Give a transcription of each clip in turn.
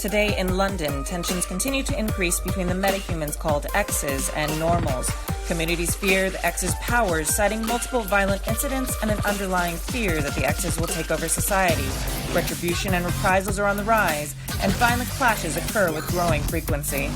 Today in London, tensions continue to increase between the metahumans called X's and normals. Communities fear the X's powers, citing multiple violent incidents and an underlying fear that the X's will take over society. Retribution and reprisals are on the rise, and violent clashes occur with growing frequency.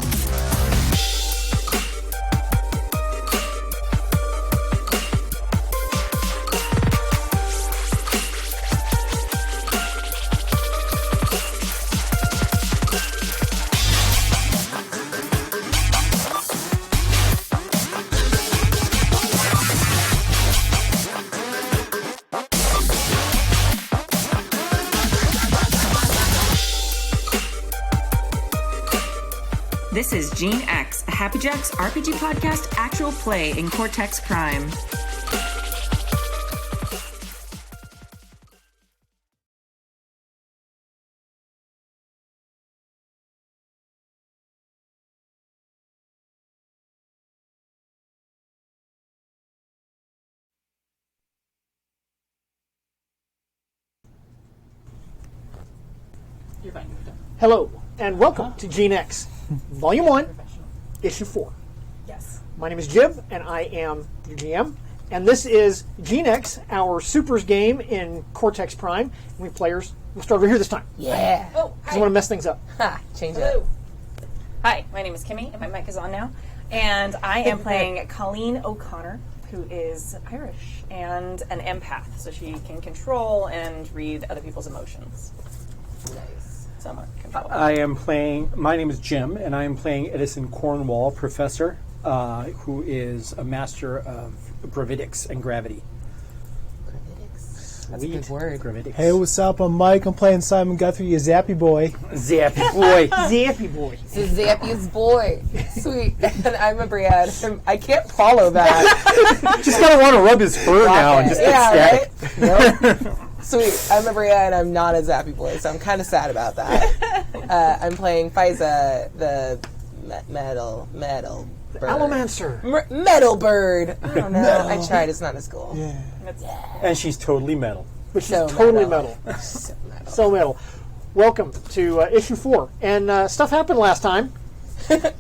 This is Gene X, a Happy Jacks RPG podcast actual play in Cortex Prime. You're fine. Hello, and welcome to Gene X, Volume 1, Issue 4. Yes. My name is Jib, and I am your GM. And this is Gene X, our Supers game in Cortex Prime. And we players, we'll start over here this time. Yeah. Oh, Because I want to mess things up. Ha, change it. hello. Hi, my name is Kimmy, and my mic is on now. And I am playing Colleen O'Connor, who is Irish and an empath, so she can control and read other people's emotions. Nice. Somewhat control. My name is Jim, and I am playing Edison Cornwall, Professor, who is a master of gravidics and gravity. Gravidics. That's a good word. Gravidics. Hey, what's up? I'm Mike. I'm playing Simon Guthrie, your Zappy boy. Zappy boy. Zappy boy. This is Zappy's boy. Sweet. And I'm a Briad. I can't follow that. Just gotta want to rub his fur now and just get yeah, static. right? Nope. Sweet. I'm a Briad and I'm not a Zappy boy, so I'm kind of sad about that. I'm playing Fiza, the metal bird. Allomancer. Metal bird. I don't know. I tried. It's not as cool. Yeah. And she's totally metal. Which So is totally metal. metal. So metal. So metal. Welcome to Issue 4. And stuff happened last time.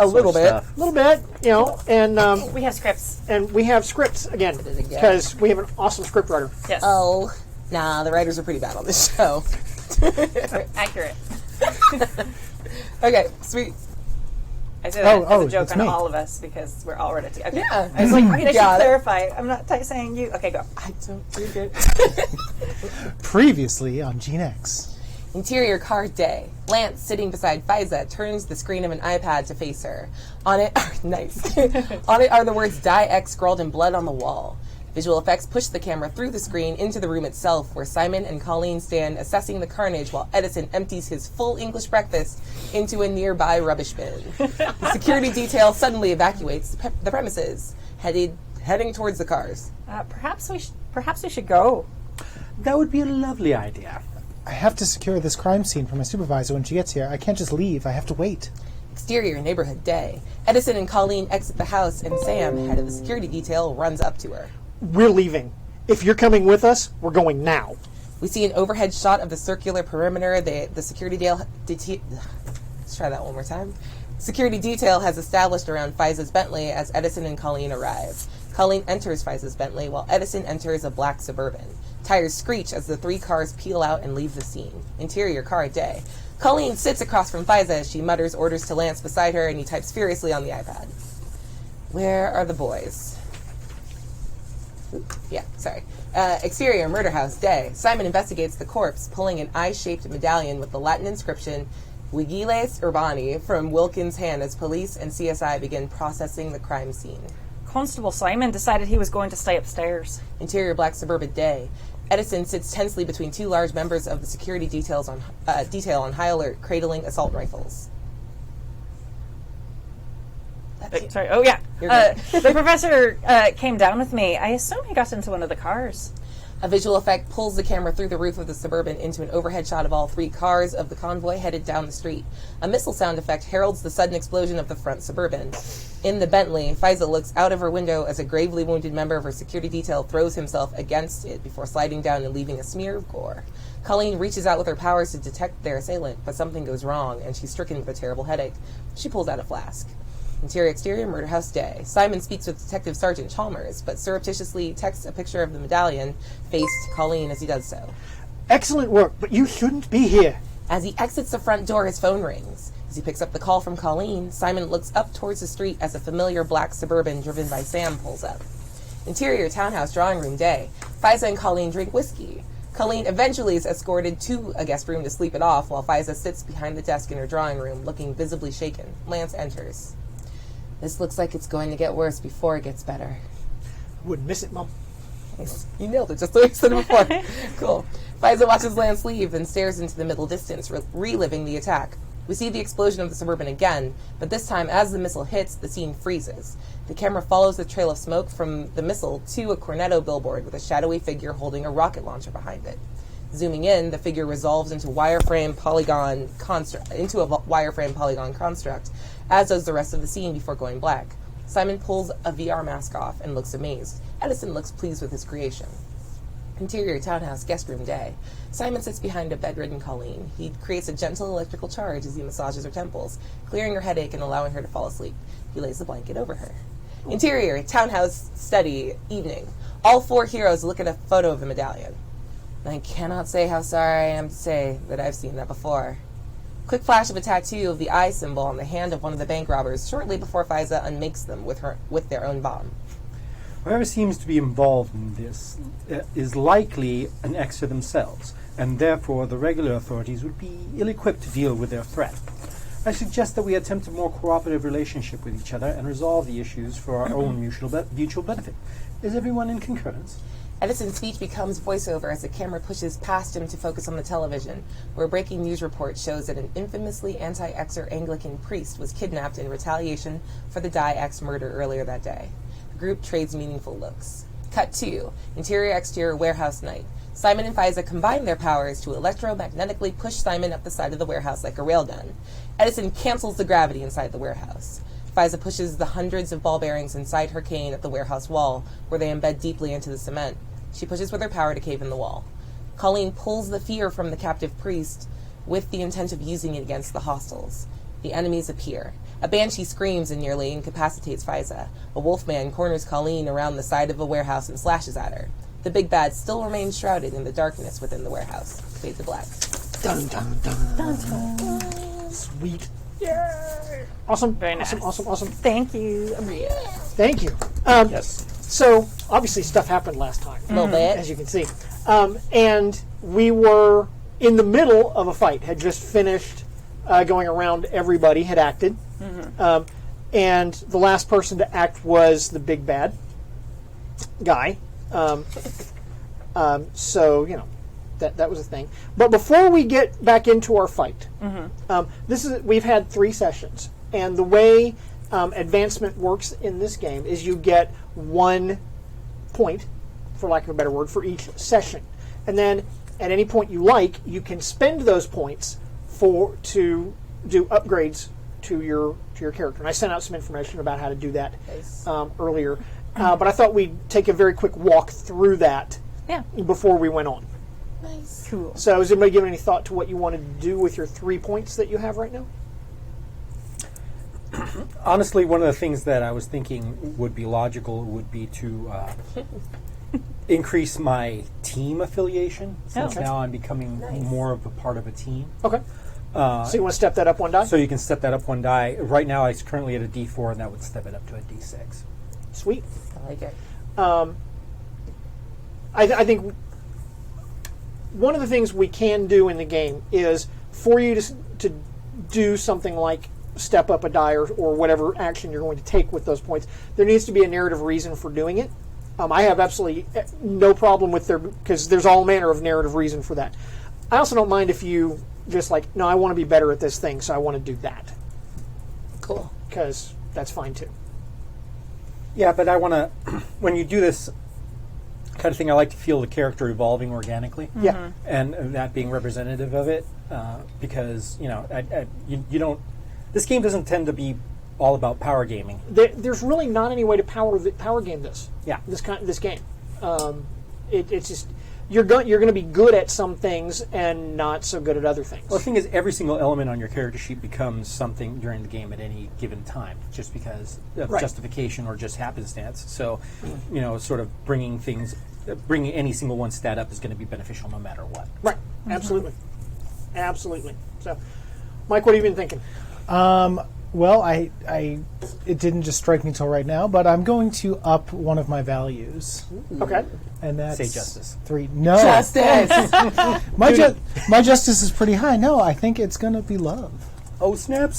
A little bit. A little bit, you know, and We have scripts. we have scripts again. Did it again. Because we have an awesome script writer. Yes. Oh, nah, the writers are pretty bad on this show. Accurate. Okay, sweet. I say that as a joke that's on me. all of us because we're all ready to. Okay. Yeah. I was like, wait, I should Got it. clarify. I'm not saying you. Okay, go. I don't do good. Previously on Gene X. Interior car day. Lance, sitting beside Fiza, turns the screen of an iPad to face her. On it, nice. On it are the words "Die X" scrawled in blood on the wall. Visual effects push the camera through the screen into the room itself, where Simon and Colleen stand assessing the carnage while Edison empties his full English breakfast into a nearby rubbish bin. The security detail suddenly evacuates the premises, heading towards the cars. Perhaps we should go. That would be a lovely idea. I have to secure this crime scene for my supervisor when she gets here. I can't just leave. I have to wait. Exterior neighborhood day. Edison and Colleen exit the house, and Sam, head of the security detail, runs up to her. We're leaving. If you're coming with us, we're going now. We see an overhead shot of the circular perimeter. The security let's try that one more time. Security detail has established around Fiza's Bentley as Edison and Colleen arrive. Colleen enters Fiza's Bentley while Edison enters a black Suburban. Tires screech as the three cars peel out and leave the scene. Interior car day. Colleen sits across from Fiza as she mutters orders to Lance beside her, and he types furiously on the iPad. Where are the boys? Yeah, sorry. Exterior murder house day. Simon investigates the corpse, pulling an eye-shaped medallion with the Latin inscription Vigiles Urbani from Wilkins' hand as police and CSI begin processing the crime scene. Constable Simon decided he was going to stay upstairs. Interior black suburban day. Edison sits tensely between two large members of the security detail on high alert, cradling assault rifles. Sorry. Oh, yeah. You're good. The professor came down with me. I assume he got into one of the cars. A visual effect pulls the camera through the roof of the Suburban into an overhead shot of all 3 cars of the convoy headed down the street. A missile sound effect heralds the sudden explosion of the front Suburban. In the Bentley, Faiza looks out of her window as a gravely wounded member of her security detail throws himself against it before sliding down and leaving a smear of gore. Colleen reaches out with her powers to detect their assailant, but something goes wrong, and she's stricken with a terrible headache. She pulls out a flask. Interior-exterior, Murder House Day. Simon speaks with Detective Sergeant Chalmers, but surreptitiously texts a picture of the medallion face to Colleen as he does so. Excellent work, but you shouldn't be here. As he exits the front door, his phone rings. As he picks up the call from Colleen, Simon looks up towards the street as a familiar black Suburban driven by Sam pulls up. Interior townhouse drawing room day. Faiza and Colleen drink whiskey. Colleen eventually is escorted to a guest room to sleep it off while Faiza sits behind the desk in her drawing room, looking visibly shaken. Lance enters. This looks like it's going to get worse before it gets better. Wouldn't miss it, Mom. Nice. You nailed it, just the way you said it before. Cool. Faiza watches Lance leave and stares into the middle distance, reliving the attack. We see the explosion of the Suburban again, but this time as the missile hits, the scene freezes. The camera follows the trail of smoke from the missile to a Cornetto billboard with a shadowy figure holding a rocket launcher behind it. Zooming in, the figure resolves into a wireframe polygon construct, as does the rest of the scene before going black. Simon pulls a VR mask off and looks amazed. Edison looks pleased with his creation. Interior townhouse guest room day. Simon sits behind a bedridden Colleen. He creates a gentle electrical charge as he massages her temples, clearing her headache and allowing her to fall asleep. He lays the blanket over her. Interior townhouse study evening. All 4 heroes look at a photo of the medallion. I cannot say how sorry I am to say that I've seen that before. Quick flash of a tattoo of the eye symbol on the hand of one of the bank robbers shortly before Faiza unmakes them with their own bomb. Whoever seems to be involved in this is likely an Xer themselves, and therefore the regular authorities would be ill-equipped to deal with their threat. I suggest that we attempt a more cooperative relationship with each other and resolve the issues for our own mutual benefit. Is everyone in concurrence? Edison's speech becomes voiceover as the camera pushes past him to focus on the television, where a breaking news report shows that an infamously anti-Xer Anglican priest was kidnapped in retaliation for the Die-X murder earlier that day. The group trades meaningful looks. Cut 2. Interior-exterior warehouse night. Simon and Faiza combine their powers to electromagnetically push Simon up the side of the warehouse like a railgun. Edison cancels the gravity inside the warehouse. Faiza pushes the hundreds of ball bearings inside her cane at the warehouse wall, where they embed deeply into the cement. She pushes with her power to cave in the wall. Colleen pulls the fear from the captive priest with the intent of using it against the hostiles. The enemies appear. A banshee screams and nearly incapacitates Faiza. A wolfman corners Colleen around the side of a warehouse and slashes at her. The big bad still remains shrouded in the darkness within the warehouse. Fade to black. Dun, dun, dun. Dun, dun. Sweet. Yay! Awesome. Very nice. Awesome. Thank you, Amria. Thank you. Yes. So, obviously, stuff happened last time, A little bit. as you can see. And we were in the middle of a fight, had just finished going around, everybody had acted. And the last person to act was the big bad guy. So, you know, that was a thing. But before we get back into our fight, we've had 3 sessions. And the way advancement works in this game is you get 1 point, for lack of a better word, for each session. And then at any point you like, you can spend those points to do upgrades to your character. And I sent out some information about how to do that earlier. But I thought we'd take a very quick walk through that before we went on. Nice. Cool. So is anybody giving any thought to what you want to do with your 3 points that you have right now? Honestly, one of the things that I was thinking would be logical would be to increase my team affiliation, since now I'm becoming more of a part of a team. Okay. So you want to step that up 1 die? So you can step that up 1 die. Right now, it's currently at a D4, and that would step it up to a D6. Sweet. I like it. I think one of the things we can do in the game is for you to do something like step up a die or whatever action you're going to take with those points, there needs to be a narrative reason for doing it. I have absolutely no problem with because there's all manner of narrative reason for that. I also don't mind if you just like, no, I want to be better at this thing, so I want to do that. Cool. Because that's fine too. Yeah, but I want to, when you do this, kind of thing. I like to feel the character evolving organically. Yeah. And that being representative of it, because you don't. This game doesn't tend to be all about power gaming. There's really not any way to power game this. Yeah. This game. It's just you're going to be good at some things and not so good at other things. Well, the thing is, every single element on your character sheet becomes something during the game at any given time, just because of Right. justification or just happenstance. So, sort of bringing any single one stat up is going to be beneficial no matter what. Right. Absolutely. So, Mike, what have you been thinking? Well, it didn't just strike me till right now, but I'm going to up one of my values, Okay. and that's Say justice. 3. No, Justice. my justice is pretty high. No, I think it's going to be love. Oh, snaps!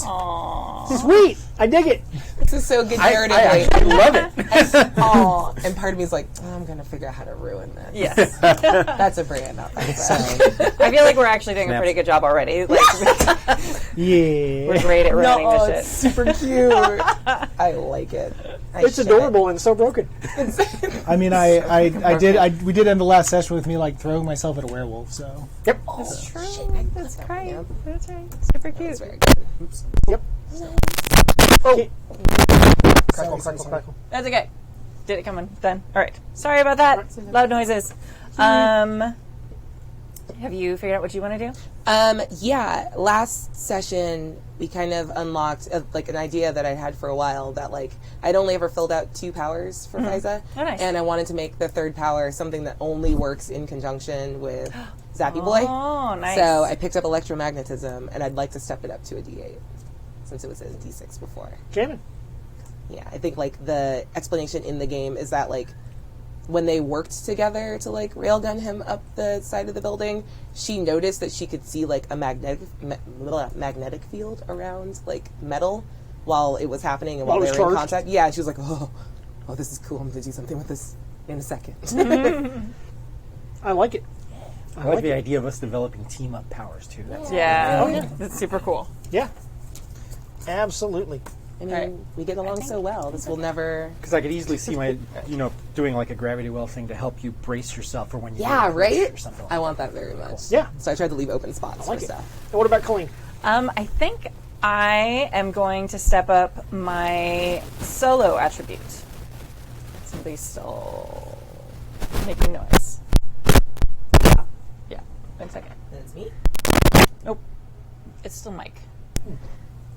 Sweet. I dig it. This is so good I narratively. love it. Aw. And part of me is like, I'm going to figure out how to ruin this. Yes. That's a brand. Not that. I feel like we're actually doing a Snaps. pretty good job already. Like, Yeah. we're great at ruining No, this it's shit. super cute. I like it. It's adorable and so broken. I mean, we did end the last session with me like throwing myself at a werewolf. So Yep. That's true. That's right. Yeah. That's right. Super cute. That's very good. Oops. Yep. Oh, Crackle, crackle, crackle. that's okay. Did it come in? Done. All right. Sorry about that. Loud noises. Have you figured out what you want to do? Yeah, last session we kind of unlocked like an idea that I had for a while that like I'd only ever filled out 2 powers for Faiza, Oh, nice. and I wanted to make the 3rd power something that only works in conjunction with Zappy Boy. Oh, nice. So I picked up electromagnetism, and I'd like to step it up to a D8 since it was a D6 before. Jamin. Yeah, I think like the explanation in the game is that like when they worked together to like railgun him up the side of the building, she noticed that she could see like a magnetic field around like metal while it was happening and while While it they was were in charged? contact. Yeah, she was like, oh, this is cool. I'm going to do something with this in a second. I like it. I like the idea of us developing team-up powers, too. That's yeah. Oh, yeah. That's super cool. Yeah. Absolutely. I mean, Right. we get along so well. This will never... Because I could easily see my, doing like a gravity well thing to help you brace yourself for when you Yeah, get a right? or something like I that. want that very much. Yeah. So I tried to leave open spots I like for it. stuff. And what about Colleen? I think I am going to step up my solo attribute. Somebody's still making noise. Yeah. 1 second. That's me. Nope. It's still Mike.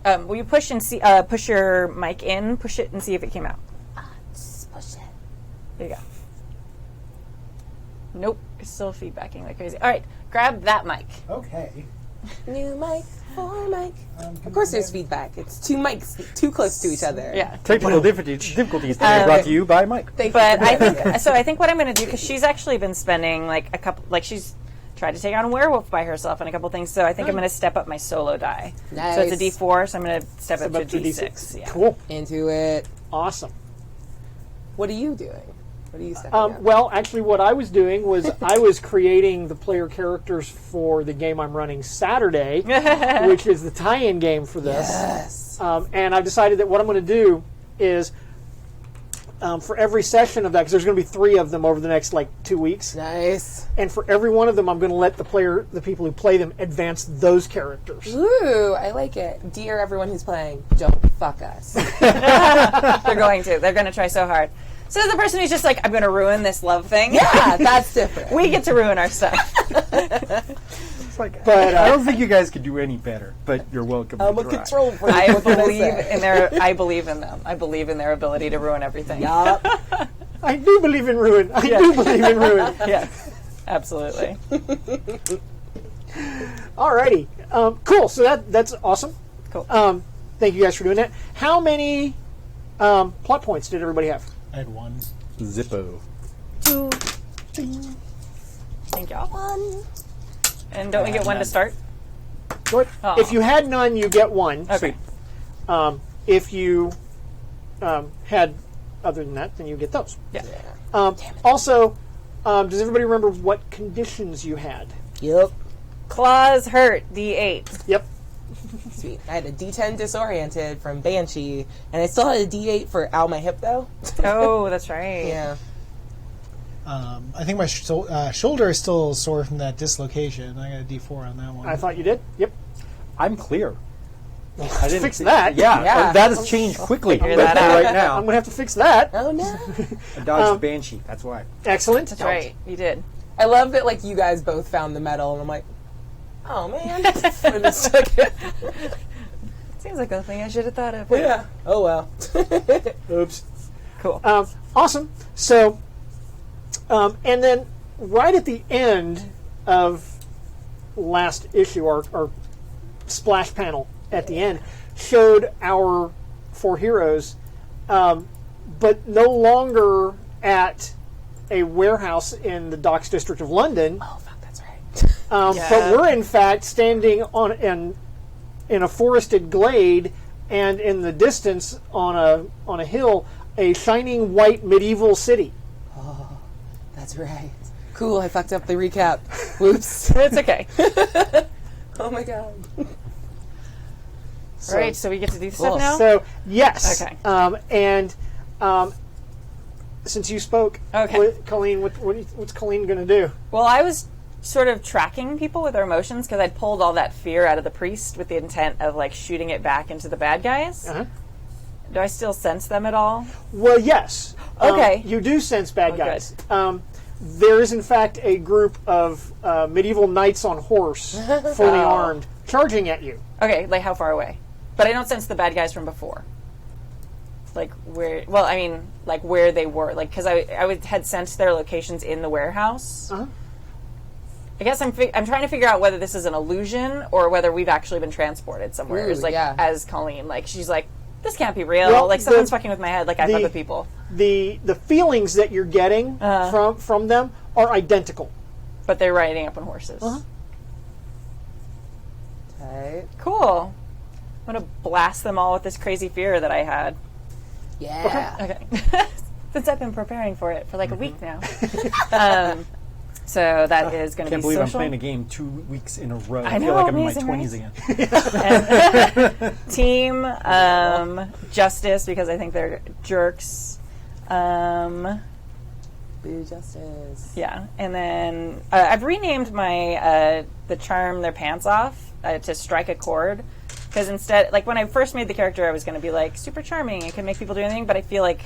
Will you push and see? Push your mic in. Push it and see if it came out. Just push it. There you go. Nope. It's still feedbacking like crazy. All right. Grab that mic. okay. New mic, for mic. Of course there's feedback. It's 2 mics too close to each other. Yeah. Technical difficulties today brought to you by Mike. Thank But you. I think so. I think what I'm going to do, because she's actually been spending like a couple, like she's tried to take on a werewolf by herself and a couple things. So I think I'm going to step up my solo die. Nice. So it's a D4. So I'm going to step up to Up to D6. Yeah. Cool. Into it. Awesome. What are you doing? What are you stepping up? Well, actually, what I was doing was I was creating the player characters for the game I'm running Saturday, which is the tie-in game for this. Yes. And I've decided that what I'm going to do is for every session of that, because there's going to be 3 of them over the next 2 weeks, Nice. and for every one of them, I'm going to let the people who play them advance those characters. Ooh, I like it. Dear everyone who's playing, don't fuck us. They're going to. They're going to try so hard. So the person who's just like, I'm going to ruin this love thing. Yeah, that's different. We get to ruin our stuff. It's like, But, I don't think you guys could do any better, but you're welcome I'm to a try. control freak. I What can believe say? in their. I believe in them. I believe in their ability to ruin everything. Yup. I do believe in ruin. I do believe in ruin. Yes, absolutely. Alrighty. Cool. So that's awesome. Cool. Thank you guys for doing that. How many plot points did everybody have? I had 1. Zippo. 2. Thank y'all. And don't we get 1 to start? Good. Oh. If you had none, you get 1. Okay. If you had other than that, then you get those. Yeah. Also, does everybody remember what conditions you had? Yep. Claws hurt. D8. Yep. Sweet. I had a D10 disoriented from Banshee, and I still had a D8 for Ow My Hip, though. Oh, that's right. Yeah. I think my shoulder is still sore from that dislocation. I got a D4 on that one. I thought you did. Yep. I'm clear. I didn't fix that. Yeah, Yeah. that has changed quickly Figure that out. right I'm now. gonna have to fix that. Oh no! I dodged the Banshee, that's why. Excellent. That's right. You did. I love that like you guys both found the medal, and I'm like, oh man, I just took it. Seems like a thing I should have thought of. Yeah. Oh well. Oops. Cool. Awesome. So, and then right at the end of last issue, our splash panel at the end showed our 4 heroes, but no longer at a warehouse in the Docks District of London. Oh fuck, that's right. But we're in fact standing on in a forested glade, and in the distance on a hill, a shining white medieval city. That's right. Cool. I fucked up the recap. Whoops. It's okay. Oh my god. So, All right, so we get to do stuff Cool. now? So yes. Okay. And since you spoke, Okay. Colleen, what's Colleen going to do? Well, I was sort of tracking people with their emotions because I'd pulled all that fear out of the priest with the intent of like shooting it back into the bad guys. Uh-huh. Do I still sense them at all? Well, yes. Okay. You do sense bad Oh, guys. There is, in fact, a group of medieval knights on horse, fully armed, charging at you. Okay, like how far away? But I don't sense the bad guys from before. Like where? Well, I mean, like where they were. Like because had sensed their locations in the warehouse. Uh-huh. I guess I'm trying to figure out whether this is an illusion or whether we've actually been transported somewhere. Ooh, It's like yeah. as Colleen, like she's like, this can't be real. Well, like someone's fucking with my head. Like I fuck with people, The feelings that you're getting from them are identical. but they're riding up on horses. Right. Cool. I'm gonna blast them all with this crazy fear that I had. Yeah. Okay. Since I've been preparing for it for like a week now. So that is going to Can't be believe I'm social. playing a game 2 weeks in a row. I I feel know, like I'm in my amazing, 20s again. Team Justice, because I think they're jerks. Boo justice. Yeah, and then I've renamed my the charm their pants off to strike a chord, because instead, like when I first made the character, I was going to be like super charming and can make people do anything, but I feel like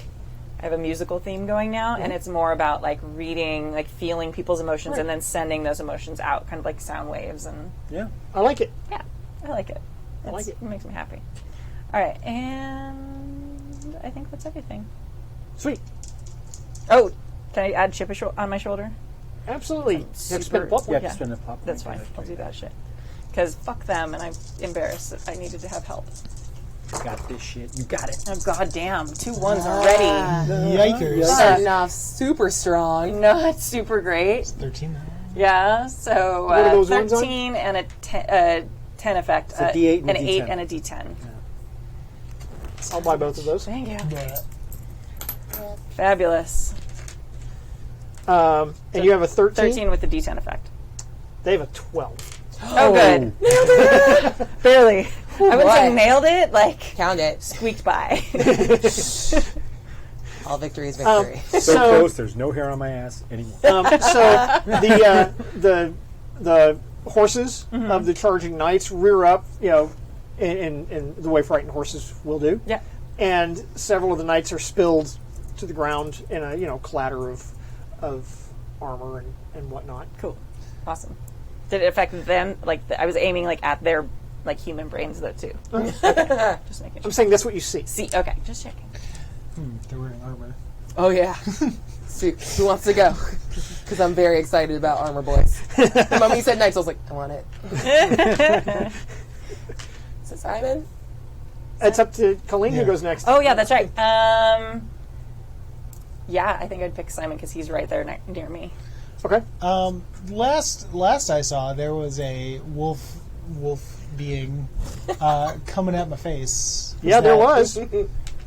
I have a musical theme going now, and it's more about like reading, like feeling people's emotions, and then sending those emotions out, kind of like sound waves. And Yeah. I like it. yeah, I like it. like it. It makes me happy. All right, and I think that's everything. Sweet. Oh, can I add chip on my shoulder? Absolutely. You have to spend Super- a plot You have point. to spend a pop. That's fine. I'll do that shit. Because fuck them, and I'm embarrassed that I needed to have help. You got this shit. You got it. Oh, goddamn. 2 1s already. Yikers. Starting off super strong. Not super great. 13 now. Yeah, so What are those ones on? 13 and a 10 effect. a D8 and an a 8 D10. and a D10. I'll buy both of those. Thank you. Fabulous. And you have a 13? 13 with the D10 effect. They have a 12. Oh, good. Barely. I wouldn't say boy. nailed it, like Count it. squeaked by. All victory is victory. So close, there's no hair on my ass anymore. So the horses of the charging knights rear up, in the way frightened horses will do. Yeah. And several of the knights are spilled to the ground in a clatter of armor and whatnot. Cool. Awesome. Did it affect them? Like, I was aiming like at their like human brains though too. Just making sure. I'm saying that's what you see. See, okay, just checking. They're wearing armor. Oh yeah. Sweet. Who wants to go? Because I'm very excited about Armor Boys. The moment you said knights, I was like, I want it. Is it Simon? It's up to Colleen who goes next. Oh yeah, that's right. Yeah, I think I'd pick Simon because he's right there near me. Okay. Last I saw, there was a wolf being coming at my face. Yeah, there was.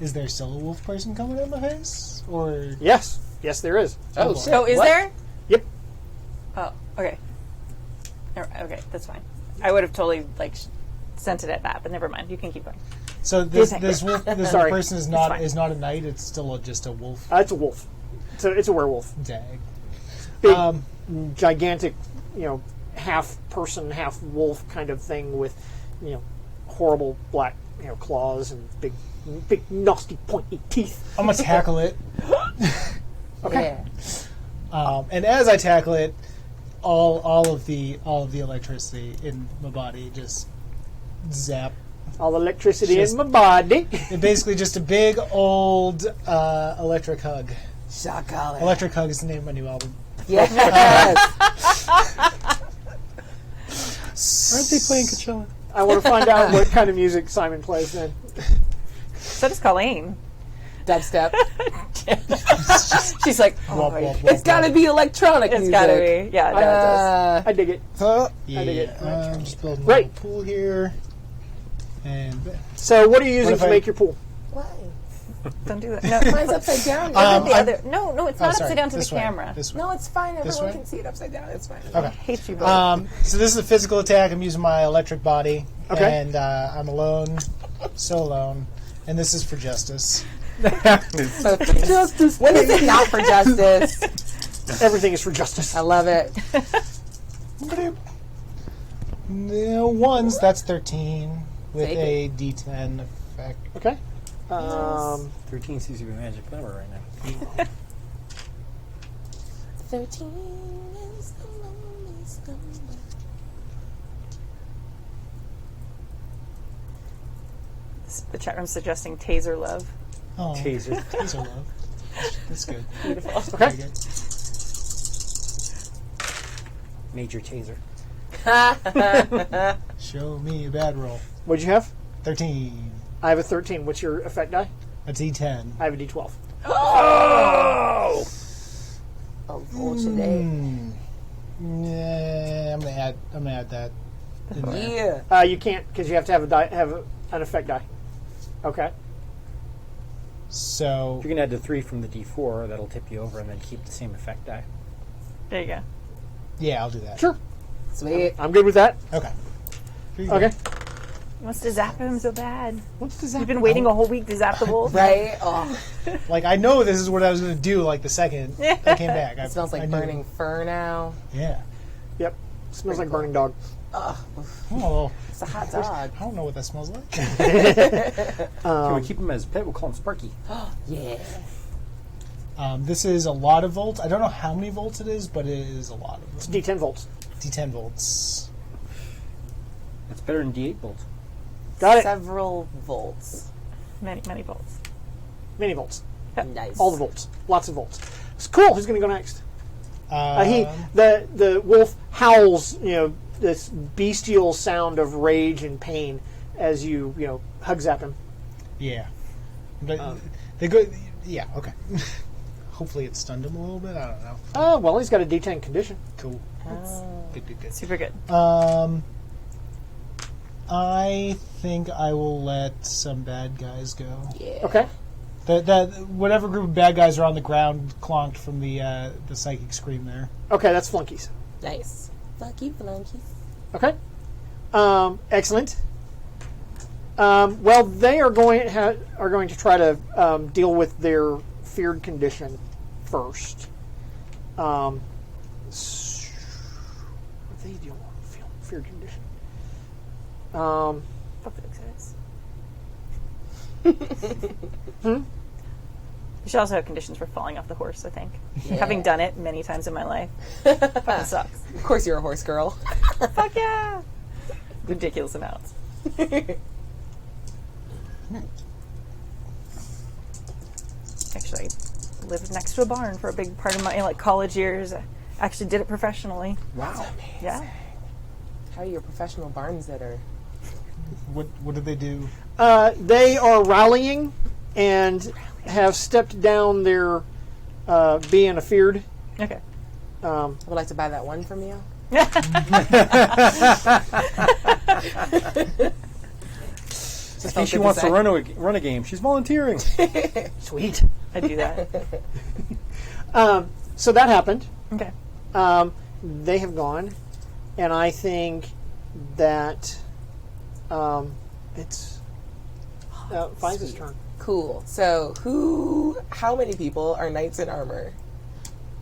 Is there still a wolf person coming at my face? Or Yes. Yes, there is. Oh, boy. shit. Oh, is What? there? Yep. Oh, okay. Okay, that's fine. I would have totally sent it at that, but never mind. You can keep going. so this Okay. this wolf this Sorry. person is fine. not a knight. It's still just a wolf. It's a wolf. It's a werewolf. Dag. big, gigantic, half person, half wolf kind of thing with, horrible black, claws and big, nasty, pointy teeth. I'm gonna tackle it. Okay. Yeah. And as I tackle it, all of the electricity in my body just zap. All the electricity Just- in my body. It's basically just a big old electric hug. Chocolate. Electric Hug is the name of my new album. Yes. Aren't they playing Coachella? I want to find out what kind of music Simon plays then. So does Colleen. Dubstep. She's like, Womp, oh, womp, It's got to be electronic it's music. gotta be. Yeah, no, it does. I dig it. Yeah, dig it. I'm just building a Right. little pool here. And So what are you using if to I- make your pool? Why? Don't do that. No, Mine's upside down. the other. No, it's not sorry, upside down to the this way, camera. This way. No, it's fine. This Everyone way? can see it upside down. It's fine. Okay. Hate you both. So this is a physical attack. I'm using my electric body. Okay. And I'm alone. So alone. And this is for justice. Justice. When is it not for justice? Everything is for justice. I love it. No, ones, that's 13. With Take a D10 effect. Okay. 13 seems to be a magic number right now. 13 is the loneliest number. The chat room's suggesting taser love. Oh, Taser. Taser love. That's good. Beautiful. Okay. Very good. Major taser. Show me a bad roll. What'd you have? 13. I have a 13. What's your effect die? A D10. I have a D12. Oh, Volchade. Yeah, I'm gonna add that in there. Yeah. You can't because you have to have an effect die. Okay. So You can add the 3 from the D4. That'll tip you over and then keep the same effect die. There you go. yeah, I'll do that. Sure. Sweet. I'm good with that. Okay. Here you go. Okay. He wants to zap him so bad. What's the You've been waiting a whole week to zap the wolf. Right? Oh, Like I know this is what I was gonna do. Like the second I came back, it smells like I knew. burning fur now. Yeah. Yep. Smells like burning dog. Oh, It's a hot dog. I don't know what that smells like. Can we keep him as a pet? We'll call him Sparky. Yeah. This is a lot of volts. I don't know how many volts it is, but it is a lot of It's them. D10 volts. D10 volts. That's better than D8 volts. Got it. Several volts. Many volts. Many volts. Nice. All the volts. Lots of volts. It's cool. Who's going to go next? Um, The wolf howls, this bestial sound of rage and pain as you hug zap him. Yeah. But they go. Yeah. Okay. Hopefully it stunned him a little bit. I don't know. Well, he's got a D10 condition. Cool. Good. Good. Good. Super good. I think I will let some bad guys go. Yeah. Okay. That whatever group of bad guys are on the ground clonked from the psychic scream there. Okay, that's flunkies. Nice. Fuck you, flunkies. Okay. Excellent. Well, they are going to try to deal with their feared condition first. What do they deal with feared condition? Fuck those guys. You should also have conditions for falling off the horse, I think. Having done it many times in my life. Fucking sucks. Of course you're a horse girl. Fuck yeah! Ridiculous amounts. Actually, I lived next to a barn for a big part of my college years. I actually did it professionally. Wow. Yeah. How are your professional barn sitter? What did they do? They are rallying and have stepped down their being afeared. Okay. I would like to buy that one from you. I think she wants to run a game. She's volunteering. Sweet. I do that. So that happened. Okay. They have gone, and I think that it's Fiza's turn. Cool. So how many people are knights in armor?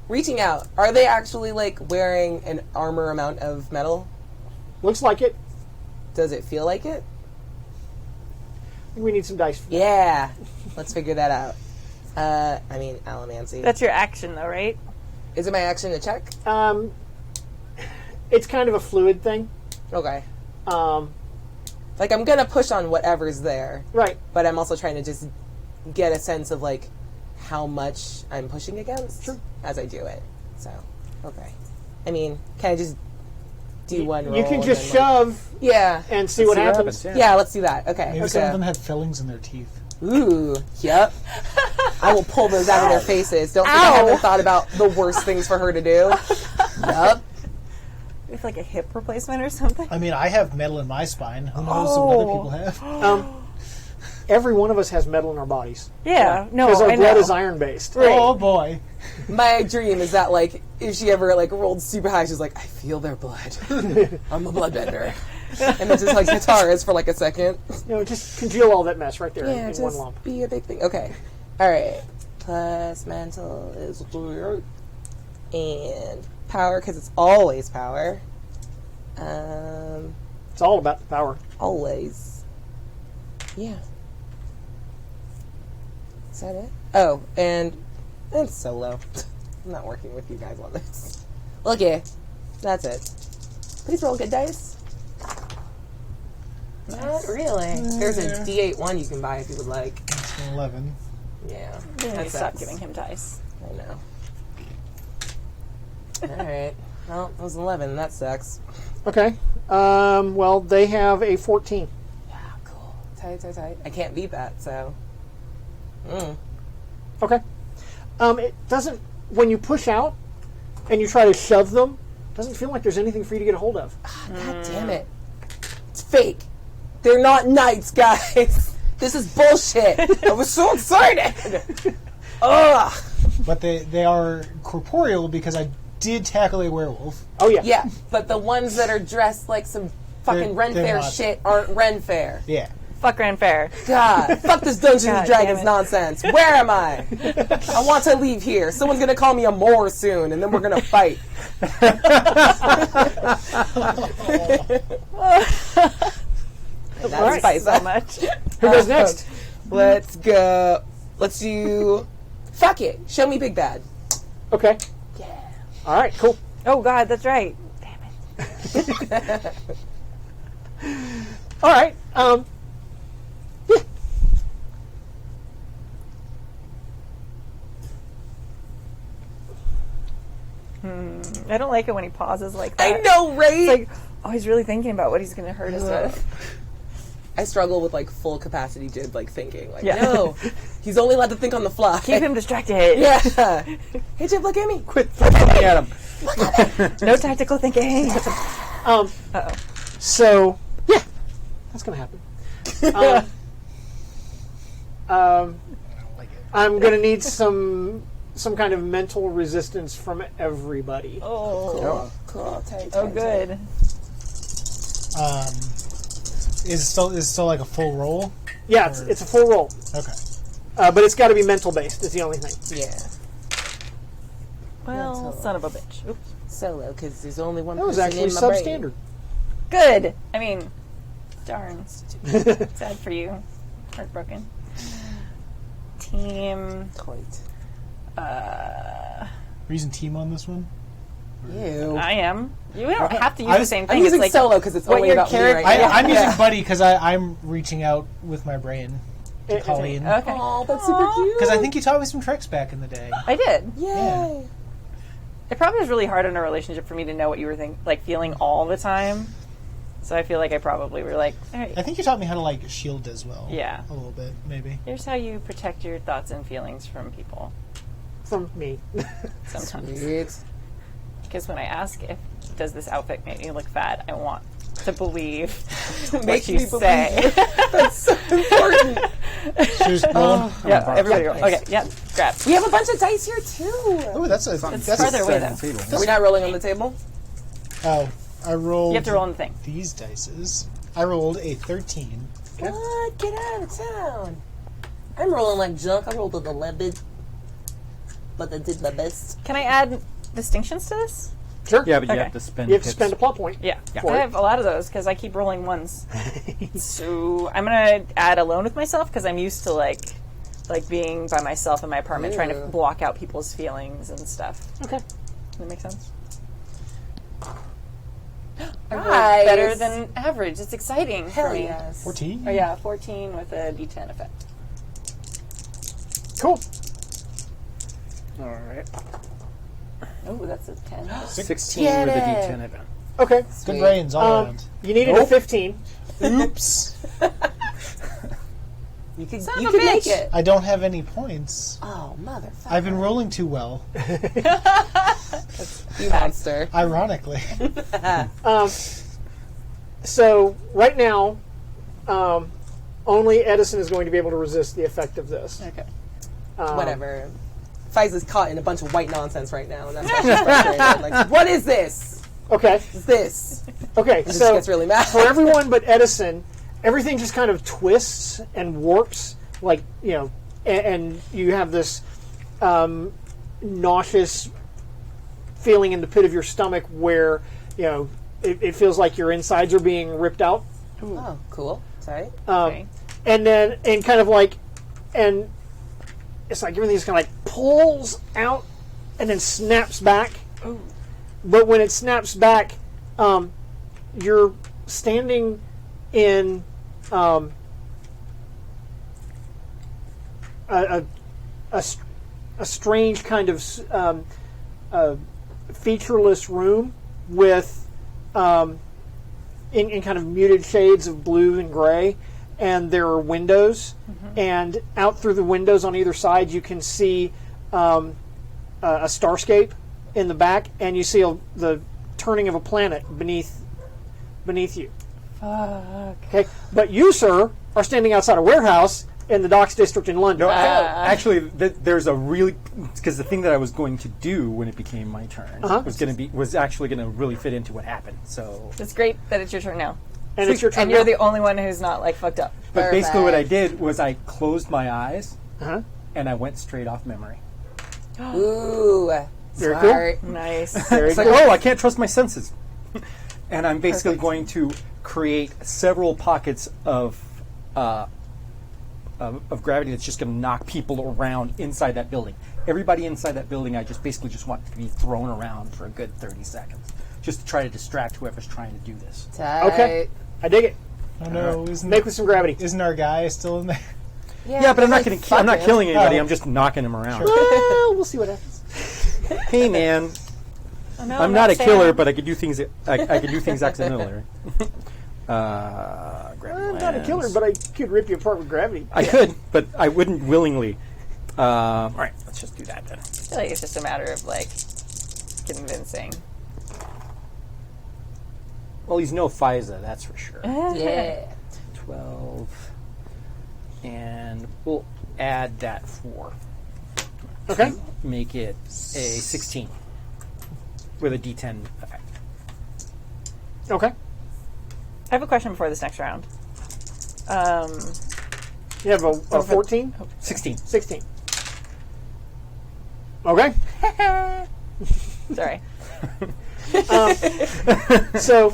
reaching out, are they actually like wearing an armor amount of metal? Looks like it. Does it feel like it? I think we need some dice. For that. Yeah. Let's figure that out. I mean, Alamancy. That's your action, though, right? Is it my action to check? It's kind of a fluid thing. Okay. Like, I'm gonna push on whatever's there. Right. But I'm also trying to just get a sense of, like, how much I'm pushing against as I do it. So, okay. I mean, can I just do one roll? You can just and then, shove yeah. and see what happens. Yeah, let's do that. Okay. Maybe some of them had fillings in their teeth. Ooh, yep. I will pull those out of their faces. Don't think I haven't thought about the worst things for her to do. Yep. With like a hip replacement or something? I mean, I have metal in my spine. Who knows what other people have? Every one of us has metal in our bodies. Yeah, no, Because our I blood know. is iron based. Oh, boy. My dream is that, like, if she ever, like, rolled super high, she's like, I feel their blood. I'm a bloodbender. And then just, like, guitar is for, like, a second. You know, just congeal all that mess right there Yeah, in just one lump. be a big thing. Okay. All right. Plus mental is 3. And power, because it's always power. It's all about the power. Always. Yeah. Is that it? Oh, and it's solo. I'm not working with you guys on this. Okay. That's it. Please roll good dice. Not really. There's a D8 one you can buy if you would like. It's an 11. Yeah. I That stopped sucks. giving him dice. I know. Alright. Well, it was 11. That sucks. Okay. Well, they have a 14. Yeah, cool. Tight. I can't beat that, so. Okay. It doesn't, when you push out and you try to shove them, it doesn't feel like there's anything for you to get a hold of. God damn it. It's fake. They're not knights, guys. This is bullshit. I was so excited. Ugh. But they are corporeal because I did tackle a werewolf. Oh, yeah. Yeah, but the ones that are dressed like some fucking They're Ren Fair not. shit aren't Ren Fair. Yeah. Fuck Ran Fair. God, fuck this Dungeons God and Dragons damn it. nonsense. Where am I? I want to leave here. Someone's gonna call me a Moor soon, and then we're gonna fight. That's spice So up. much. Who goes next? Let's go. Let's do. Fuck it. Show me Big Bad. Okay. Yeah. All right, cool. Oh, God, that's right. Damn it. All right. Yeah. I don't like it when he pauses like that. I know, right? It's like, oh, he's really thinking about what he's going to hurt us with. I struggle with like full capacity Jib like thinking. Like, Yeah. no, he's only allowed to think on the fly. Keep him distracted. Yeah. Hey Jib, look at me. Quit looking at him. No tactical thinking. Uh-oh. So, yeah, that's going to happen. I'm going to need some kind of mental resistance from everybody. Oh, Cool. Tight, oh, tight, good. Is it still like a full roll? Yeah, it's a full roll. Okay. But it's got to be mental based, is the only thing. tight. Yeah. Well, That's son of a bitch. Oops. Solo, because there's only one That was person actually in my brain. substandard. Good. I mean, darn. Sad for you. Heartbroken. Team. Quite. Are you using team on this one? Ew. I am. You don't have to use I the was- same I'm thing. using it's like solo because it's what only your about me character- right now. I'm Yeah. using buddy because I'm reaching out with my brain to Colleen. Okay. Oh, that's super cute. Because I think you taught me some tricks back in the day. I did. Yay. It probably was really hard in a relationship for me to know what you were feeling all the time. So I feel like I probably were like, all right, I think you taught me how to like shield as well. Yeah. A little bit, maybe. here's how you protect your thoughts and feelings from people From me. sometimes. Sweet. Because when I ask if does this outfit make me look fat, I want to believe Make what you me believe say. That's so important. Cheers, rolling. Yeah, everybody roll. Nice. Okay, yeah, grab. We have a bunch of dice here too. Oh, that's a. It's That's farther away, though. Are we not rolling on the table? Oh, I rolled. You have to roll on the thing. these dices. I rolled a 13. What? Get out of town. I'm rolling like junk. I rolled with 11. but I did my best. Can I add distinctions to this? Sure. Yeah, but you Okay. have to spend. You have to hits. spend a plot point. Yeah. For I it. have a lot of those because I keep rolling ones. So I'm gonna add alone with myself because I'm used to like being by myself in my apartment trying to Ew. block out people's feelings and stuff. Okay. Does that make sense? I rolled Nice. better than average. It's exciting Hell for me. yes. 14. Oh yeah, 14 with a D10 effect. Cool. All right. Oh, that's a 10. 16 Get with a it. D10 event. Okay. Good Sweet. brains all around. You needed a 15. Oops. You could, Son you of a could make bitch. it. I don't have any points. Oh, motherfucker. I've been rolling too well, You monster. ironically. So right now, only Edison is going to be able to resist the effect of this. Okay. Whatever. Faiza's caught in a bunch of white nonsense right now, and that's why she's frustrated. Like, what is this? Okay. What is this? Okay. She So gets really mad. for everyone but Edison, everything just kind of twists and warps, like, you know, and you have this nauseous feeling in the pit of your stomach where, you know, it feels like your insides are being ripped out. Oh, cool. Sorry. Okay. And then, and kind of like, and it's like everything's kind of like pulls out and then snaps back. But when it snaps back, you're standing in a strange kind of featureless room with in kind of muted shades of blue and gray, and there are windows, and out through the windows on either side you can see a starscape in the back, and you see the turning of a planet beneath you. Fuck. Okay, but you, sir, are standing outside a warehouse in the Docks District in London. No, actually, there's a really because the thing that I was going to do when it became my turn was actually going to really fit into what happened. So, It's great that it's your turn now. And it's your turn. And you're now. the only one who's not like fucked up. but basically, what I Perfect. did was I closed my eyes Uh-huh. and I went straight off memory. Ooh. Very cool. Smart. Nice. Very It's like, good. oh, I can't trust my senses. And I'm basically going to create several pockets of gravity that's just going to knock people around inside that building. Everybody inside that building, I basically just want to be thrown around for a good 30 seconds, just to try to distract whoever's trying to do this. Tight. Okay, I dig it. Oh no, Make with some gravity. isn't our guy still in there? Yeah, but I'm not like, going to. fuck I'm not him. killing anybody. Oh. I'm just knocking him around. Well, we'll see what happens. Hey, man, Oh, no, I'm not a Sam. killer, but I could do things. I could do things accidentally. Gravity I'm not a killer, lens. but I could rip you apart with gravity. I could, but I wouldn't willingly. All right, let's just do that then. I feel like it's just a matter of like convincing. Well, he's no Faiza, that's for sure. Yeah. 12, and we'll add that 4. Okay. Make it a 16 with a D10 effect. Okay. I have a question before this next round. You have a 14? 16. 16. Okay. Sorry. So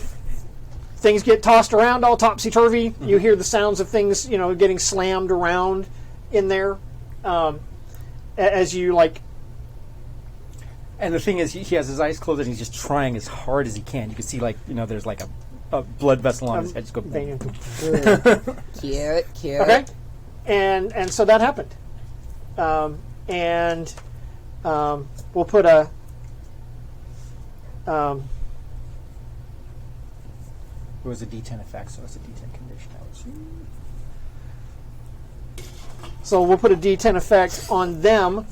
things get tossed around all topsy-turvy. You hear the sounds of things, you know, getting slammed around in there as you, like... And the thing is, he has his eyes closed and he's just trying as hard as he can. You can see, like, you know, there's like a blood vessel on his head. Just go. Cute, cute. Okay. And so that happened. We'll put a... It was a D10 effect, so it's a D10 condition. So we'll put a D10 effect on them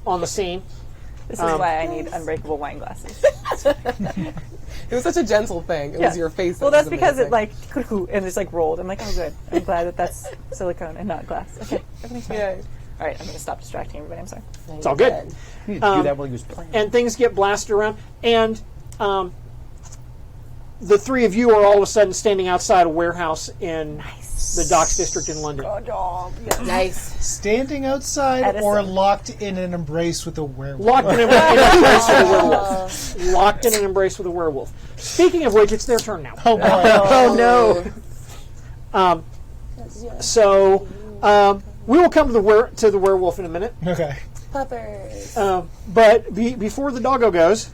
on the scene. This is why I need unbreakable wine glasses. It was such a gentle thing. It was your face. Well, that that's was because it amazing. like and just like rolled. I'm like, oh, good. I'm glad that that's silicone and not glass. Okay, everything's fine. Yeah. All right, I'm gonna stop distracting everybody. I'm sorry. It's all good. You need to do that while he was playing. And things get blasted around. And the three of you are all of a sudden standing outside a warehouse in the Docks District in London. Good job. Yes. Nice. Standing outside Edison. or locked in an embrace with a werewolf? Locked in an embrace with a werewolf. Locked in an embrace with a werewolf. Speaking of which, it's their turn now. Oh, boy. Oh no. So we will come to the werewolf in a minute. Okay. Puppers. But before the doggo goes,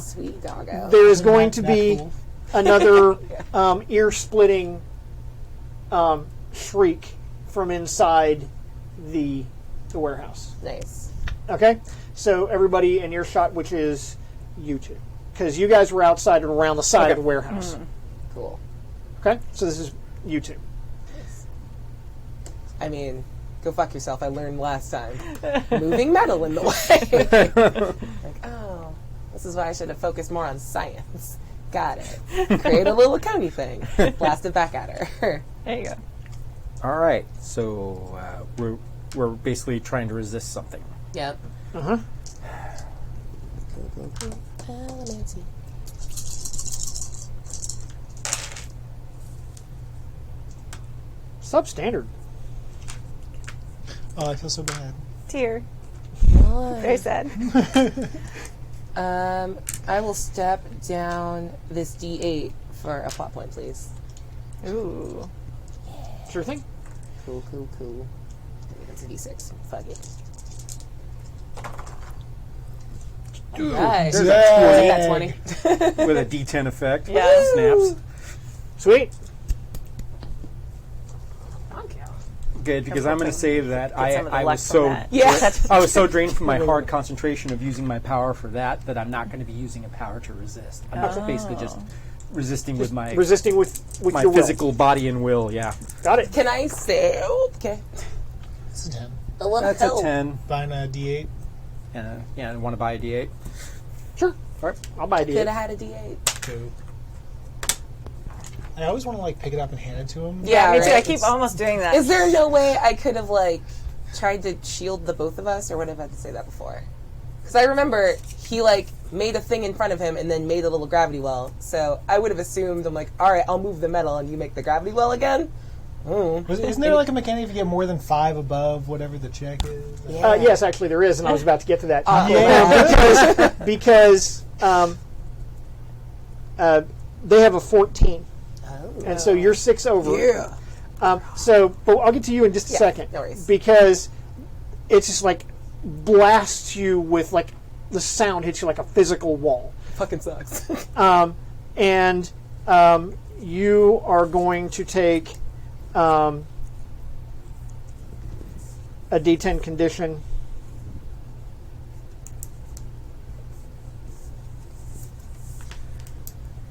Sweet doggo. there is going to That be cool. another ear-splitting shriek from inside the warehouse. Nice. Okay? So everybody in earshot, which is you two. Because you guys were outside and around the side of the warehouse. Cool. Okay? So this is you two. I mean, go fuck yourself. I learned last time. Moving metal in the way. Like, oh, this is why I should have focused more on science. Got it. Create a little coney thing. Blast it back at her. There you go. All right, so we're basically trying to resist something. Yep. Uh-huh. Elementy. Substandard. Oh, I feel so bad. Tear. Very sad. I will step down this D8 for a plot point, please. Ooh. Sure thing. Cool. It's a D6. Fuck it. Nice. There's That's Yay. 20. With a D10 effect. Yeah. Snaps. Sweet. Good, because I'm going to say that Get some of the I luck was from so that. Yeah. I was so drained from my hard concentration of using my power for that I'm not going to be using a power to resist. I'm basically just resisting with my Resisting with my your physical body and will. Yeah, will. Got it. Can I say? Okay. It's a 10. A little that's help. a 10. Buying a D8. And want to buy a D8. Sure. All right. I'll buy a Could D8. have had a D8. Two. I always want to pick it up and hand it to him. Yeah, Me too. right. I keep almost doing that. Is there no way I could have tried to shield the both of us, or would I have had to say that before? Because I remember he made a thing in front of him and then made a little gravity well. So I would have assumed I'm like, all right, I'll move the metal and you make the gravity well again. Isn't there a mechanic if you get more than 5 above whatever the check is? Yes, actually there is, and I was about to get to that. Yeah. Because they have a 14. And so you're 6 over. Yeah. But I'll get to you in just a second. no worries. Because it's just blasts you with the sound hits you like a physical wall. Fucking sucks. And you are going to take a D10 condition.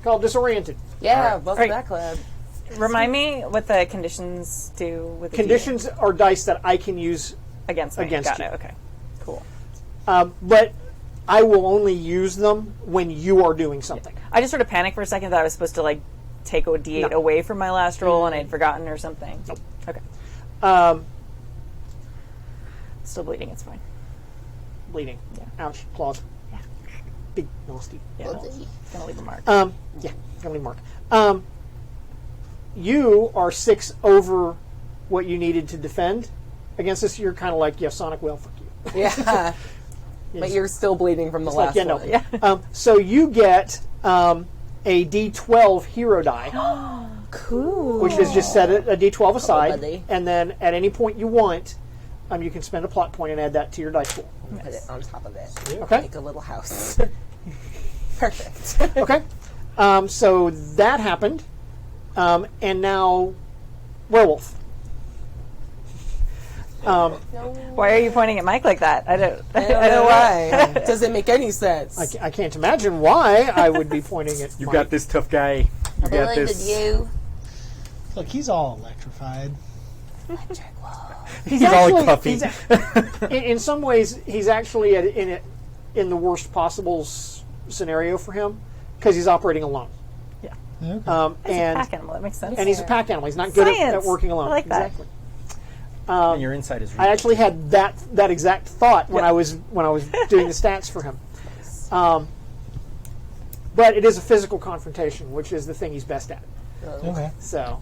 Called Disoriented. Yeah, welcome Right. back, club. Remind me what the conditions do with the Conditions are dice that I can use, D8 against me. against Got you. it. Okay. Cool. but I will only use them when you are doing something. I just sort of panicked for a second that I was supposed to take a D8 No. away from my last roll and I'd forgotten or something. Nope. Okay. Still bleeding. It's fine. Bleeding. Ouch. Claws. Big, nasty. Yeah. Gonna leave a mark. Gonna leave a mark. You are 6 over what you needed to defend against this. You're kind of like, Sonic will, fuck you. Yeah. But you're still bleeding from the last no. one. Yeah. So you get a D12 hero die, Cool. which is just set a D12 aside, buddy. and then at any point you want, you can spend a plot point and add that to your dice pool. Put it on top of it. Okay. Make a little house. Perfect. Okay. So that happened, and now werewolf. Why are you pointing at Mike like that? I don't. I don't know why. Doesn't make any sense. I can't imagine why I would be pointing at. You Mike. got this, tough guy. You got this. you. Look, he's all electrified. He's all actually- puffy. he's in some ways, he's actually in the worst possible scenario for him because he's operating alone. Yeah. Okay. It's a And pack animal. That makes sense. and he's a pack animal. He's not good at Science. working alone. I like that. Exactly. And your insight is. I actually had that exact thought when I was doing the stats for him. but it is a physical confrontation, which is the thing he's best at. Okay. So,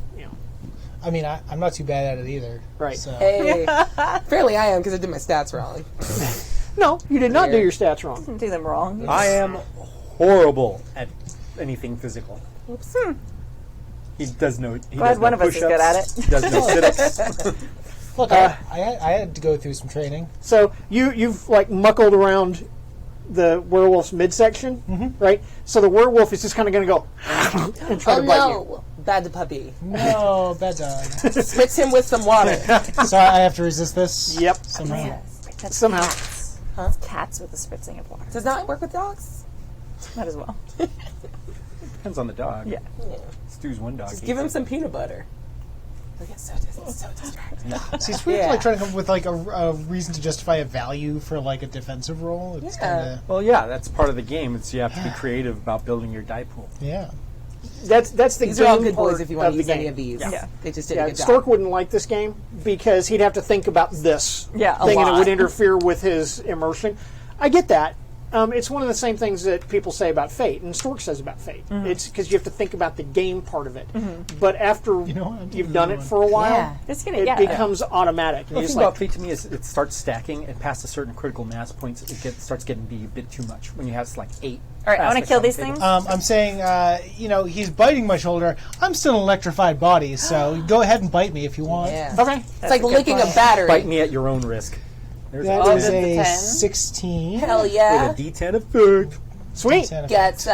I mean, I'm not too bad at it either. Right. So. Hey, fairly I am because I did my stats wrong. No, you did not do Weird. your stats wrong. Didn't do them wrong. I am horrible at anything physical. He does no. He Glad does one no of us is push-ups, good at it. He does no sit-ups. Look, I had to go through some training. So you've like muckled around the werewolf's midsection, right? So the werewolf is just kind of going to go and try Oh to bite you. no, bad puppy. No, bad dog. Spits him with some water. So I have to resist this? Yep. Somehow. That's Somehow. Cats. Cats with the spritzing of water. Does not work with dogs. Might as well. Depends on the dog. Yeah. Stu's one dog. Just give him some peanut butter. Look at so distracting. See, it's weird Yeah. like trying to come up with like a reason to justify a value for like a defensive role. It's Yeah. kind Well, yeah, that's part of the game. It's you have to be creative about building your die pool. of yeah. That's the These game are all good part boys if you want of to the use any game. of these. Yeah. They just did a Yeah, good job. Stork wouldn't like this game because he'd have to think about this Yeah, a thing, and it lot. would interfere with his immersion. I get that. It's one of the same things that people say about Fate, and Stork says about Fate. It's because you have to think about the game part of it. But after know what? I'm you've doing done the it other for a while, Yeah. It's gonna it becomes automatic. The You're thing just about like, Fate to me is it starts stacking, and past a certain critical mass points, starts getting to be a bit too much. When you have like 8. All right, I want to aspects kill on the these table. things. I'm saying, he's biting my shoulder. I'm still an electrified body, so go ahead and bite me if you want. Yeah. okay. It's like a good licking a point. battery. Bite me at your own risk. There's That Oh, is the a 10? 16. Hell with yeah. a D10 effect. Sweet. Get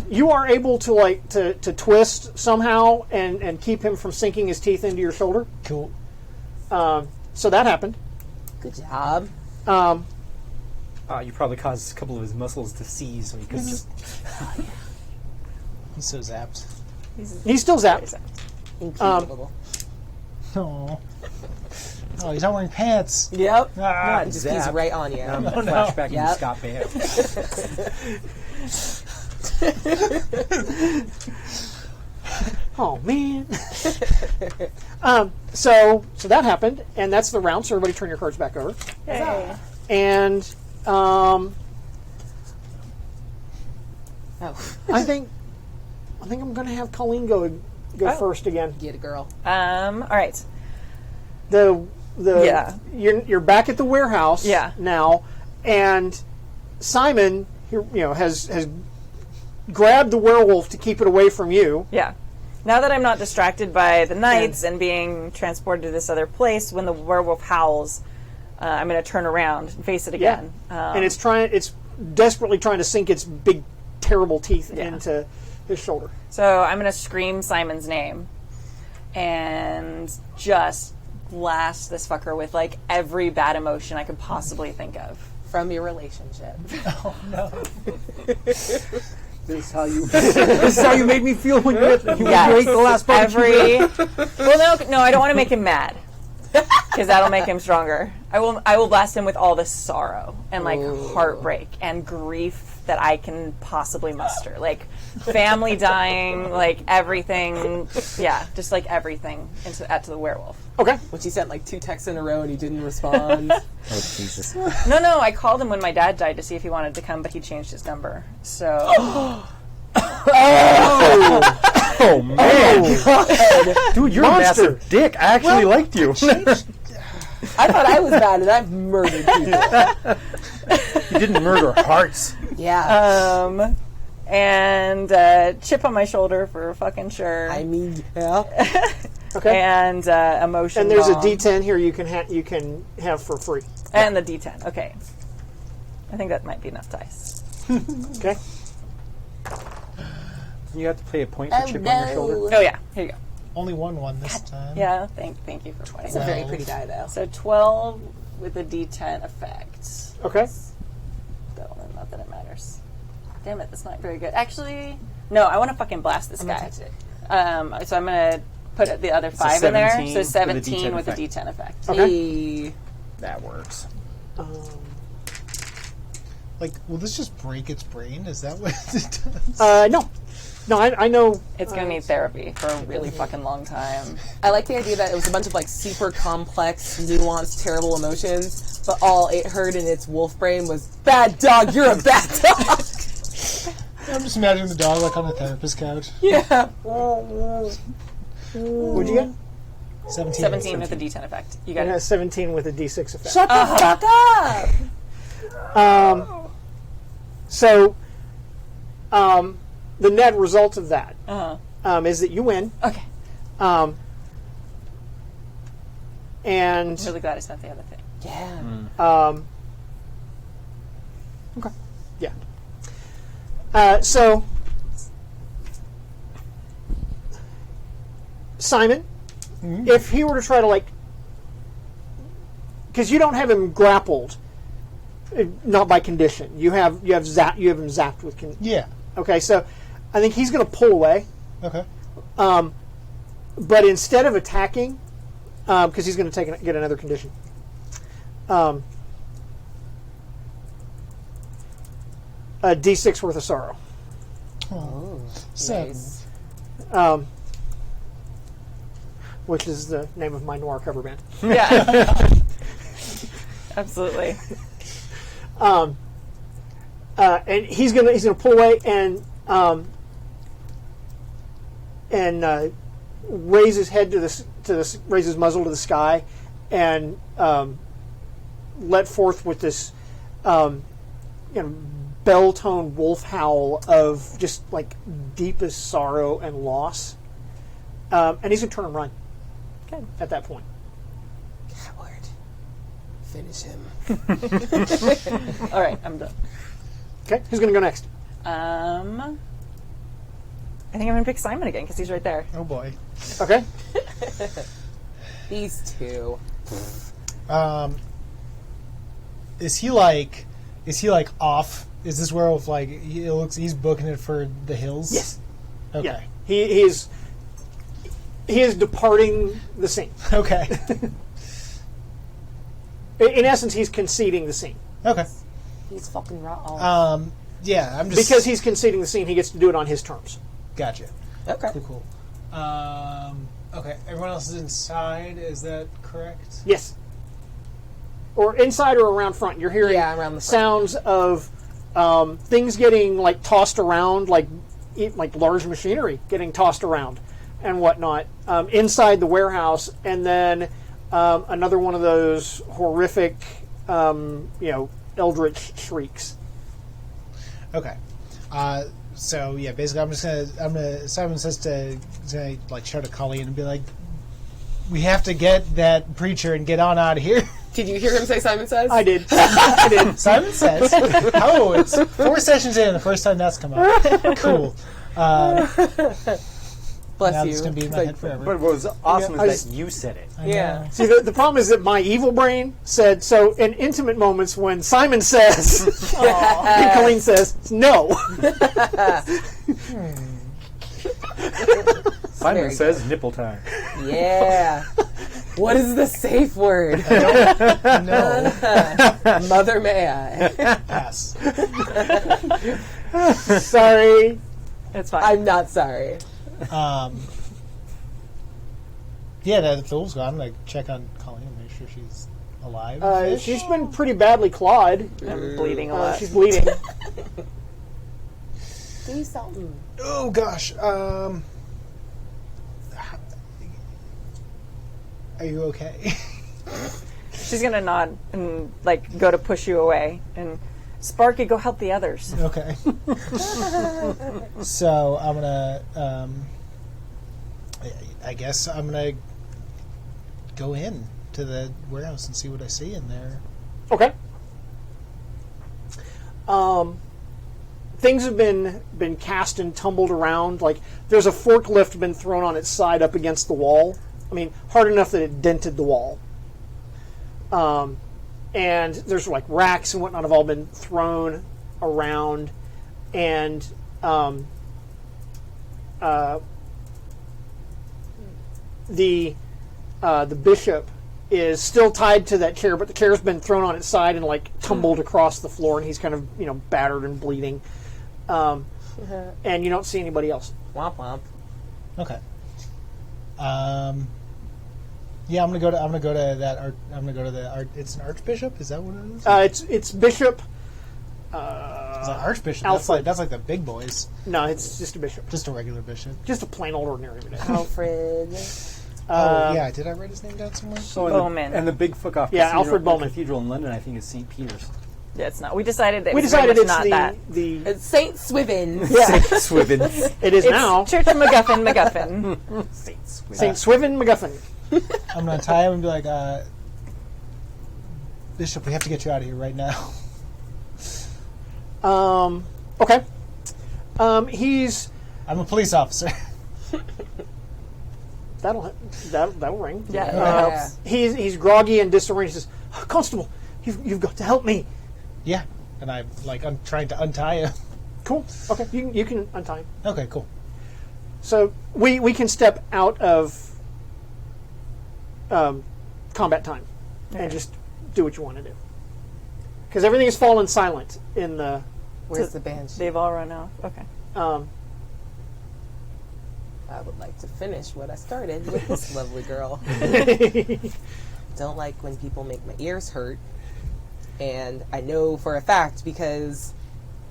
You are able to to twist somehow and keep him from sinking his teeth into your shoulder. Cool. So that happened. good job. You probably caused a couple of his muscles to seize, so he could just. He's so zapped. He's still zapped. Incapable. Oh. Oh, he's not wearing pants. Yep. Ah, It just Zap. pees right on you. I'm gonna flashback into Yep. Scott Baio. Oh man. So that happened, and that's the round. So everybody, turn your cards back over. Yay. And Oh. I think I'm going to have Colleen go first again. Get a girl. All right. The Yeah. you're back at the warehouse Yeah. now, and Simon has grabbed the werewolf to keep it away from you. Yeah. Now that I'm not distracted by the knights and being transported to this other place, when the werewolf howls, I'm going to turn around and face it again. And it's desperately trying to sink its big, terrible teeth Yeah. into his shoulder. So I'm going to scream Simon's name and just blast this fucker with like every bad emotion I could possibly think of. From your relationship. This is how you made me feel when you ate the last bite. Well, no, I don't want to make him mad because that'll make him stronger. I will blast him with all the sorrow and like heartbreak and grief that I can possibly muster, like family dying, like everything. Yeah, just like everything to the werewolf. Okay. When she sent like 2 texts in a row and he didn't respond. Oh Jesus! No, I called him when my dad died to see if he wanted to come, but he changed his number. So Oh man, dude, you're Monster. a massive dick. I actually liked you. I thought I was bad and I've murdered people. You didn't murder hearts. Yeah. and chip on my shoulder for fucking sure. I mean, yeah. Okay. And emotion. And there's a bomb. D10 here you can have for free. And the D10. Okay. I think that might be enough dice. Okay. You have to pay a point for chip on your shoulder. Oh yeah, here you go. Only won this time. Yeah, thank you for pointing. It's a very pretty die, though. So 12 with the D10 effect. Okay. Though, not that it matters. Damn it, that's not very good. Actually, no, I want to fucking blast this guy. So I'm gonna put the other 5 in there. So 17 with the D10 effect. Okay. That works. Like, will this just break its brain? Is that what it does? No, I know. It's gonna need therapy for a really fucking long time. I like the idea that it was a bunch of like super complex, nuanced, terrible emotions, but all it heard in its wolf brain was "bad dog, you're a bad dog." I'm just imagining the dog like on the therapist couch. Yeah. What'd you get? 17. 17 with a D10 effect. You got It it. has 17 with a D6 effect. Shut the fuck up! So, the net result of that is that you win. Okay. And I'm really glad I spent the other thing. Yeah. okay, yeah. So, Simon, if he were to try to because you don't have him grappled, not by condition. You have him zapped with Yeah. Okay, so I think he's going to pull away. Okay. But instead of attacking, because he's going to get another condition, a D6 worth of sorrow. Oh. 7. Nice. Which is the name of my noir cover band. Yeah. Absolutely. And he's gonna pull away and raise his head raise his muzzle to the sky, and let forth with this bell-toned wolf howl of just like deepest sorrow and loss. And he's gonna turn and run. Good. At that point. Coward. Finish him. All right, I'm done. Okay, who's gonna go next? I think I'm going to pick Simon again because he's right there. Oh boy. Okay. These two. Is he like off? Is this werewolf like he's booking it for the hills? Yes. Okay. Yeah. He is departing the scene. Okay. In essence, he's conceding the scene. Okay. He's fucking raw. Yeah, I'm just Because he's conceding the scene, he gets to do it on his terms. Gotcha. Okay. Cool. Okay. Everyone else is inside. Is that correct? Yes. Or inside or around front. You're hearing Around the front. sounds of things getting like tossed around, like large machinery getting tossed around and whatnot inside the warehouse, and then another one of those horrific, eldritch shrieks. Okay. So yeah, basically, I'm gonna. Simon says to like shout at Colleen and be like, "We have to get that preacher and get on out of here." Did you hear him say Simon Says? I did. I did. Simon says, "Oh, it's 4 sessions in. The first time that's come up. Cool." Bless Now you. it's gonna be in my head forever. But what was awesome I is just- that you said it. Yeah. See, the problem is that my evil brain said, so in intimate moments when Simon says, and Colleen says, no. Simon Very says nipple time. Yeah. What is the safe word? No, Mother, may I? pass. Sorry. It's fine. I'm not sorry. Yeah, the wolf's gone. I'm gonna check on Colleen and make sure she's alive. She's been pretty badly clawed. I'm bleeding a lot. She's bleeding. Do something. Oh gosh. Are you okay? She's going to nod and go to push you away. And Sparky, go help the others. Okay. So I'm gonna. I guess I'm gonna go in to the warehouse and see what I see in there. Okay. Things have been cast and tumbled around. Like there's a forklift been thrown on its side up against the wall. I mean, hard enough that it dented the wall. And there's like racks and whatnot have all been thrown around, and the bishop is still tied to that chair, but the chair's been thrown on its side and like tumbled across the floor, and he's kind of battered and bleeding. And you don't see anybody else. Womp womp. Okay. Yeah, I'm gonna go to that art. I'm gonna go to the art. It's an archbishop. Is that what it is? It's Bishop. It's an archbishop. Alfred. That's like the big boys. No, it's just a bishop. Just a regular bishop. Just a plain old ordinary bishop. Alfred. Oh yeah, did I write his name down somewhere? So Bowman. And the big fuck-off Yeah, cathedral, Alfred Bowman. cathedral in London, I think, is St. Peter's. Yeah, it's not. We decided that We it was very decided much it's not that. the It's Saint Swithin. Swithin. it is It's now Church of MacGuffin. St. Swithin. St. Swithin MacGuffin. I'm gonna tie him and be like, Bishop, we have to get you out of here right now. Okay. He's I'm a police officer. that'll ring. Yeah, that Yeah. helps. He's groggy and disoriented. He says, "Constable, you've got to help me." Yeah, and I'm trying to untie him. Cool. Okay, you can untie him. Okay, cool. So we can step out of combat time and just do what you want to do, because everything has fallen silent in the. Where's the banshee? They've all run off. Okay. I would like to finish what I started with this lovely girl. Don't like when people make my ears hurt. And I know for a fact because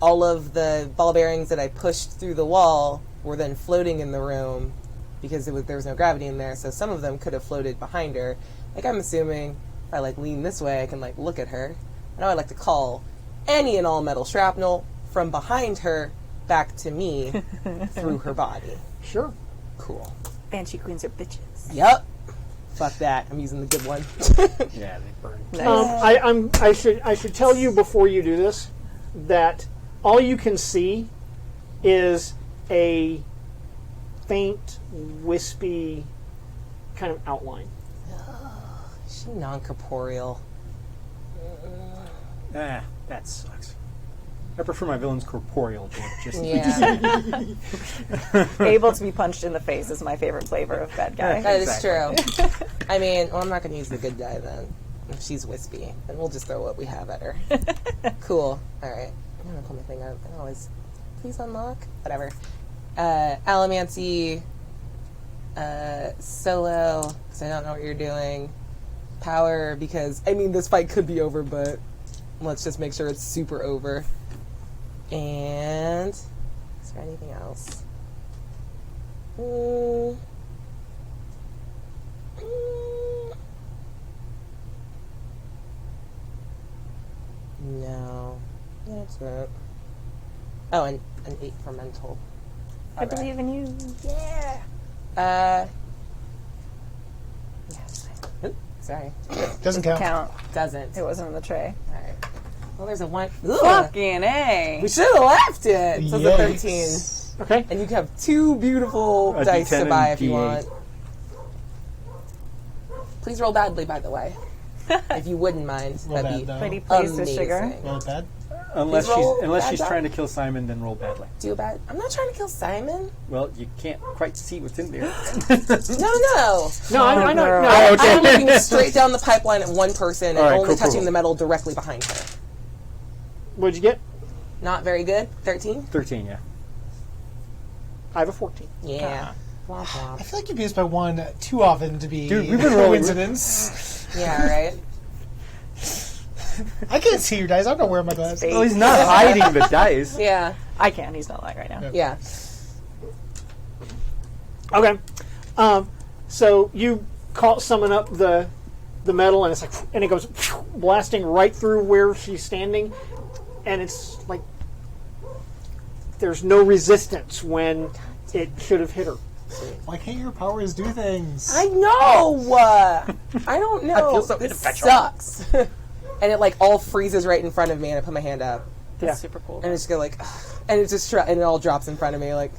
all of the ball bearings that I pushed through the wall were then floating in the room because there was no gravity in there. So some of them could have floated behind her. Like, I'm assuming if I lean this way, I can look at her. I know I like to call any and all metal shrapnel from behind her back to me through her body. Sure. Cool. Banshee queens are bitches. Yep. Fuck that. I'm using the good one. Yeah, they burn. Nice. I should tell you before you do this that all you can see is a faint, wispy kind of outline. Is she non-corporeal? That sucks. I prefer my villains corporeal. Just Yeah. Able to be punched in the face is my favorite flavor of bad guy. That is true. I mean, I'm not going to use the good guy then. If she's wispy, then we'll just throw what we have at her. Cool. All right. I'm going to pull my thing up. I always, please unlock. Whatever. Alamancy, solo, because I don't know what you're doing. Power, because, I mean, this fight could be over, but let's just make sure it's super over. And is there anything else? No. That's it. Oh, and an 8 for mental. I believe in you. Yeah. Yes. Oop, sorry. Doesn't count. Count. Doesn't. It wasn't in the tray. All right. Well, there's a 1. Ugh. Fucking A. We should have left it. So it's a 13. Yikes. Okay. And you can have 2 beautiful A dice D10 to buy and if you D8. want. Please roll badly, by the way. If you wouldn't mind. Roll That'd be bad, though. Pretty pleased with amazing. sugar. Roll it bad. unless Please roll she's bad trying die. to kill Simon, then roll badly. Do bad. I'm not trying to kill Simon. Well, you can't quite see what's in there. No. No, I know. girl. No, Oh, okay. I'm looking straight down the pipeline at one person and All right, only cool, touching cool. the metal directly behind her. What'd you get? Not very good. 13? 13, yeah. I have a 14. Yeah. Womp I womp. feel like you abuse by one too often to be Dude, we've been rolling- coincidence. Yeah, right? I can't see your dice. I don't know where my glasses. Eight. Well, he's not hiding the dice. Yeah. I can. He's not lying right now. Yeah. Okay. So you summon up the metal, and it's like, and it goes blasting right through where she's standing, and it's like there's no resistance when it should have hit her. Why can't your powers do things? I know! I don't know. I feel so This ineffectual. sucks. And it like all freezes right in front of me and I put my hand up. That's Yeah. super cool. And it's just go like, and it just, and it all drops in front of me like,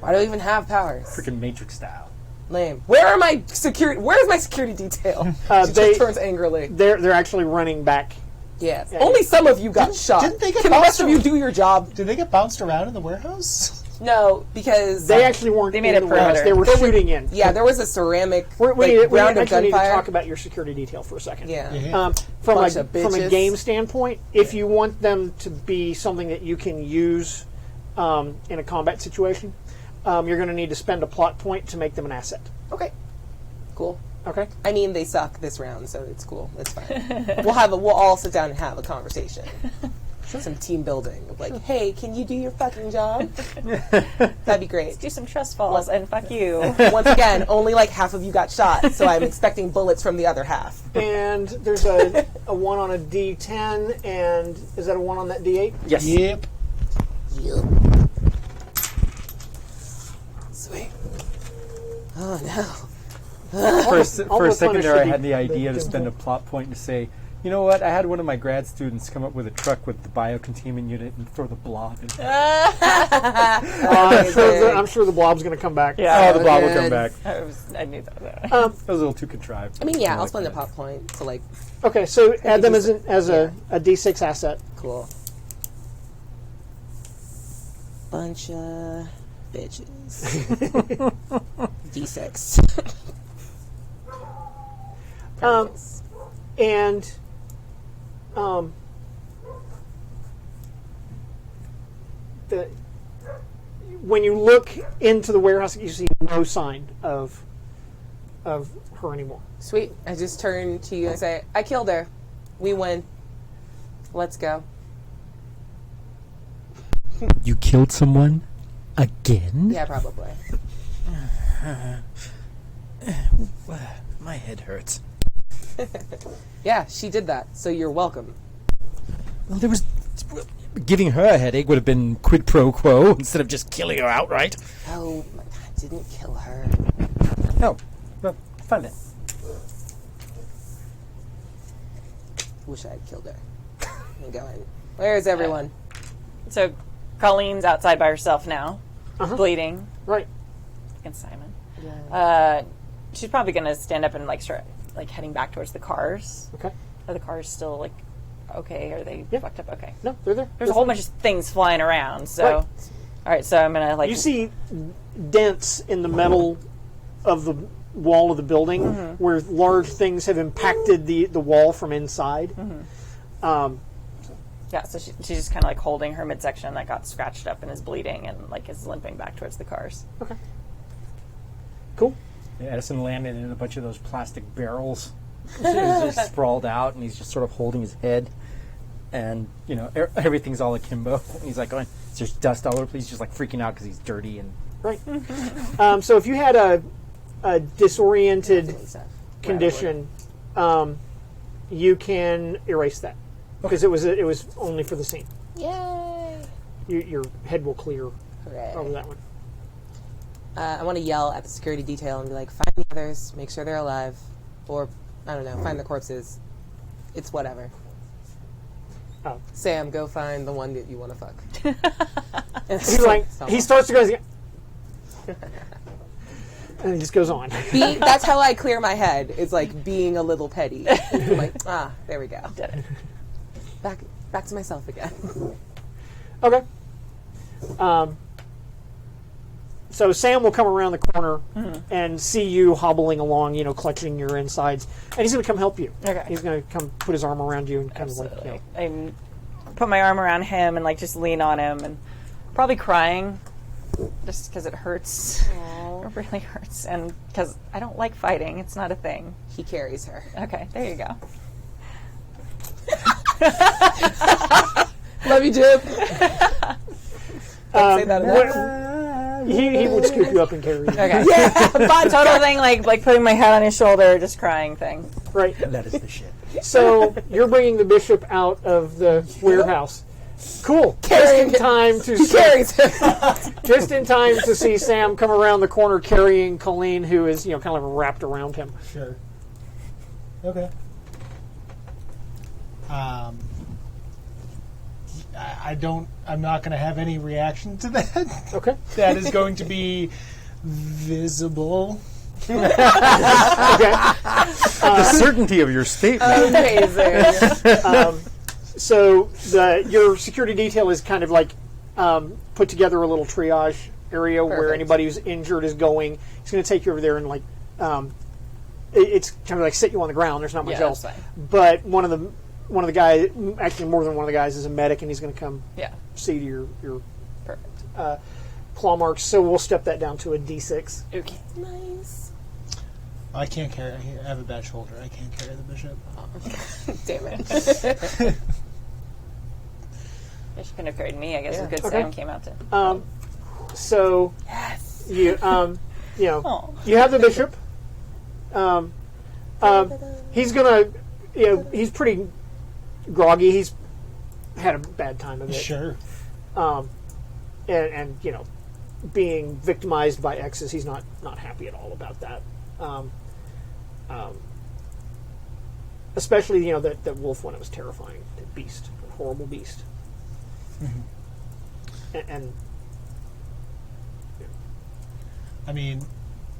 why do I even have powers? Freaking Matrix style. Lame. Where's my security detail? She they- just turns angrily. They're actually running back. Yes. Only some of you got shot. didn't they get Can the rest of bounced you do your job? Did they get bounced around in the warehouse? No, because They actually weren't. They made in a the warehouse. perimeter. They were There were- shooting in. yeah, there was a ceramic We like, need round of actually need to gunfire. talk about your security detail for a second. Yeah. Yeah. From Bunch a of from a bitches. game standpoint, if you want them to be something that you can use in a combat situation, you're going to need to spend a plot point to make them an asset. Okay. Cool. Okay. I mean, they suck this round, so it's cool. It's fine. We'll all sit down and have a conversation. some team building of like, hey, can you do your fucking job? That'd be great. Do some trust falls and fuck you. Once again, only like half of you got shot, so I'm expecting bullets from the other half. And there's a 1 on a D10, and is that a 1 on that D8? Yes. Yep. Sweet. Oh no. For a second punish there, I the- had the idea to the- spend a plot point to say, you know what? I had one of my grad students come up with a truck with the biocontainment unit and throw the blob in. I'm sure the blob's going to come back. Yeah. Oh, the blob will come good. back. I knew that. That was a little too contrived. I mean, yeah, I I'll like spend a that. pop point to like, Okay, so add them as a D6 asset. cool. Bunch of bitches. D6. And when you look into the warehouse, you see no sign of her anymore. Sweet. I just turn to you and say, I killed her. We win. Let's go. You killed someone again? Yeah, probably. My head hurts. Yeah, she did that, so you're welcome. Well, there was giving her a headache would have been quid pro quo instead of just killing her outright. Oh, I didn't kill her. No, well, fine then. Wish I had killed her. I'm going. Where's everyone? So Colleen's outside by herself now, bleeding Right. against Simon. Yeah. She's probably going to stand up and like start like heading back towards the cars. Okay. Are the cars still like okay? Are they Yeah. fucked up? Okay. No, they're there. There's a whole bunch of things flying around. So, Right. all right. So I'm gonna like You see dents in the metal of the wall of the building where large things have impacted the wall from inside. yeah. So she's just kind of like holding her midsection that got scratched up and is bleeding and like is limping back towards the cars. Cool. Yeah, Edison landed in a bunch of those plastic barrels. He's just sprawled out, and he's just sort of holding his head. And, you know, everything's all akimbo. And he's like going, there's dust all over the place. He's just like freaking out because he's dirty. And Right. So if you had a disoriented condition, you can erase that because it was only for the scene. Yay! Your head will clear Hooray. over that one. I want to yell at the security detail and be like, find the others, make sure they're alive, or, I don't know, find the corpses. It's whatever. Oh. Sam, go find the one that you want to fuck. He's like, he starts to go, and he just goes on. That's how I clear my head. It's like being a little petty. I'm like, there we go. Did it. Back to myself again. Okay. So Sam will come around the corner and see you hobbling along, clutching your insides, and he's going to come help you. Okay. He's going to come put his arm around you and kind of like, I put my arm around him and like just lean on him and probably crying just because it hurts. It really hurts, and because I don't like fighting. It's not a thing. He carries her. Okay, there you go. Love you, Jib. Don't say that he would scoop you up and carry you. Okay. Yeah. Total thing, like putting my head on his shoulder, just crying thing. Right. That is the shit. So you're bringing the bishop out of the warehouse. Cool. Just in time to just in time to see Sam come around the corner carrying Colleen, who is kind of wrapped around him. Sure. Okay. I'm not going to have any reaction to that. Okay. That is going to be visible. Okay. The certainty of your statement. Amazing. So your security detail is kind of like put together a little triage area where Perfect. anybody who's injured is going. He's going to take you over there and like it's kind of like sit you on the ground. There's not much Yeah, else. that's fine. But one of the guys, actually more than one of the guys, is a medic, and he's going to come Yeah. see to your Perfect. claw marks. So we'll step that down to a D6. Okay. Nice. I can't carry. I have a bad shoulder. I can't carry the bishop. Damn it. Yeah, she couldn't have carried me. I guess it's good Okay. Sam came out to. So Yes. you Aw. you have the bishop. He's gonna he's pretty groggy. He's had a bad time of it. Sure. And being victimized by exes, he's not happy at all about that. Especially that wolf one, it was terrifying. That beast, a horrible beast. And I mean,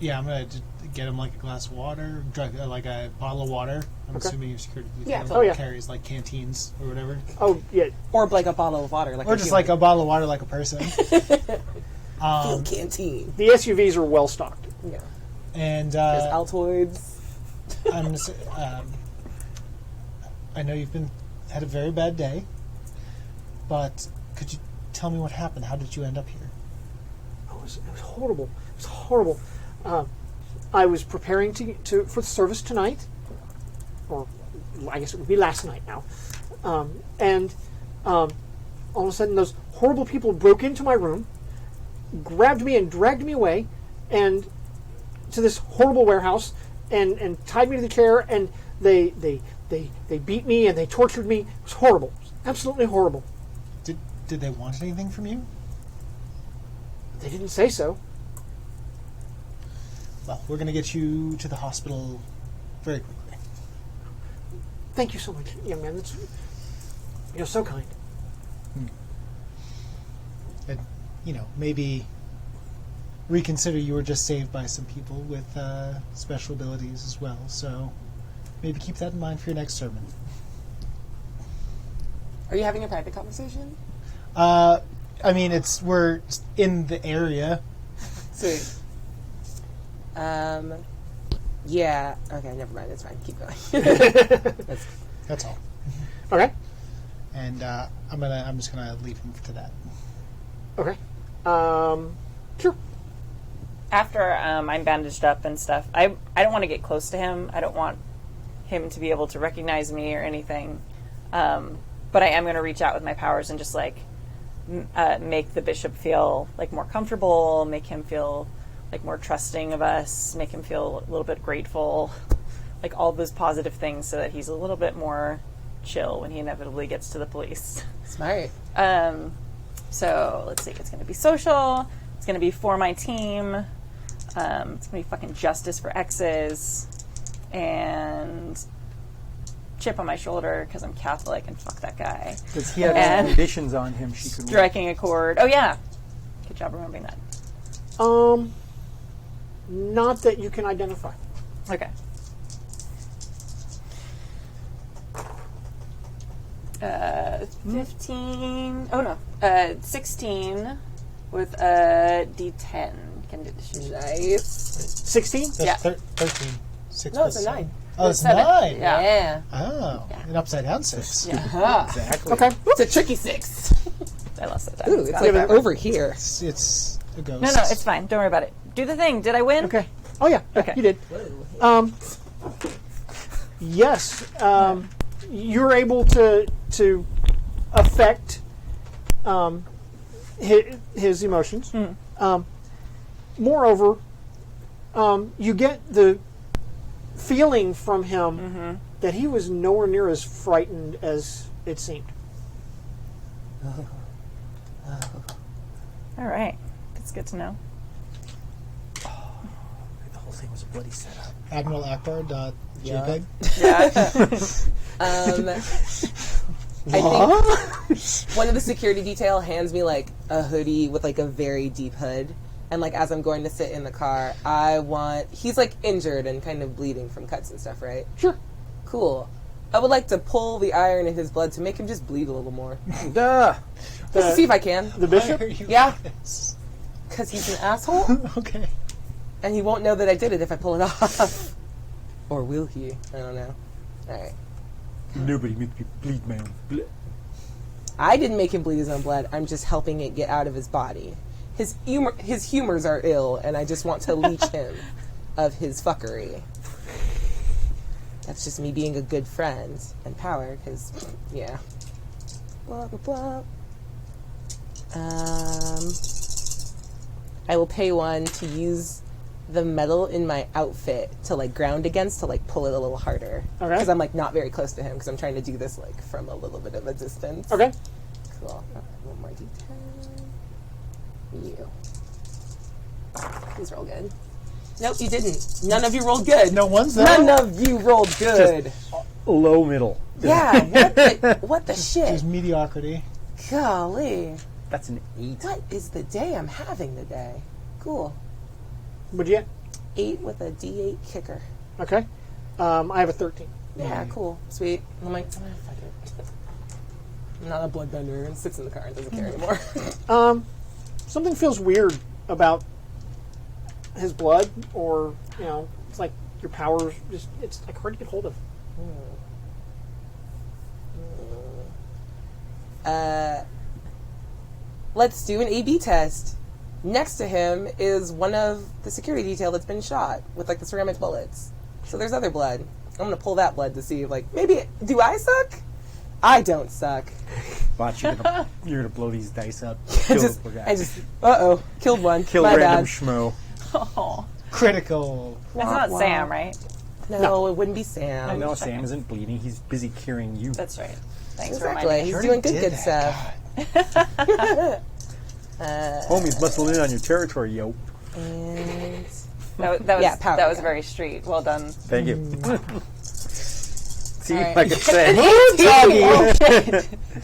yeah, I'm gonna just get him like a glass of water, like a bottle of water. I'm assuming your security detail totally. carries like canteens or whatever, oh yeah, Or like a bottle of water, like or just like a bottle of water, like a person. full canteen. the SUVs are well stocked. Yeah. And There's Altoids. I'm just, I know you've had a very bad day, but could you tell me what happened? How did you end up here? Oh, it was horrible. It was horrible. I was preparing for the service tonight, or I guess it would be last night now, and all of a sudden those horrible people broke into my room, grabbed me and dragged me away, and to this horrible warehouse, and tied me to the chair, and they beat me and they tortured me. It was horrible. It was absolutely horrible. Did they want anything from you? They didn't say so. Well, we're going to get you to the hospital very quickly. Thank you so much, young man. That's so kind. And, maybe reconsider you were just saved by some people with special abilities as well. So maybe keep that in mind for your next sermon. Are you having a private conversation? I mean, we're in the area. Sweet. Yeah. Okay, never mind. It's fine. Keep going. That's all. Okay. And I'm just gonna leave him to that. Okay. Sure. After I'm bandaged up and stuff, I don't want to get close to him. I don't want him to be able to recognize me or anything. But I am going to reach out with my powers and just like make the bishop feel like more comfortable, make him feel like more trusting of us, make him feel a little bit grateful, like all those positive things, so that he's a little bit more chill when he inevitably gets to the police. Smart. So let's see, it's going to be social, it's going to be for my team, it's going to be fucking justice for exes, and chip on my shoulder because I'm Catholic and fuck that guy. Because he had And- conditions on him, she could. Striking a chord. Oh yeah, good job remembering that. Not that you can identify. Okay. 15. Oh no. 16 with a D10 condition. Nice. 16? That's Yeah. 13. 6 No, plus it's a 9. Oh, it's 7. 9. Yeah. Yeah. Oh, an upside down 6. Yeah. Exactly. Okay. It's a tricky 6. I lost that. Ooh, it's like over here. It's a ghost. No, it's fine. Don't worry about it. Do the thing. Did I win? Okay. Oh yeah. Okay. You did. Yes. You're able to affect his emotions. Moreover, you get the feeling from him that he was nowhere near as frightened as it seemed. All right. That's good to know. The whole thing was a bloody setup. Admiral Akbar.jpg. I think one of the security detail hands me like a hoodie with like a very deep hood, and like as I'm going to sit in the car, he's like injured and kind of bleeding from cuts and stuff, right? Sure. Cool. I would like to pull the iron in his blood to make him just bleed a little more. Duh. Just to see if I can. The bishop? Yeah. Because he's an asshole, Okay. and he won't know that I did it if I pull it off. Or will he? I don't know. Alright. Nobody made me bleed my own blood. I didn't make him bleed his own blood. I'm just helping it get out of his body. His humors are ill, and I just want to leech him of his fuckery. That's just me being a good friend and power, because, yeah. Blah, blah, blah. I will pay one to use the metal in my outfit to like ground against to like pull it a little harder. Okay. Because I'm like not very close to him because I'm trying to do this like from a little bit of a distance. Okay. Cool. One more d10. You. Please roll good. Nope, you didn't. None of you rolled good. No one's there. None of you rolled good. Low middle. Yeah. What the shit? There's mediocrity. Golly. That's an 8. What is the day I'm having today? Cool. What'd you get? 8 with a d8 kicker. Okay. I have a 13. Yeah, cool. Sweet. I'm like, fuck it. I'm not a bloodbender and sits in the car and doesn't care anymore. Something feels weird about his blood, or, it's like your power just, it's like hard to get hold of. Let's do an A/B test. Next to him is one of the security detail that's been shot with like the ceramic bullets. So there's other blood. I'm gonna pull that blood to see if like maybe do I suck? I don't suck. Watch, you're gonna blow these dice up. Kill the poor guy. Killed one. Kill My random bad. schmo. Oh, Critical. that's not Sam, right? No, it wouldn't be Sam. No, Sam isn't bleeding. He's busy curing you. That's right. Thanks for Exactly. reminding me. He's Already doing did good that. stuff. Homies muscling in on your territory, yo. And That was Yeah, power that was guy. very street. Well done. Thank you. See, right. like I said,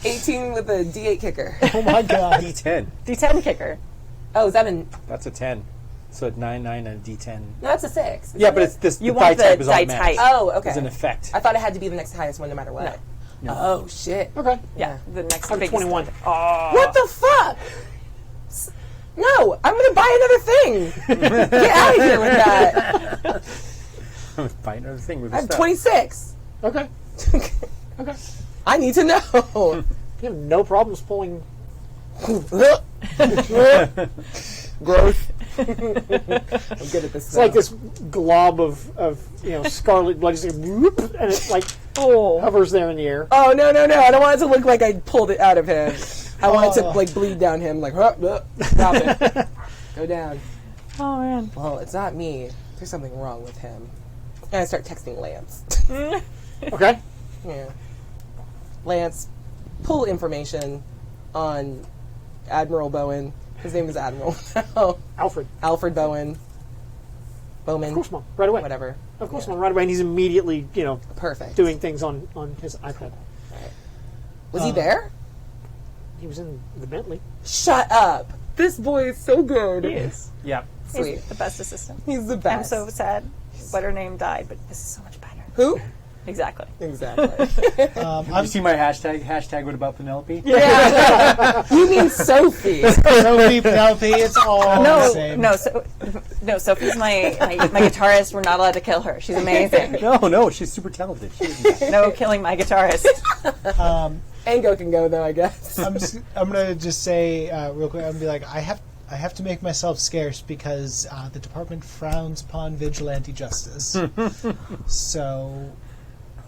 18 with a D8 kicker. Oh my god. D10. D10 kicker. Oh, is that an? That's a 10. So 9, 9, and a D10. No, that's a 6. Yeah, but it's this. You the want die type the is die automatic. type. Oh, okay. It's an effect. I thought it had to be the next highest one, no matter what. No. Oh shit! Okay. Yeah, the next I'm biggest 21. one. Oh, What the fuck? No, I'm gonna buy another thing. Get out of here with that. Buy another thing with I this have stuff. 26. Okay. Okay. I need to know. You have no problems pulling. Gross. I'm good at this. It's like this glob of scarlet blood, just like, whoop, and it like hovers there in the air. Oh no! I don't want it to look like I pulled it out of him. I want it to like bleed down him. Like, stop it. Go down. oh man. Well, it's not me. There's something wrong with him. And I start texting Lance. Okay. Yeah. Lance, pull information on Admiral Bowen. His name is Admiral. Alfred. Alfred Bowen. Bowman. Of course, Mom. Right away. Whatever. Of course, Mom. Right away. And he's immediately, Perfect. doing things on his iPad. Was he there? He was in the Bentley. Shut up. This boy is so good. He is. Yeah. Sweet. He's the best assistant. He's the I'm best. so sad. What her name died, but this is so much better. Who? Exactly. Exactly. You see my hashtag? Hashtag what about Penelope? Yeah. You mean Sophie. Sophie, Penelope, it's all the same. No, Sophie's my guitarist. We're not allowed to kill her. She's amazing. No, she's super talented. No killing my guitarist. Ango can go though, I guess. I'm gonna just say real quick. I'm gonna be like, I have to make myself scarce because the department frowns upon vigilante justice. So,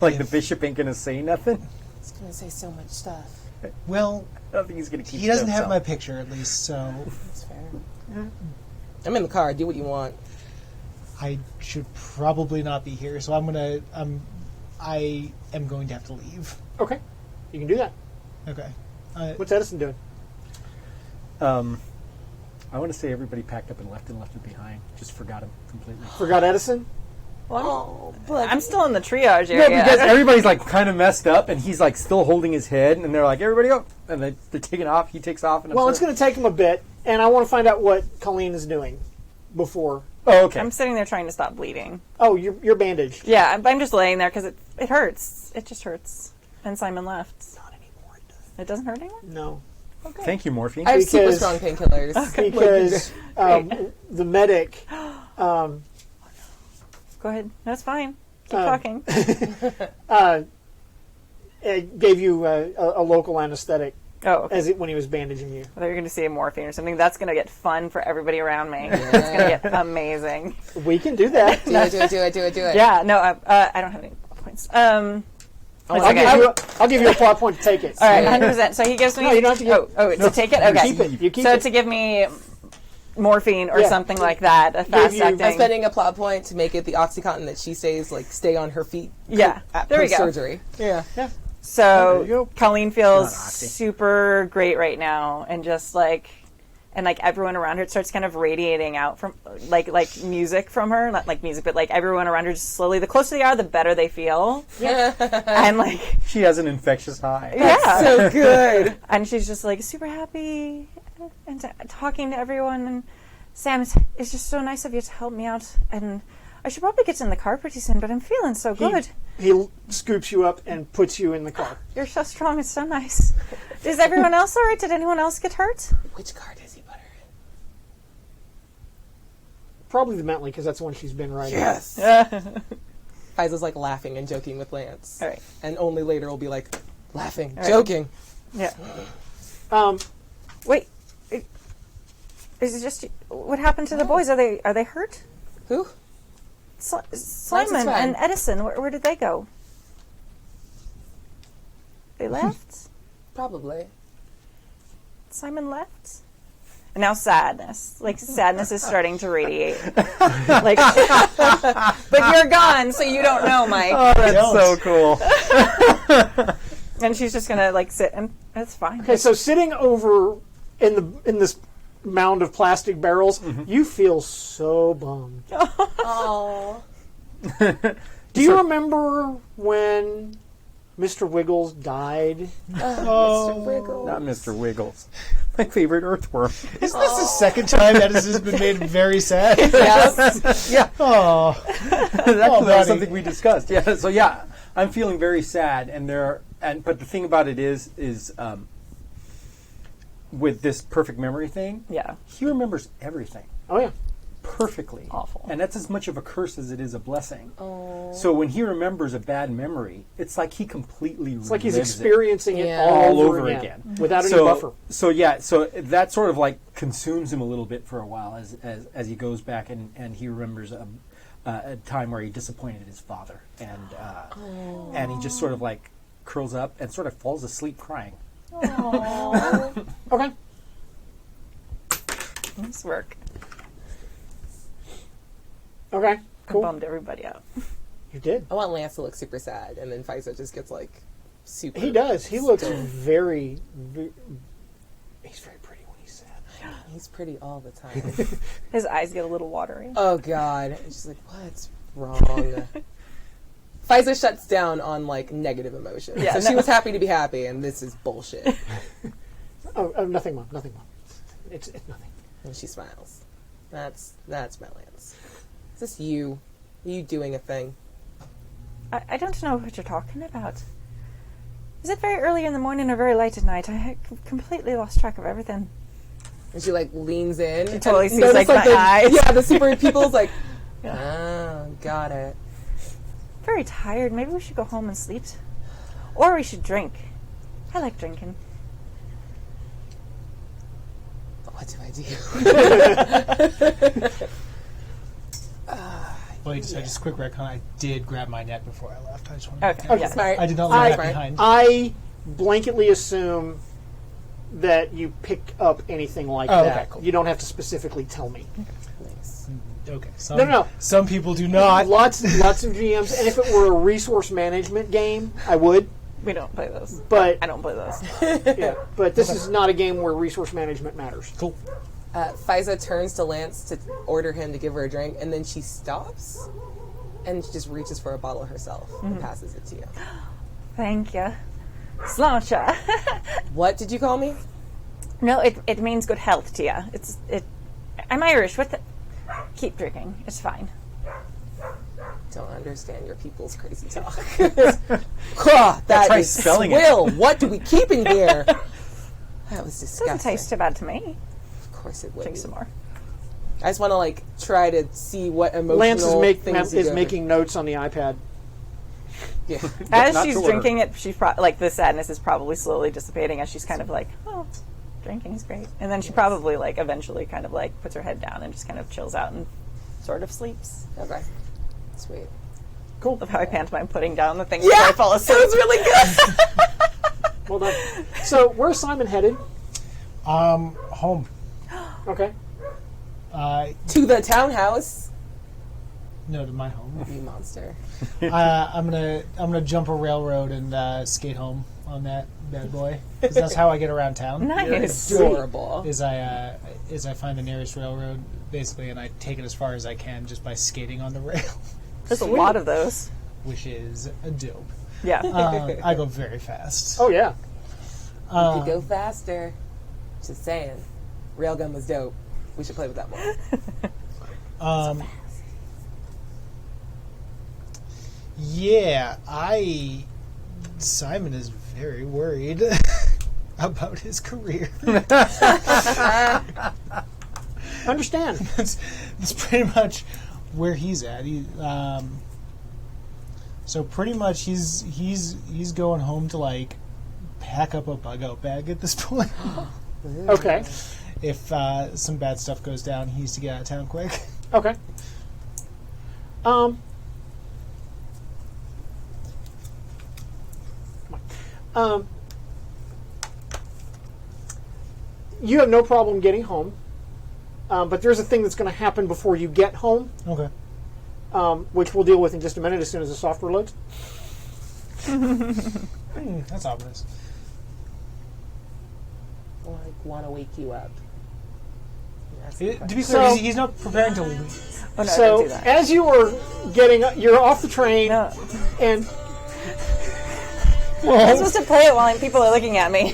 Like the bishop ain't gonna say nothing. He's gonna say so much stuff. well, I don't think he's gonna keep. he doesn't have my picture at least, so That's fair. I'm in the car. Do what you want. I should probably not be here. So I am going to have to leave. Okay. You can do that. Okay. What's Edison doing? I want to say everybody packed up and left it behind. Just forgot him completely. Forgot Edison? I'm still in the triage No, area. because everybody's like kind of messed up, and he's like still holding his head, and they're like, "Everybody go!" And they're taking off. He takes off, and Well, it's going to take him a bit, and I want to find out what Colleen is doing before. Oh, okay. I'm sitting there trying to stop bleeding. Oh, you're bandaged. Yeah, I'm just laying there because it hurts. It just hurts. And Simon left. Not anymore. It doesn't hurt anymore? No. Thank you, morphine. I have super Because- strong painkillers. Because the medic... Go ahead. No, it's fine. Keep Um, talking. gave you a local anesthetic Oh, okay. when he was bandaging you. I thought you were going to say morphine or something. That's going to get fun for everybody around me. It's going to get amazing. We can do that. Do it. Yeah, no, I don't have any points. I'll give you a plot point to take it. All right, 100%. So he gives me. No, you don't have to to take it. Okay, keep it. You keep so it. to give me morphine or Yeah. something like that, a fast you- I'm acting. spending a plot point to make it the OxyContin that she says stay on her feet. Yeah, there we go. Surgery. Yeah. Yeah. So there you go. Colleen feels Not Oxy. super great right now, and just and everyone around her, it starts kind of radiating out from like music from her, not like music, but everyone around her just slowly. The closer they are, the better they feel, and She has an infectious high. yeah, So good. and she's just super happy and talking to everyone. And Sam, it's just so nice of you to help me out, and I should probably get in the car pretty soon, but I'm feeling so good. He scoops you up and puts you in the car. You're so strong. It's so nice. Is everyone else all right? Did anyone else get hurt? Which car does he put her in? Probably the Bentley, because that's the one she's been riding. Yes. Faiza's laughing and joking with Lance. All right. And only later will be laughing, right. joking. Yeah. Um, Wait. Is it just what happened to the boys? Are they hurt? Who? Simon fine. and Edison. Where did they go? They left. Probably. Simon left. And now sadness. Sadness is starting to radiate. But you're gone, so you don't know, Mike. Oh, that's so cool. And she's just gonna sit, and it's fine. okay, so sitting over in this mound of plastic barrels, you feel so bummed. Oh. Do you remember when Mr. Wiggles died? Mr. Wiggle. Not Mr. Wiggles. My favorite earthworm. Isn't this the second time Edison's been made very sad? Yes. Yeah. Oh, That was buddy. something we discussed. Yeah. So yeah, I'm feeling very sad, but the thing about it is with this perfect memory thing, Yeah. he remembers everything Oh, yeah. perfectly. Awful. And that's as much of a curse as it is a blessing. Oh. So when he remembers a bad memory, it's like he completely It's like he's relives it. experiencing it Yeah. all over Over again, again. without any So buffer. so that sort of consumes him a little bit for a while as he goes back and he remembers a time where he disappointed his father and he just sort of curls up and sort of falls asleep crying. Okay. Nice work. Okay. I Cool. bummed everybody out. You did. I want Lance to look super sad, and then Faiza just gets super. He does. He looks very, he's very pretty when he's sad. He's pretty all the time. His eyes get a little watery. Oh God! It's just what's wrong? Faiza shuts down on negative emotions. Yeah, so no. she was happy to be happy, and this is bullshit. Oh, nothing, Mom. Nothing, Mom. It's nothing. And she smiles. That's my Lance. Is this you? Are you doing a thing? I don't know what you're talking about. Is it very early in the morning or very late at night? I had completely lost track of everything. And she leans in. She totally sees, my eyes. Yeah, the super people's oh, got it. Very tired. Maybe we should go home and sleep. Or we should drink. I like drinking. What do I do? Wait, so just quick retcon. I did grab my net before I left. I just wanted to Okay. Yeah. Smart. I did not leave that Smart. behind. I blanketly assume that you pick up anything like Oh, that. okay, cool. You don't have to specifically tell me. Nice. Okay. Some, No. Some people do not. Lots of GMs, and if it were a resource management game, I would. We don't play those. But I don't play those. yeah, but this is not a game where resource management matters. Cool. Faiza turns to Lance to order him to give her a drink, and then she stops and she just reaches for a bottle herself and passes it to you. Thank you. Sláinte. What did you call me? No, it means good health to you. I'm Irish. Keep drinking. It's fine. Don't understand your people's crazy talk. That try is spelling it. swill. What do we keep in here? That was Doesn't disgusting. taste too bad to me. Of course it would. Drink some more. I just want to try to see what emotional Lance things is making notes on the iPad. Yeah. As not she's to order. drinking it, she's the sadness is probably slowly dissipating as she's kind of oh, drinking is great. And then she probably eventually kind of puts her head down and just kind of chills out and sort of sleeps. Okay. Sweet. Cool. Of how I pantomime putting down the thing before I fall asleep. That was really good. Well done. So, where's Simon headed? Home. Okay. To the townhouse. No, to my home. You monster. I'm gonna jump a railroad and skate home on that bad boy, because that's how I get around town. Nice. Adorable. Is I find the nearest railroad basically, and I take it as far as I can just by skating on the rail, There's a lot of those. which is a dope. Yeah. I go very fast. Oh, yeah. You could go faster. Just saying. Railgun was dope. We should play with that more. Yeah, Simon is very worried about his career. Understand. That's pretty much where he's at. So pretty much he's going home to like pack up a bug out bag at this point. Okay. If some bad stuff goes down, he needs to get out of town quick. Okay. You have no problem getting home, but there's a thing that's going to happen before you get home, Okay. which we'll deal with in just a minute as soon as the software loads. That's ominous. Like, want to wake you up. To be clear, So- he's not preparing to leave. Oh, no, So don't do that. as you are you're off the train, No. and I'm supposed to play it while people are looking at me.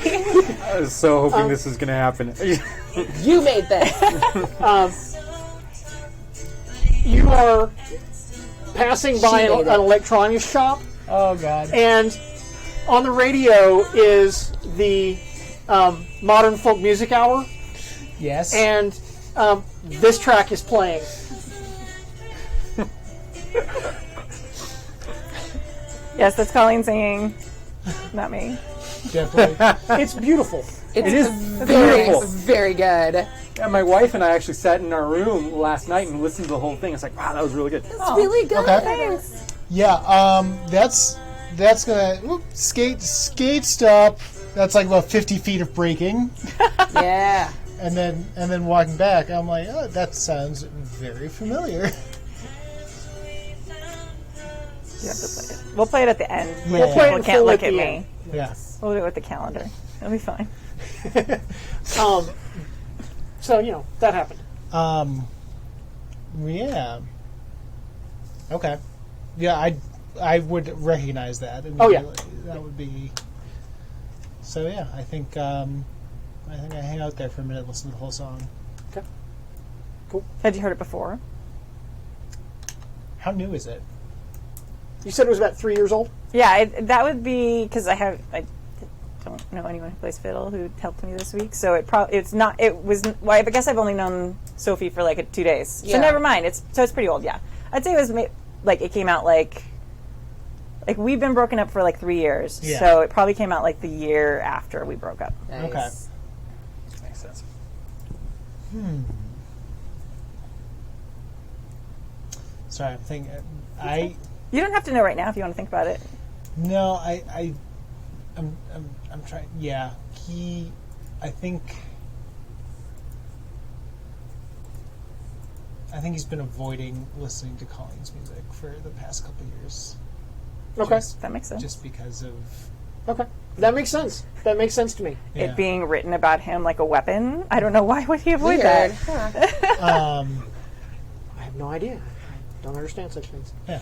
I was so hoping this was going to happen. You made this. you are passing by She made an it. electronics shop, Oh God. and on the radio is the Modern Folk Music Hour, Yes. and this track is playing. Yes, that's Colleen singing, not me. Definitely. It's beautiful. It is very, beautiful. very good. Yeah, my wife and I actually sat in our room last night and listened to the whole thing. It's like, wow, that was really good. It's really good. Okay. Yeah. That's gonna skate stop. That's like about 50 feet of braking, Yeah. and then walking back. I'm like, oh, that sounds very familiar. You have to play it. We'll play it at the end. Yeah. We'll play it People in can't full look at at the me. end. Yeah. We'll do it with the calendar. It'll be fine. So that happened. Yeah. Okay. Yeah, I would recognize that. Oh, yeah. That would be. So yeah, I think I hang out there for a minute, listen to the whole song. Okay. Had you heard it before? How new is it? You said it was about 3 years old? Yeah, that would be because I don't know anyone who plays fiddle who helped me this week, so it's not. It was. Well, I guess I've only known Sophie for like 2 days, so Yeah. never mind. It's pretty old. Yeah, I'd say it was like it came out like we've been broken up for like 3 years, Yeah. so it probably came out like the year after we broke up. Nice. Okay. Makes sense. Sorry, I'm thinking. You don't have to know right now if you want to think about it. No, I'm trying. Yeah, I think he's been avoiding listening to Colleen's music for the past couple of years. Okay. That makes sense. Just because of Okay. That makes sense. That makes sense to me. yeah. It being written about him like a weapon. I don't know why would he avoid Weird. that. Huh. I have no idea. I don't understand such things. Yeah.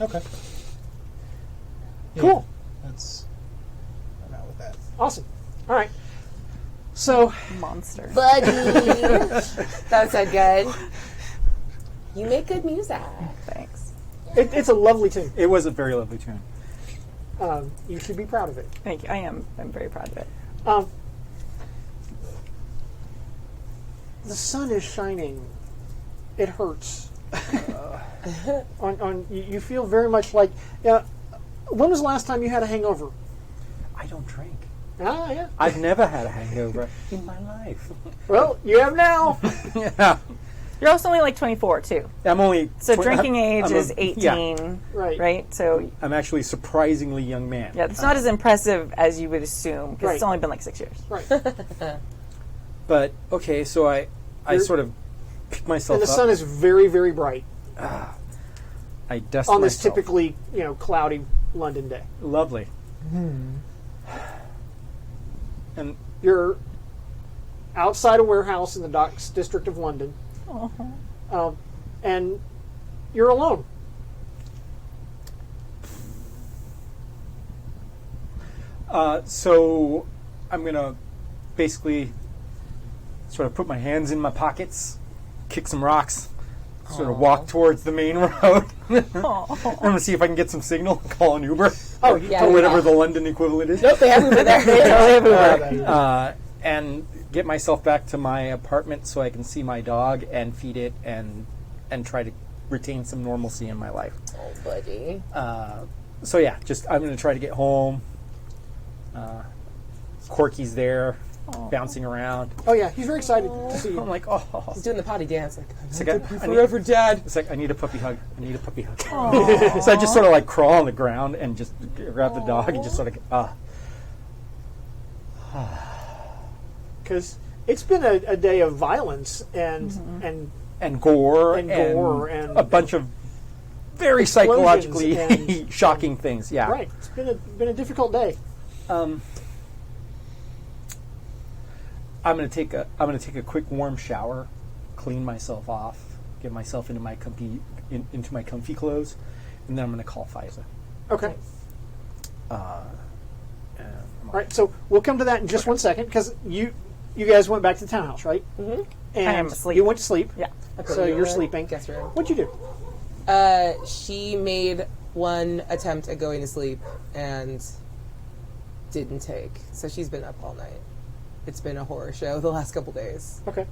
Okay. Yeah, Cool. I'm out with that. Awesome. All right. So, Monster. Buddy. That sounds good. You make good music. Thanks. it's a lovely tune. It was a very lovely tune. You should be proud of it. Thank you. I am. I'm very proud of it. The sun is shining. It hurts. You feel very much like. When was the last time you had a hangover? I don't drink. Ah, yeah. I've never had a hangover in my life. Well, you have now. Yeah. You're also only like 24 too. I'm only So drinking age I'm is a- 18, yeah. right? So I'm actually a surprisingly young man. yeah, it's not as impressive as you would assume because it's Right. only been like 6 years. Right. But okay, so I sort of pick myself And the up. sun is very, very bright I dust on this myself. typically, cloudy London day. Lovely. And You're outside a warehouse in the Docks District of London, and you're alone. so I'm gonna basically sort of put my hands in my pockets, kick some rocks, sort of walk towards the main road. I'm gonna see if I can get some signal, call an Uber, Oh, Yeah, or whatever yeah. the London equivalent is. Nope, they have Uber there. And get myself back to my apartment so I can see my dog and feed it and try to retain some normalcy in my life. Oh, buddy. So yeah, just I'm gonna try to get home. Corky's there, bouncing around. Oh yeah, he's very excited to see I'm you. like, oh, He's doing the potty dance. Like, it's like, I need- forever, Dad. It's like I need a puppy hug. I need a puppy hug. So I just sort of like crawl on the ground and just grab the dog and just sort of Because it's been a day of violence and and gore And gore and a bunch of very psychologically and- shocking things. Yeah, right. It's been a difficult day. I'm gonna take a quick warm shower, clean myself off, get myself into my comfy clothes, and then I'm gonna call Faiza. Okay. And All right. So we'll come to that in just one second because you guys went back to the townhouse, right? Mm-hmm. And I am asleep. you went to sleep. Yeah. So you're sleeping. Guest room. What'd you do? She made one attempt at going to sleep and didn't take. So she's been up all night. It's been a horror show the last couple days. Okay.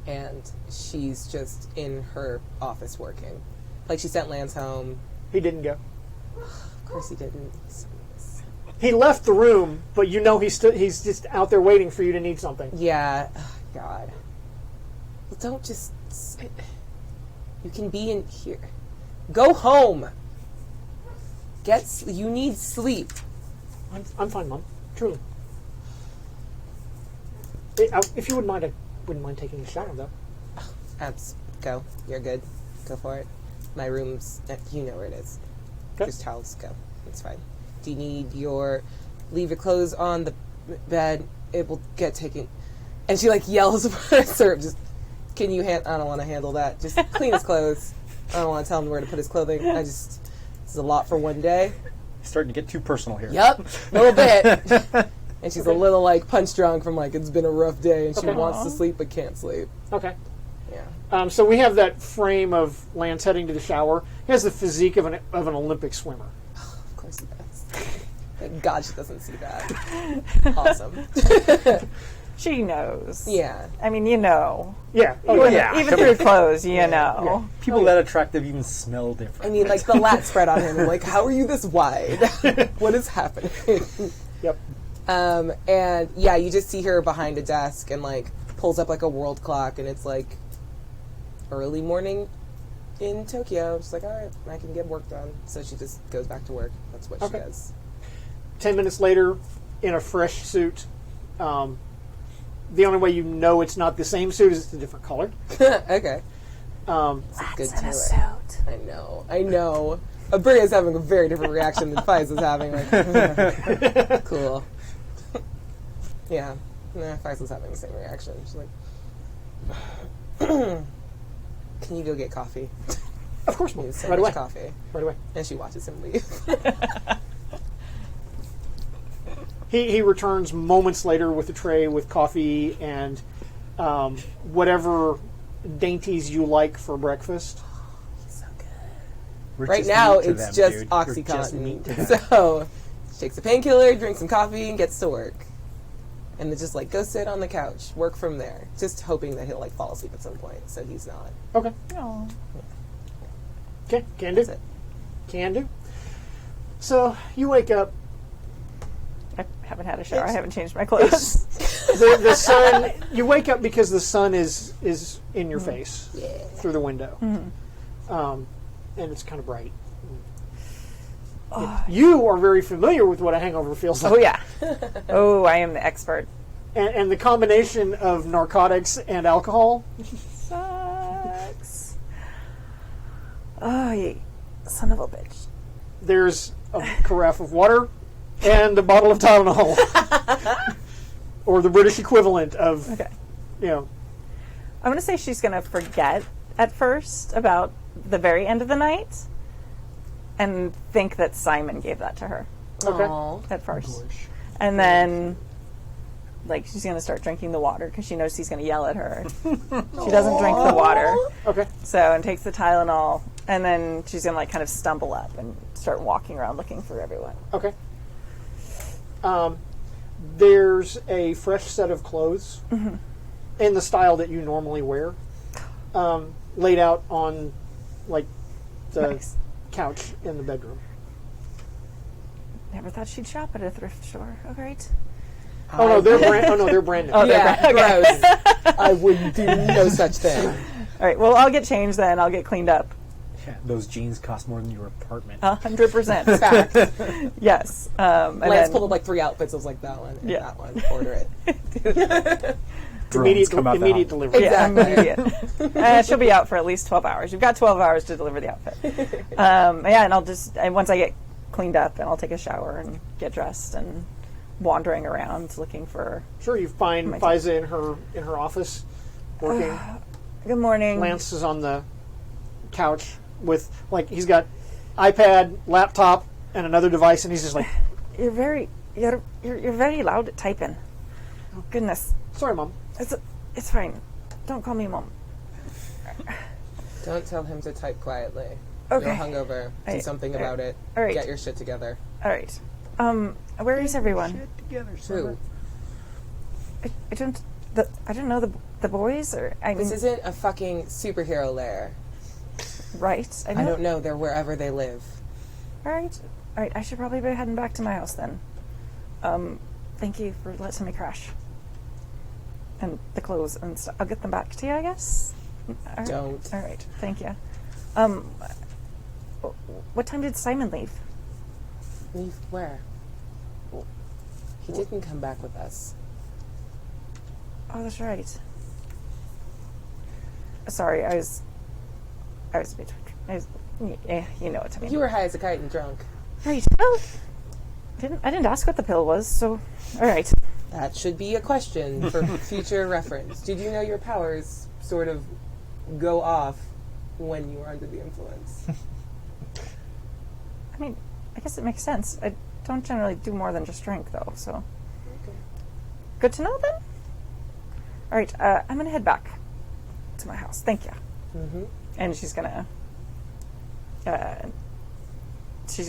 And she's just in her office working. Like, she sent Lance home. He didn't go. Of course he didn't. He left the room, but he's just out there waiting for you to need something. Yeah. Oh, God. Well, don't just sit. You can be in here. Go home. You need sleep. I'm fine, Mom. Truly. If you wouldn't mind, I wouldn't mind taking a shower, though. Go. You're good. Go for it. My room's, you know where it is. Okay. Just towels. Go. It's fine. Do you need leave your clothes on the bed? It will get taken. And she like yells at her, just, can you I don't want to handle that. Just clean his clothes. I don't want to tell him where to put his clothing. This is a lot for one day. starting to get too personal here. Yep. A little bit. And she's a little like punch drunk from like, it's been a rough day and she wants to sleep but can't sleep. Okay. Yeah. So we have that frame of Lance heading to the shower. He has the physique of an Olympic swimmer. Of course he does. Thank God she doesn't see that. Awesome. She knows. Yeah. I mean, you know. Yeah. Well, yeah. Even through clothes, you know. People that attractive even smell different. I mean, like the lat spread on him. I'm like, how are you this wide? What is happening? Yep. And yeah, you just see her behind a desk and like pulls up like a world clock, and it's like early morning in Tokyo. She's like, all right, I can get work done. So she just goes back to work. That's what she does. 10 minutes later, in a fresh suit. The only way you know it's not the same suit is it's a different color. Okay. That's good in to a it. suit. I know. Abria's having a very different reaction than Faiz is having. Like, cool. Yeah. Nah, Faiz is having the same reaction. She's like, can you go get coffee? Of course, Mom. Need so Right much away. coffee. Right away. And she watches him leave. He returns moments later with a tray with coffee and whatever dainties you like for breakfast. So good. We're Right just now, meat to it's them, just dude. We're just meat to them. Oxycontin. So, she takes a painkiller, drinks some coffee, and gets to work. And then just like go sit on the couch, work from there. Just hoping that he'll like fall asleep at some point. So he's not. Okay. Oh. Okay. Can do. That's it. Can do. So you wake up. I haven't had a shower. I It's- haven't changed my clothes. the sun. You wake up because the sun is in your face through the window, and it's kind of bright. You are very familiar with what a hangover feels like. Oh yeah. Oh, I am the expert. And the combination of narcotics and alcohol. Sucks. Oh, you son of a bitch. There's a carafe of water and a bottle of Tylenol, or the British equivalent of. Okay. You know. I'm going to say she's going to forget at first about the very end of the night and think that Simon gave that to her Okay. Aw. at first. And then, like, she's going to start drinking the water because she knows he's going to yell at her. She doesn't drink the water. Okay. So, and takes the Tylenol, and then she's going to, like, kind of stumble up and start walking around looking for everyone. Okay. There's a fresh set of clothes in the style that you normally wear, laid out on, like, the Nice. couch in the bedroom. Never thought she'd shop at a thrift store. Oh, great. Oh no, they're brand new. Yeah, gross. I wouldn't do no such thing. All right, well, I'll get changed then. I'll get cleaned up. Yeah, those jeans cost more than your apartment. 100%. Fact. Yes. And Lance then, pulled up like 3 outfits. I was like, that one, and Yeah. that one. Order it. Drones come out the Immediate house. delivery. yeah, Exactly. immediate. She'll be out for at least 12 hours. You've got 12 hours to deliver the outfit. Yeah, and I'll just, and once I get cleaned up, and I'll take a shower and get dressed and wandering around looking for. Sure, you find My Fiza in her office working. Good morning. Lance is on the couch with, like, he's got iPad, laptop, and another device, and he's just like, You're very loud at typing. Oh goodness, "Sorry, Mom." it's fine. Don't call me mom. Don't tell him to type quietly. Okay. You're hungover. Do Right. something about it. All right. Get your shit together. All right. Where is everyone? Who? I don't know the boys or I This mean, isn't a fucking superhero lair. right. I don't know. They're wherever they live. All right. I should probably be heading back to my house then. Thank you for letting me crash. And the clothes and stuff. I'll get them back to you, I guess. All right. Don't. All right. Thank you. What time did Simon leave? Leave where? He didn't come back with us. Oh, that's right. Sorry, I was a bit. Yeah, you know what I mean. You were high as a kite and drunk. Right. Well, I didn't ask what the pill was, so all right. That should be a question for future reference. Did you know your powers sort of go off when you were under the influence? I mean, I guess it makes sense. I don't generally do more than just drink, though, so. Okay. Good to know, then? All right, I'm going to head back to my house. Thank you. Mm-hmm. And she's going to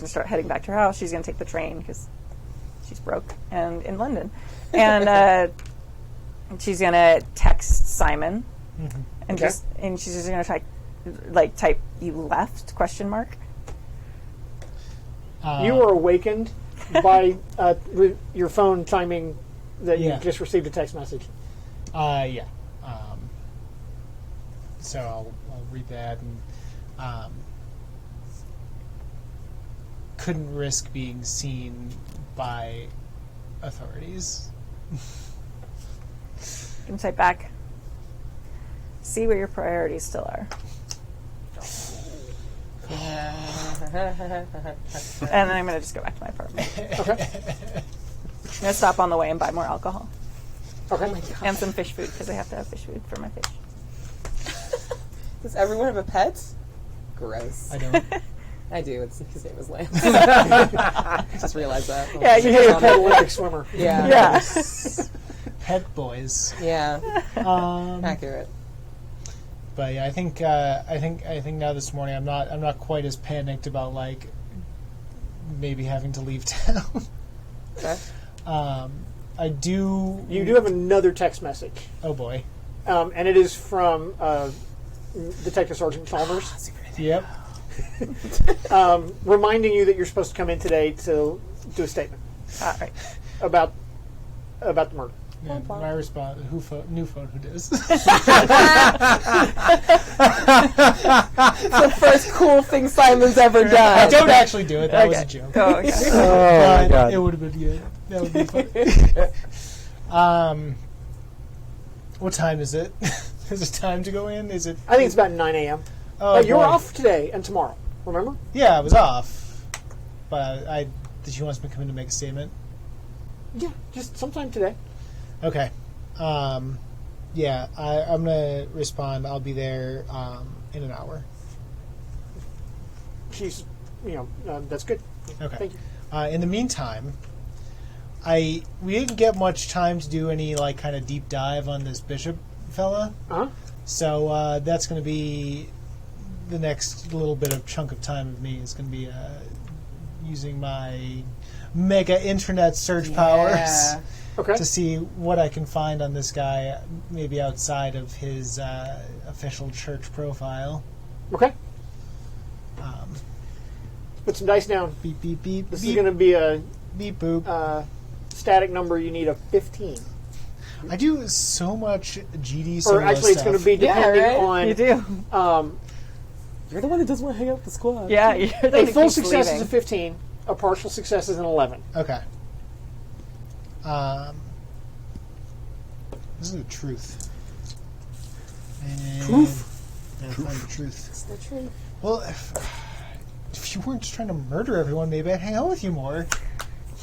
start heading back to her house. She's going to take the train because she's broke and in London. And she's going to text Simon and Okay. she's just going to type, "You left?" ? You were awakened by your phone chiming that Yeah. you just received a text message. Yeah. So I'll read that and couldn't risk being seen by authorities. You can type back, "See where your priorities still are." And then I'm going to just go back to my apartment. Okay. I'm going to stop on the way and buy more alcohol. Okay. And some fish food, because I have to have fish food for my fish. Does everyone have a pet? Gross. I don't. I do. His name is Lance. Just realized that. Yeah, you You're a do. pet Olympic swimmer. Yeah. Yeah. Pet boys. Yeah. Um, Accurate. But yeah, I think now this morning I'm not quite as panicked about like maybe having to leave town. Okay. I do. You do have another text message, Oh boy. and it is from Detective Sergeant Chalmers, Yep. reminding you that you're supposed to come in today to do a statement All right. about the murder. Yeah, my response: new phone? Who does? The first cool thing Simon's ever done. Don't actually do it. That was a joke. Oh, okay. Oh my god. It would have been good. That would be fun. What time is it? Is it time to go in? Is it? I think it's about 9 a.m. Oh, You're boy. off today and tomorrow. Remember? Yeah, I was off. But did you want me to come in to make a statement? Yeah, just sometime today. Okay. Yeah, I'm going to respond. I'll be there in an hour. She's, that's good. Okay. Thank you. In the meantime, we didn't get much time to do any kind of deep dive on this bishop fella. Uh-huh. So that's going to be the next little bit of chunk of time of me is going to be using my mega internet search powers Okay. to see what I can find on this guy, maybe outside of his official church profile. Okay. Put some dice down. Beep beep beep. This beep, is going to be a beep boop. static number. You need a 15. I do so much GD Or solo actually, it's going to be depending on You do. You're the one who doesn't want to hang out with the squad. Yeah, you're the a one full who keeps success leaving. is a 15. A partial success is an 11. Okay. This is the truth. And find the truth. It's the truth. Well, if you weren't just trying to murder everyone, maybe I'd hang out with you more.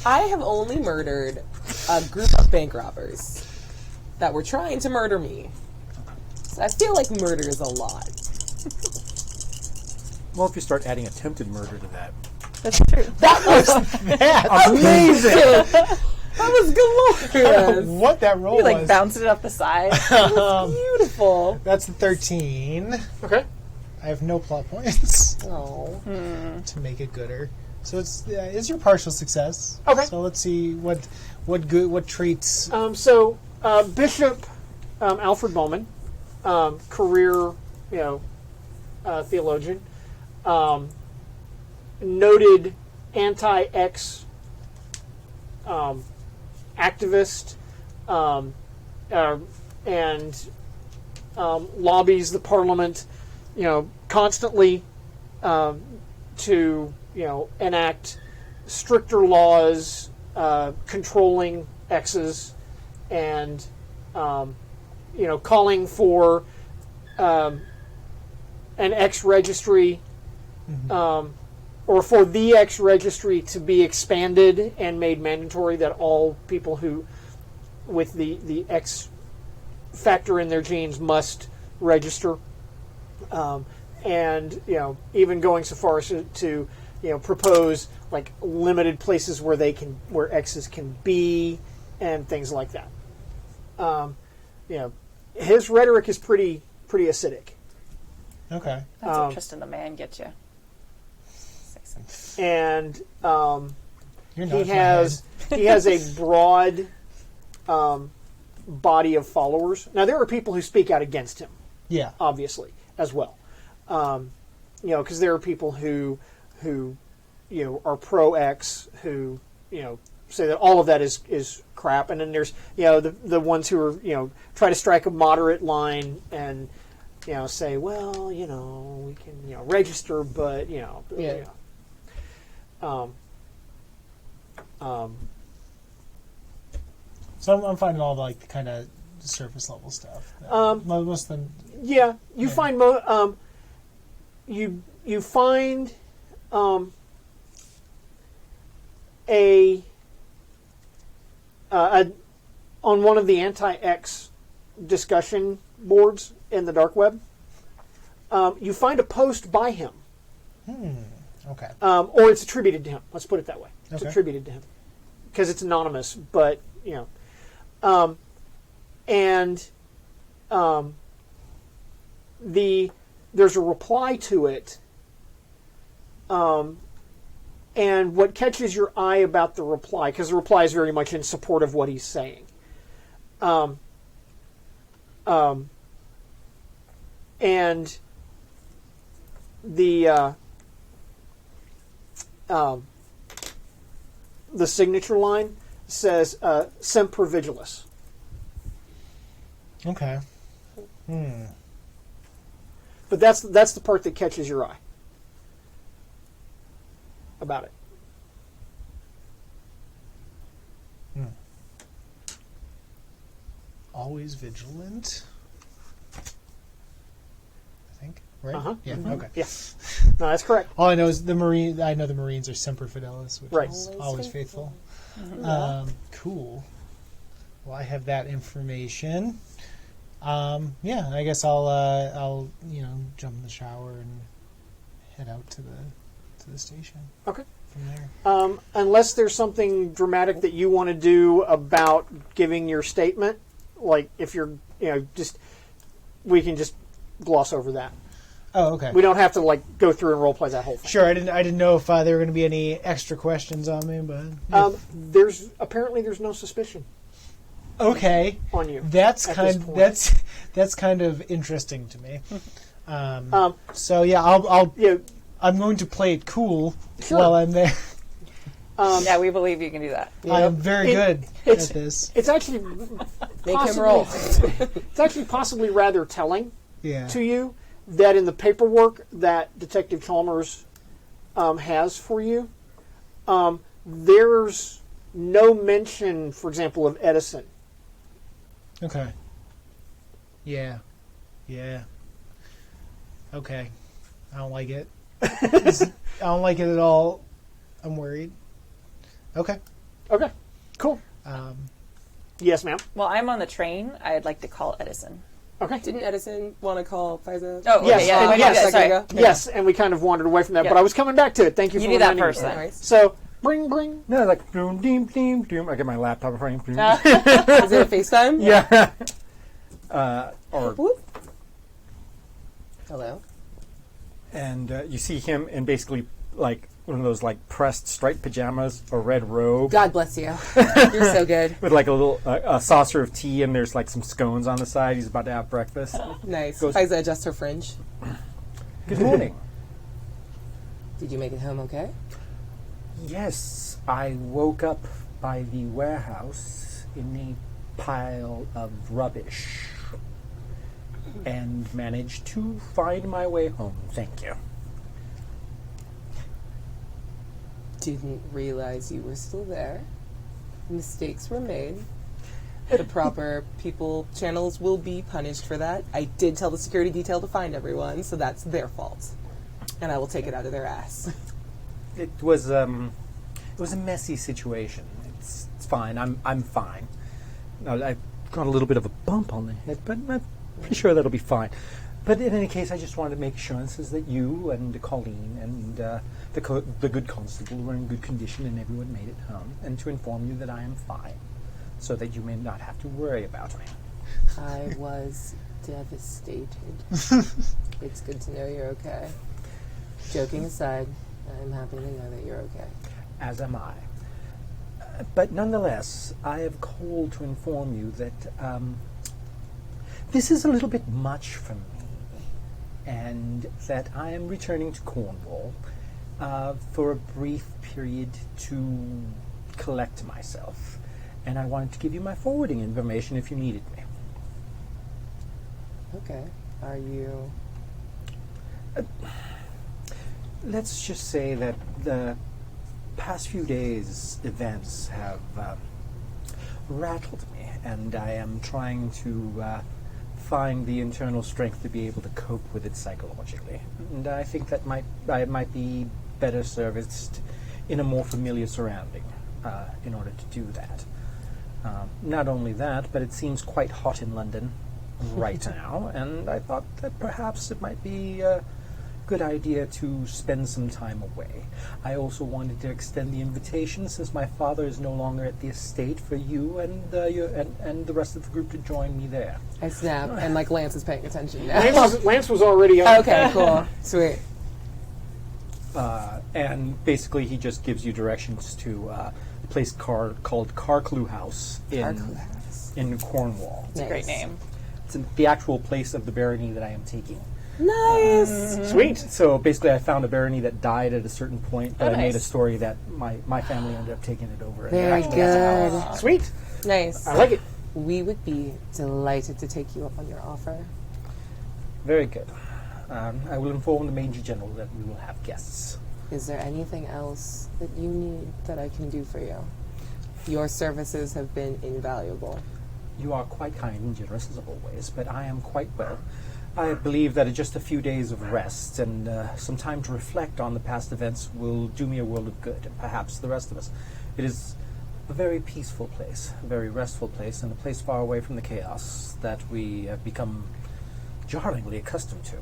I have only murdered a group of bank robbers that were trying to murder me. So I feel like murder is a lot. Well, if you start adding attempted murder to that. That's true. That was Amazing! that was glorious. What that roll You was. bounced it up the side. Beautiful. That's the 13. Okay. I have no plot points Oh. to make it gooder. So it's your partial success. Okay. So let's see what traits. Bishop Alfred Bowman, career, theologian, noted anti-X activist, and lobbies the parliament, constantly to enact stricter laws controlling X's and calling for an X registry or for the X registry to be expanded and made mandatory, that all people who with the X factor in their genes must register, and even going so far as to propose like limited places where X's can be and things like that. His rhetoric is pretty acidic. Okay. That's what Tristan the man gets you. And You're not he has a broad body of followers. Now there are people who speak out against him, Yeah. obviously, as well. Because there are people who are pro X, who say that all of that is crap, and then there's the ones who are try to strike a moderate line and say, well, we can register, but So I'm finding all the kind of surface level stuff. Most of them. Yeah, you find you find on one of the anti-X discussion boards in the dark web, you find a post by him. Okay. Or it's attributed to him. Let's put it that way. It's Okay. attributed to him because it's anonymous, but there's a reply to it, and what catches your eye about the reply, because the reply is very much in support of what he's saying, and the signature line says "Semper Vigilis," Okay. But that's the part that catches your eye about it. Always vigilant. I think. Right? Uh-huh. Yeah. Mhm. Okay. Yeah. No, that's correct. All I know is the Marine. I know the Marines are Semper Fidelis, which Right. is always faithful. Mm-hmm. Cool. Well, I have that information. Yeah, I guess I'll jump in the shower and head out to the station Okay. from there. Unless there's something dramatic that you want to do about giving your statement, like if you're, we can just gloss over that. Oh, okay. We don't have to go through and role play that whole thing. Sure. I didn't know if there were going to be any extra questions on me, but There's no suspicion okay. on you. That's at this point. that's kind of interesting to me. So yeah, I'm going to play it cool while I'm there. Yeah, we believe you can do that. I am very good at this. It's actually Make him roll. It's actually possibly rather telling Yeah. to you that in the paperwork that Detective Chalmers has for you, there's no mention, for example, of Edison. Okay. Yeah. Yeah. Okay. I don't like it. I don't like it at all. I'm worried. Okay. Okay, cool. Yes, ma'am. Well, I'm on the train. I'd like to call Edison. Okay. Didn't Edison want to call FISA? Oh, Yes, okay, yeah. and wait, yes, yeah, sorry. ago. Yes, and we kind of wandered away from that, Yeah. but I was coming back to it. Thank you You for do that reminding first, me. then. Anyways. So, bring. No, like doom, deem, deem, doom. I get my laptop in front of me. Is it a FaceTime? Yeah. Or Whoop. Hello. and you see him in basically like one of those pressed striped pajamas, a red robe God bless you. You're so good. with like a little a saucer of tea, and there's like some scones on the side. He's about to have breakfast. Nice. Goes- FISA adjusts her fringe. Good morning. Did you make it home okay? Yes, I woke up by the warehouse in a pile of rubbish and managed to find my way home. Thank you. Didn't realize you were still there. Mistakes were made. The proper channels will be punished for that. I did tell the security detail to find everyone, so that's their fault. And I will take it out of their ass. It was a messy situation. It's fine. I'm fine. I got a little bit of a bump on the head, but I'm pretty sure that'll be fine. But in any case, I just wanted to make assurances that you and Colleen and the good constable were in good condition and everyone made it home, and to inform you that I am fine, so that you may not have to worry about me. I was devastated. It's good to know you're okay. Joking aside, I'm happy to know that you're okay. As am I. But nonetheless, I have called to inform you that this is a little bit much for me, and that I am returning to Cornwall for a brief period to collect myself. And I wanted to give you my forwarding information if you needed me. Okay. Are you... Let's just say that the past few days' events have rattled me, and I am trying to find the internal strength to be able to cope with it psychologically. And I think that I might be better serviced in a more familiar surrounding in order to do that. Not only that, but it seems quite hot in London right now, and I thought that perhaps it might be a good idea to spend some time away. I also wanted to extend the invitation, since my father is no longer at the estate, for you and the rest of the group to join me there. I snap, and Lance is paying attention now. Lance was already on. Okay, cool. Sweet. And basically, he just gives you directions to a place called Carclew House in Cornwall. It's a great name. It's the actual place of the barony that I am taking. Nice. Sweet. So basically, I found a barony that died at a certain point, but Oh, I made a nice. story that my family ended up taking it over. And Very actually has a good. house. Sweet. Nice. I like it. We would be delighted to take you up on your offer. Very good. I will inform the Major General that we will have guests. Is there anything else that you need that I can do for you? Your services have been invaluable. You are quite kind and generous as always, but I am quite well. I believe that just a few days of rest and some time to reflect on the past events will do me a world of good, and perhaps the rest of us. It is a very peaceful place, a very restful place, and a place far away from the chaos that we have become jarringly accustomed to.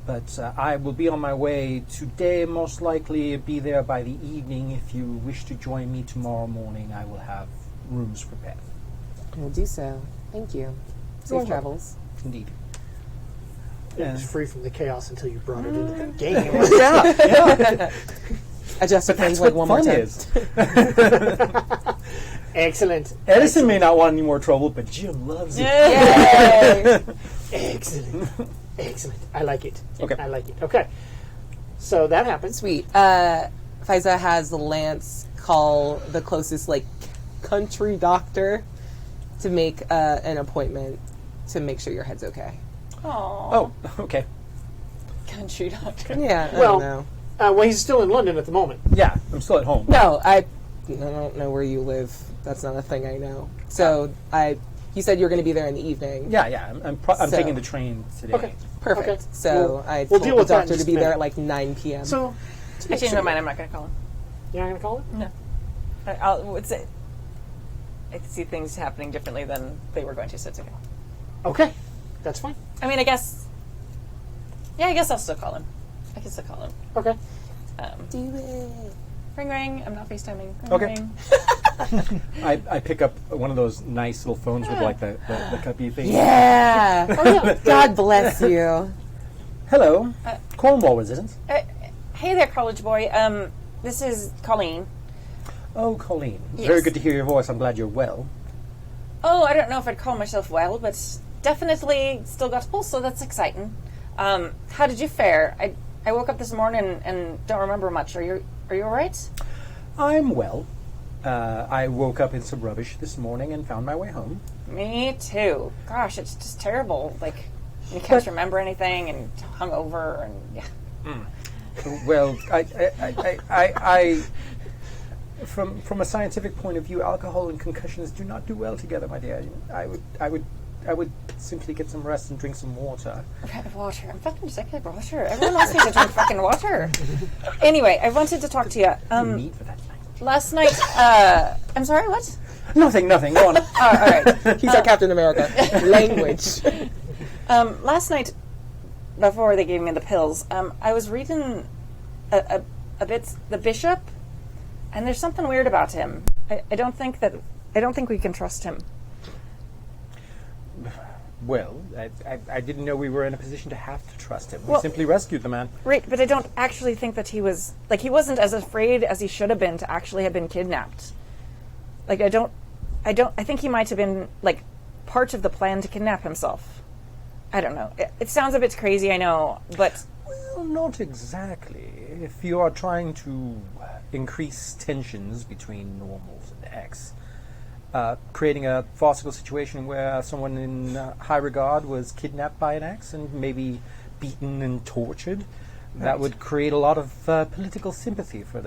But I will be on my way today, most likely be there by the evening. If you wish to join me tomorrow morning, I will have rooms prepared. I will do so. Thank you. Safe welcome. travels. Indeed. It was free from the chaos until you brought it into the game. Adjust your pens like one more time. Excellent. Edison may not want any more trouble, but Jim loves it. Yay! Excellent. Excellent. I like it. Okay. I like it. Okay. So that happens. Sweet. Faiza has Lance call the closest, country doctor to make an appointment to make sure your head's okay. Oh, Okay. country doctor. Yeah, I Well, don't know. well, he's still in London at the moment. Yeah, I'm still at home. No, I don't know where you live. That's not a thing I know. So you said you were going to be there in the evening. Yeah. I'm So- taking the train today. Okay. Perfect. Okay. So I we'll told deal the with that in doctor to just be a there minute. at 9 p.m. So, I changed my mind. I'm not going to call him. you're not going to call it? No. I see things happening differently than they were going to, so it's okay. Okay. That's fine. I mean, I guess I'll still call him. I can still call him. Okay. do it. Ring, ring. I'm not FaceTiming. Ring, Okay. ring. I pick up one of those nice little phones with the cuppy thing. Yeah. God bless you. Hello. Cornwall residents. Hey there, college boy. This is Colleen. Oh, Colleen. Yes. Very good to hear your voice. I'm glad you're well. Oh, I don't know if I'd call myself well, but definitely still got a pulse, so that's exciting. How did you fare? I woke up this morning and don't remember much. Are you all right? I'm well. I woke up in some rubbish this morning and found my way home. Me too. Gosh, it's just terrible. You can't remember anything and hungover and yeah. Well, I from a scientific point of view, alcohol and concussions do not do well together, my dear. I would simply get some rest and drink some water. Water. I'm fucking sick of water. Everyone wants me to drink fucking water. Anyway, I wanted to talk to you. You need for that night. Last night, I'm sorry, what? Nothing. Go on. Oh, all right. He's our Captain America. Language. Last night, before they gave me the pills, I was reading a bit the bishop, and there's something weird about him. I don't think we can trust him. Well, I didn't know we were in a position to have to trust him. We simply rescued the man. Right, but I don't actually think that he wasn't as afraid as he should have been to actually have been kidnapped. I think he might have been part of the plan to kidnap himself. I don't know. It sounds a bit crazy, I know, but Well, not exactly. If you are trying to increase tensions between normals and X, creating a farcical situation where someone in high regard was kidnapped by an X and maybe beaten and tortured, that would create a lot of political sympathy for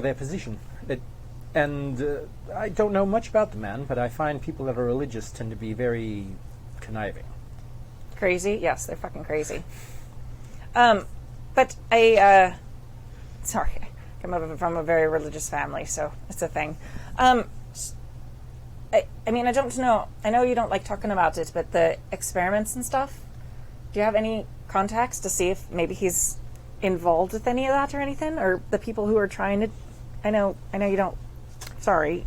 their position. I don't know much about the man, but I find people that are religious tend to be very conniving. crazy. Yes, they're fucking crazy. But I come from a very religious family, so it's a thing. I mean, I don't know. I know you don't like talking about it, but the experiments and stuff. Do you have any contacts to see if maybe he's involved with any of that or anything, or the people who are trying to? I know you don't. Sorry.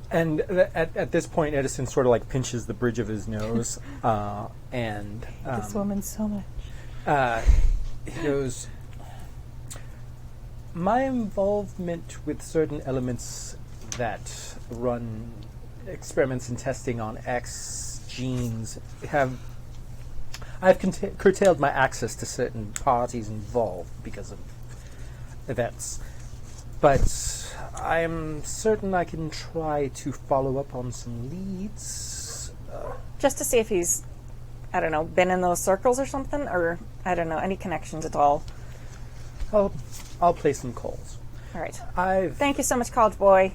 And at this point, Edison sort of pinches the bridge of his nose, and This woman so much. he goes, "My involvement with certain elements that run experiments and testing on X genes I've curtailed my access to certain parties involved because of events. but I'm certain I can try to follow up on some leads. Just to see if he's, I don't know, been in those circles or something, or I don't know, any connections at all. I'll place some calls. All right. Thank you so much, college boy.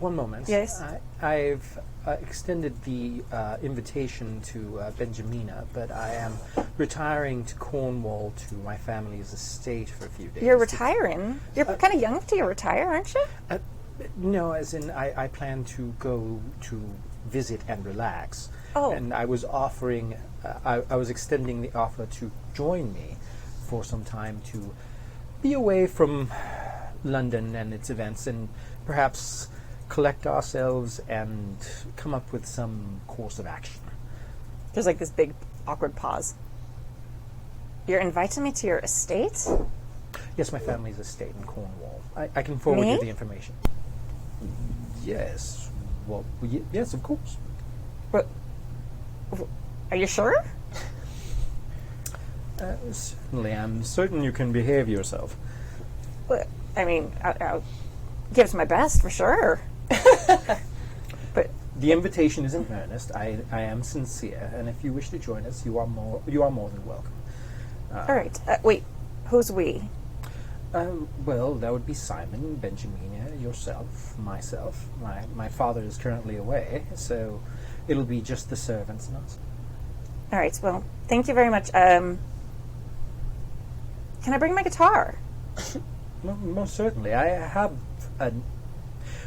One moment. Yes? I've extended the invitation to Benjamina, but I am retiring to Cornwall to my family's estate for a few days. You're retiring? You're kind of young to retire, aren't you? No, as in I plan to go to visit and relax. Oh. And I was offering, I was extending the offer to join me for some time to be away from London and its events and perhaps collect ourselves and come up with some course of action. There's like this big, awkward pause. You're inviting me to your estate? Yes, my family's estate in Cornwall. I can forward Me? you the information. Yes. Well, yes, of course. But, are you sure? Certainly, I'm certain you can behave yourself. Well, I mean, I'll give it my best for sure. But The invitation is in earnest. I am sincere, and if you wish to join us, you are more than welcome. all right. Wait, who's we? Well, that would be Simon, Benjamina, yourself, myself. My father is currently away, so it'll be just the servants and us. All right. Well, thank you very much. Can I bring my guitar? Most certainly. I have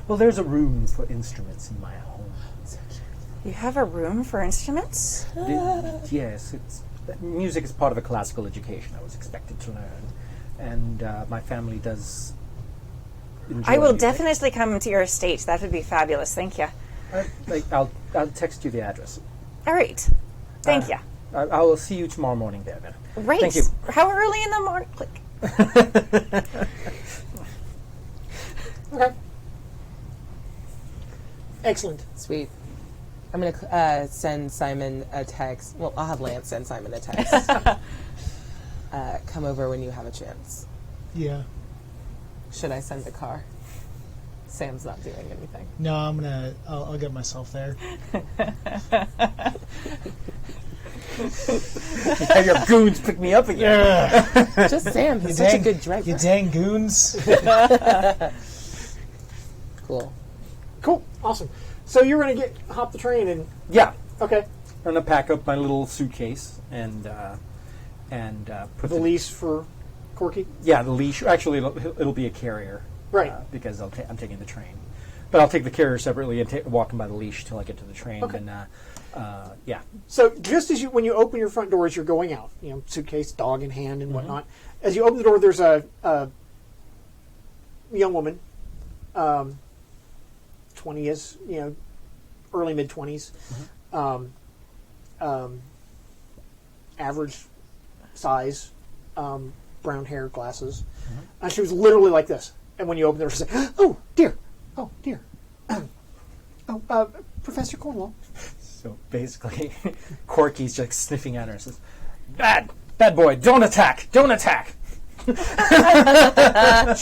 well, there's a room for instruments in my home. You have a room for instruments? Yes, music is part of a classical education I was expected to learn. And my family does enjoy I will music. definitely come to your estate. That would be fabulous. Thank you. I'll text you the address. All right. Thank you. I will see you tomorrow morning there then. Right. Thank you. How early in the morning? Click. Okay. Excellent. Sweet. I'm going to send Simon a text. Well, I'll have Lance send Simon a text. Come over when you have a chance. Yeah. Should I send the car? Sam's not doing anything. No, I'll get myself there. Have your goons pick me up again. Just Sam. He's such a good driver. You dang goons. Cool. Cool. Awesome. So you're going to hop the train and... Yeah. Okay. I'm going to pack up my little suitcase and put The lease for Corky? Yeah, the leash. Actually, it'll be a carrier. Right. Because I'm taking the train. But I'll take the carrier separately and walk him by the leash till I get to the train. Okay. And, yeah. So just as when you open your front door as you're going out, suitcase, dog in hand, and whatnot, as you open the door, there's a young woman, 20s, early mid 20s, average size, brown hair, glasses, and she was literally like this. And when you open the door, she's like, "Oh dear, Professor Cornwall." So basically, Corky's just sniffing at her and says, Bad boy, don't attack! She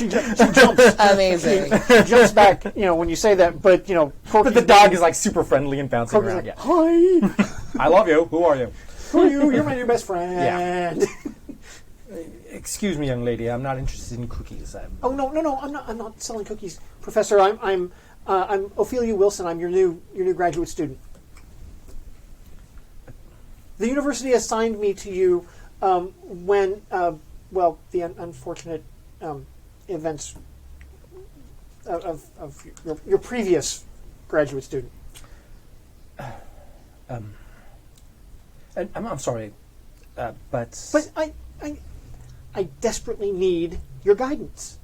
jumps. Amazing. She jumps back, when you say that, but, But the dog is like super friendly and bouncing Corky's around. like, Yeah. "Hi, I love you. Who are you? who are you? You're my new best friend." Yeah. Excuse me, young lady. I'm not interested in cookies. Oh no! I'm not selling cookies, Professor. I'm Ophelia Wilson. I'm your new graduate student. The university assigned me to you when the unfortunate events of your previous graduate student. I'm sorry, but But I desperately need your guidance.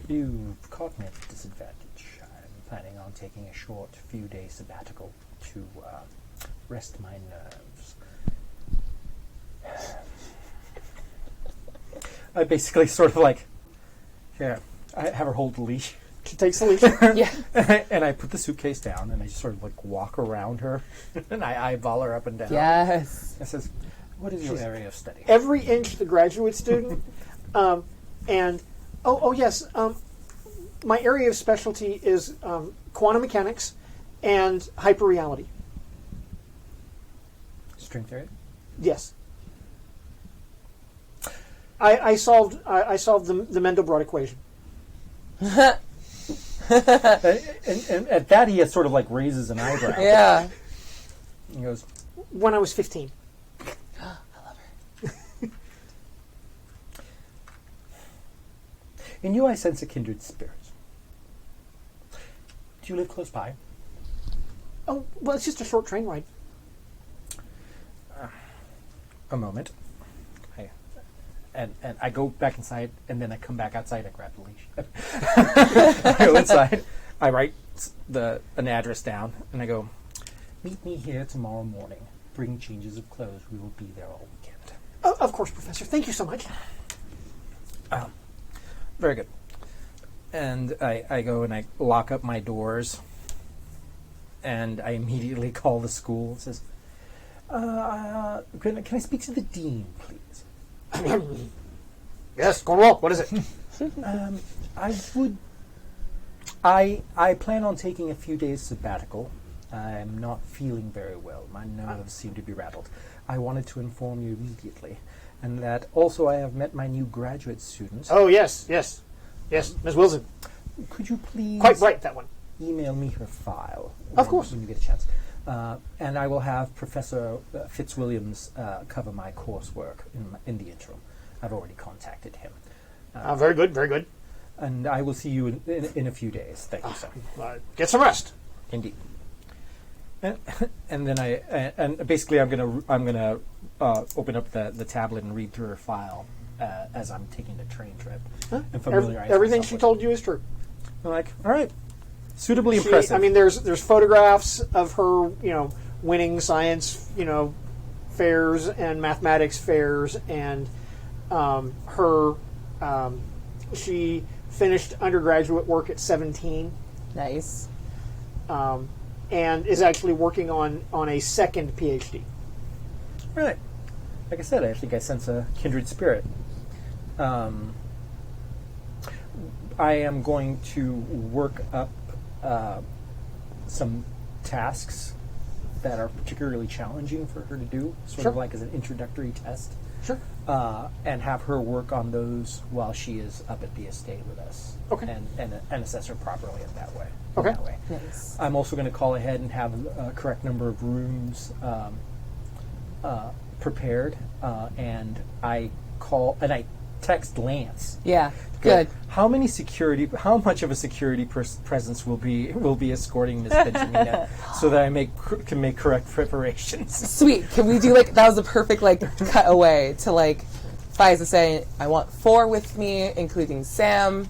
You've caught me at a disadvantage. I'm planning on taking a short few-day sabbatical to rest my nerves. I basically sort of like, here, I have her hold the leash. She takes the leash. Yeah. And I put the suitcase down, and I just sort of like walk around her, and I eyeball her up and down. Yes. I says, What is your area of study? Every inch the graduate student. And yes, my area of specialty is quantum mechanics and hyperreality. String theory? Yes. I solved the Mandelbrot equation. And at that, he sort of like raises an eyebrow. Yeah. He goes, When I was 15. I love her. in you I sense a kindred spirit. Do you live close by? Oh, well, it's just a short train ride. A moment. And I go back inside, and then I come back outside. I grab the leash. I go inside. I write an address down, and I go, meet me here tomorrow morning. Bring changes of clothes. We will be there all weekend. Of course, Professor. Thank you so much. Very good. And I go and I lock up my doors, and I immediately call the school and says, can I speak to the dean, please? Yes, Cornwall. What is it? I plan on taking a few days sabbatical. I'm not feeling very well. My nerves seem to be rattled. I wanted to inform you immediately. And that also I have met my new graduate student. Oh, yes, Miss Wilson. Could you please Quite bright, that one. email me her file? Of course. When you get a chance. And I will have Professor Fitzwilliams cover my coursework in the interim. I've already contacted him. Very good, very good. And I will see you in a few days. Thank you, sir. Get some rest. Indeed. And then and basically I'm gonna open up the tablet and read through her file as I'm taking the train trip and familiarize Everything myself she with told you is true. I'm like, all right, suitably impressive. I mean, there's photographs of her, winning science, fairs and mathematics fairs, and she finished undergraduate work at 17. Nice. And is actually working on a second PhD. Right. Like I said, I think I sense a kindred spirit. I am going to work up some tasks that are particularly challenging for her to do, sort of like as an introductory test. Sure. And have her work on those while she is up at the estate with us. Okay. And assess her properly in that way. Okay. That way. Nice. I'm also going to call ahead and have a correct number of rooms prepared, and I text Lance. Yeah. Good. How much of a security presence will be escorting Miss Benjamina, so that I can make correct preparations. Sweet. Can we do that was a perfect cutaway to Fiza saying, I want 4 with me, including Sam.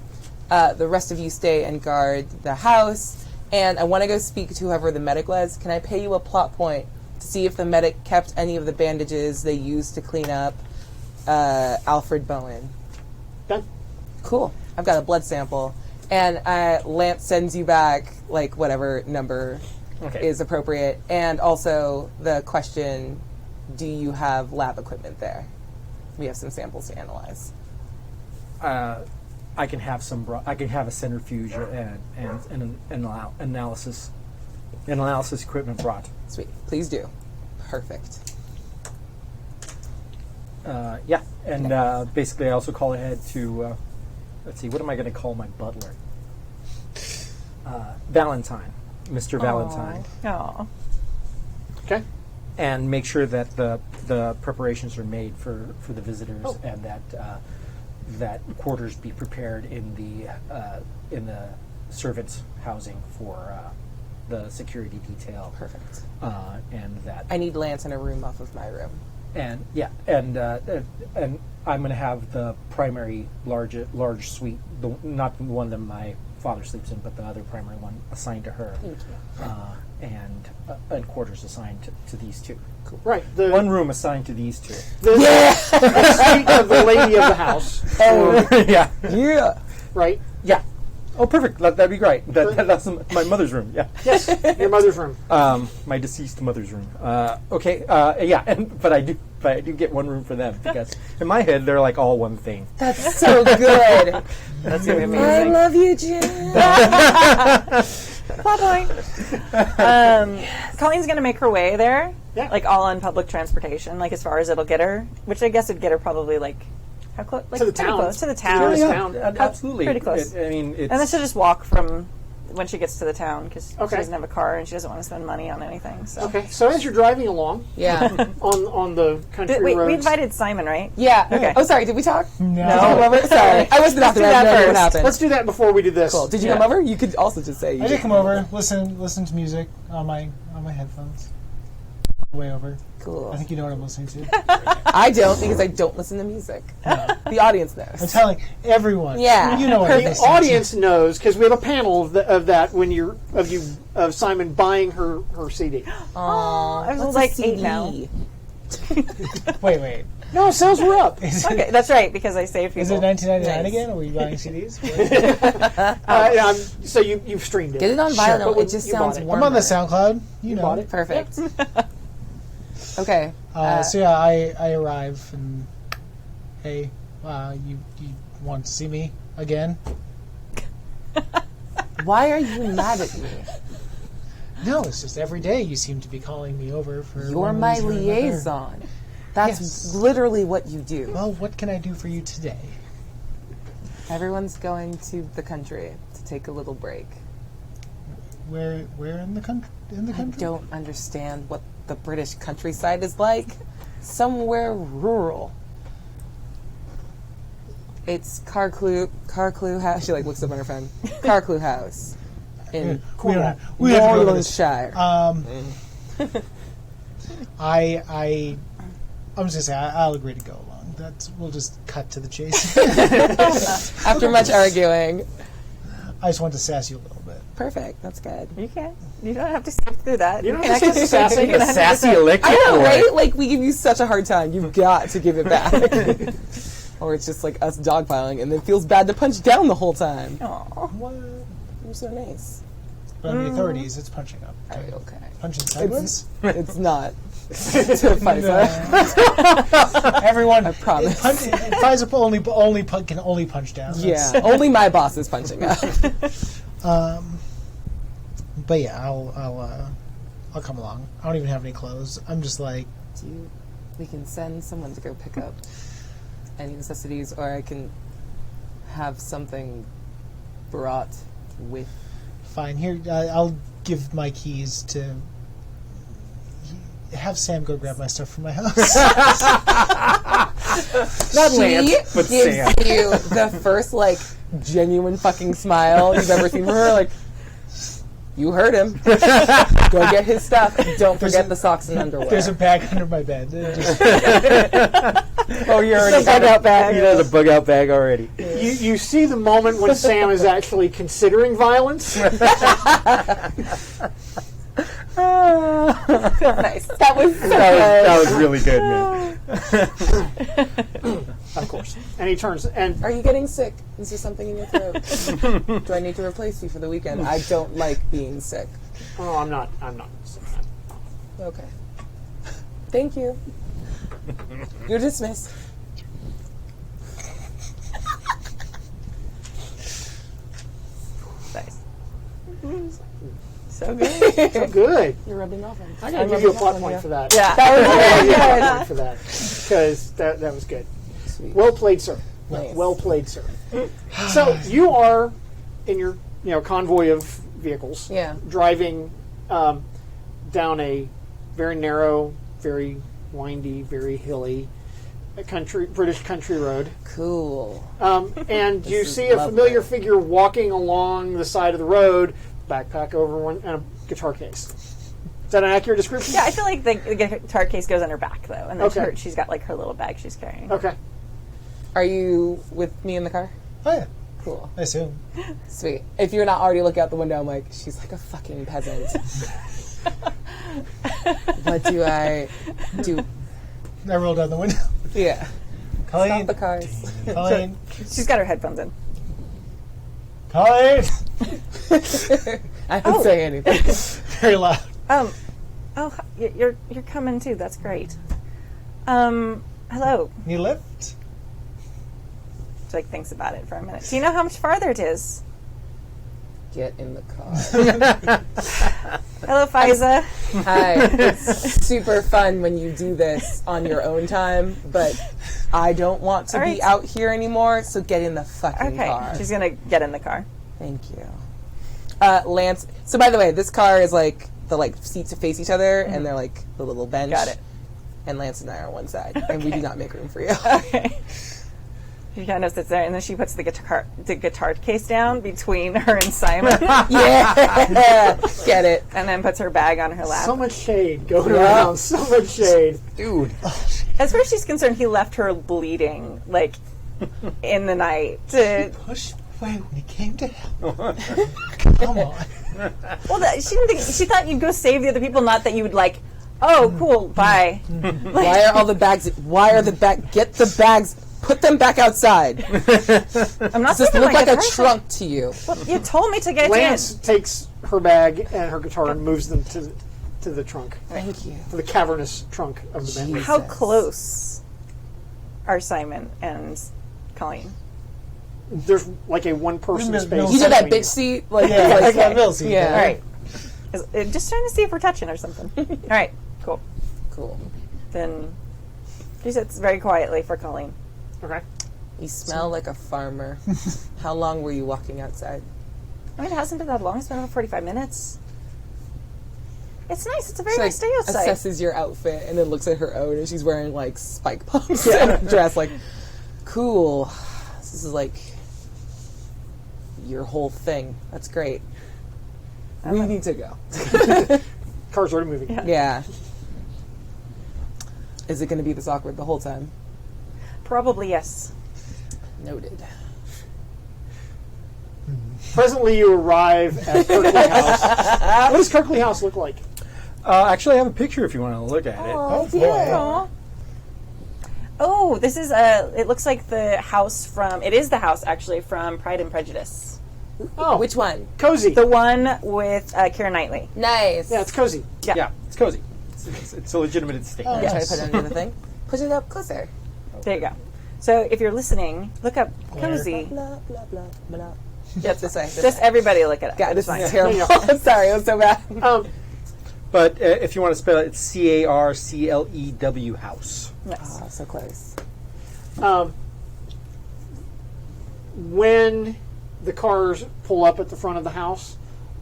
The rest of you stay and guard the house. And I want to go speak to whoever the medic was. Can I pay you a plot point to see if the medic kept any of the bandages they used to clean up Alfred Bowen? Done. Cool. I've got a blood sample. And Lance sends you back, whatever number is appropriate. And also the question, do you have lab equipment there? We have some samples to analyze. I can have I can have a centrifuge and an analysis equipment brought. Sweet. Please do. Perfect. Yeah, and basically I also call ahead to, let's see, what am I going to call my butler? Valentine, Mr. Valentine. Oh. Okay. And make sure that the preparations are made for the visitors, and that quarters be prepared in the servants' housing for the security detail. Perfect. And that I need Lance in a room off of my room. and I'm going to have the primary large suite, not the one that my father sleeps in, but the other primary one assigned to her. Thank you. And quarters assigned to these two. Cool. Right. One room assigned to these two. The suite of the lady of the house. Yeah. Yeah. Right. Yeah. Oh, perfect. That'd be great. That's my mother's room. Yeah. Yes. Your mother's room. My deceased mother's room. Okay. Yeah. But I do. but I do get one room for them because in my head they're like all one thing. That's so good. That's gonna be I amazing. love you, Jim. Plot point. Colleen's gonna make her way there, Yeah. like all on public transportation, like as far as it'll get her. Which I guess would get her probably like how close? Like To the pretty town. close to the To town. the Yeah, town. absolutely. Pretty close. I mean, it's, And then she'll just walk from when she gets to the town because Okay. she doesn't have a car and she doesn't want to spend money on anything. So. Okay, so as you're driving along Yeah. on the country Wait, roads, we invited Simon, right? Yeah. Okay. Oh, sorry. Did we talk? No. Did you come over? Sorry. I wasn't after do that. that What first. happened? let's do that before we do this. Cool. Did you come over? You could also just say you I did come over, listen to music on my headphones. On the way over. Cool. I think you know what I'm listening to. I don't because I don't listen to music. The audience knows. I'm telling everyone. Yeah. You know what I'm The listening audience knows because we have a panel of that when of Simon buying her CD. Aww, I was what's like a 8 now. CD? to. Wait. No, sales were up. Okay, that's right because I saved people. Is it 1999 Nice. again? Or were you buying CDs? So you've streamed it. Get it on Sure. vinyl. But It just you bought sounds it. warmer. I'm on the SoundCloud. You know. Bought it. Perfect. Okay. So yeah, I arrive and hey, you want to see me again? Why are you mad at me? No, it's just every day you seem to be calling me over for. You're one my reason or another. liaison. That's Yes. literally what you do. Well, what can I do for you today? Everyone's going to the country to take a little break. Where in the country? In the I country? don't understand what the British countryside is like. Somewhere rural. It's Carclew House. She like looks up on her phone. Carclew House in We have to go to this. Shire. I'm just gonna say I'll agree to go along. We'll just cut to the chase. After much arguing. I just want to sass you a little bit. Perfect. That's good. You can. You don't have to sift through that. You don't can have to actually sassy. you can a sassy electric I know, boy. right? Like, we give you such a hard time. You've got to give it back. Or it's just like us dogpiling, and then it feels bad to punch down the whole time. Aw. What? You're so nice. But on the authorities, it's punching up. Okay. Punching sideways. It's not. To Pfizer. Everyone, I promise. Pfizer can only punch down. Yeah. Only my boss is punching up. But yeah, I'll come along. I don't even have any clothes. I'm just like, We can send someone to go pick up any necessities, or I can have something brought with. fine. Here, I'll give my keys to. Have Sam go grab my stuff from my house. Not She Lance, but gives Sam. you the first, like, genuine fucking smile you've ever seen from her. Like, you heard him. Go get his stuff. Don't forget the socks and underwear. There's a bag under my bed. Just- Oh, you're already bug out bag. He has a bug out bag already. You see the moment when Sam is actually considering violence. Nice. That was so That was really good, man. Of course. And he turns and Are you getting sick? Is there something in your throat? Do I need to replace you for the weekend? I don't like being sick. oh, I'm not. Okay. Thank you. You're dismissed. Nice. So good. So good. You're rubbing off on me. I gotta give you a plot point for that. Yeah. I gotta give you a plot point for that because that was good. Sweet. Well played, sir. Nice. Well played, sir. So you are in your convoy of vehicles. Yeah. Driving down a very narrow, very windy, very hilly British country road. Cool. And you is see a lovely. familiar figure walking along the side of the road, backpack over one, and a guitar case. Is that an accurate description? Yeah, I feel like the guitar case goes on her back though, and then Okay. she's got like her little bag she's carrying. Okay. Are you with me in the car? oh yeah, Cool. I assume. Sweet. If you're not already looking out the window, I'm like, she's like a fucking peasant. What do I do? I rolled down the window. Yeah. Colleen, Stop the cars. Colleen, She's got her headphones in. Colleen. I didn't say anything. Very loud. Oh, you're coming too. That's great. Hello. Need a lift? She like thinks about it for a minute. Do you know how much farther it is? Get in the car. Hello, Fiza. Hi. It's super fun when you do this on your own time, but I don't want to All be right. out here anymore, so get in the fucking Okay, car. she's gonna get in the car. Thank you. Lance, so by the way, this car is like the like seats face each other, and they're like the little bench. Got it. And Lance and I are on one side, and we do not make room for you. Okay. She kind of sits there, and then she puts the guitar case down between her and Simon, Yeah, get it, and then puts her bag on her lap. So much shade going around. So much shade. Dude. As far as she's concerned, he left her bleeding, like, in the night. Push away when he came to help. Come on. Well, she didn't think, she thought you'd go save the other people, not that you would like, oh, cool, bye. Why are all the bags? Why are the bag? Get the bags. Put them back outside. I'm not Does this saving look my like a guitar. trunk to you? Well, you told me to get Lance in. takes her bag and her guitar and moves them to the trunk, Thank you. to the cavernous trunk of the Bentley. How close are Simon and Colleen? There's like a one-person Middle- space. middle You know that between bitch seat? Like, Yeah, like okay. Middle seat. Yeah. All right. Just trying to see if we're touching or something. All right, cool. Cool. Then she sits very quietly for Colleen. Okay. You smell like a farmer. How long were you walking outside? I mean, it hasn't been that long. It's been about 45 minutes. It's nice. It's a very She like nice day outside. assesses your outfit and then looks at her own, and she's wearing like spike pumps and a dress. Like, cool. This is like your whole thing. That's great. We need to go. Car's already moving. Yeah. Is it going to be this awkward the whole time? Probably yes. Noted. Presently, you arrive at Kirkley House. What does Kirkley House look like? Actually, I have a picture if you want to look at it. Oh, boy. Aw. Oh, this is it looks like the house from, it is the house actually from Pride and Prejudice. Oh, Which one? cozy. The one with Keira Knightley. Nice. Yeah, it's cozy. Yeah, it's cozy. It's a legitimate statement. Try to put it under the thing. Push it up closer. There you go. So if you're listening, look up cozy. Blah, blah, blah, blah. Yep. This way. Just everybody look it up. God, It's this fine. is terrible. Yeah. I'm sorry, it was so bad. But if you want to spell it, it's CARCLEW house. Yes. Oh, so close. When the cars pull up at the front of the house,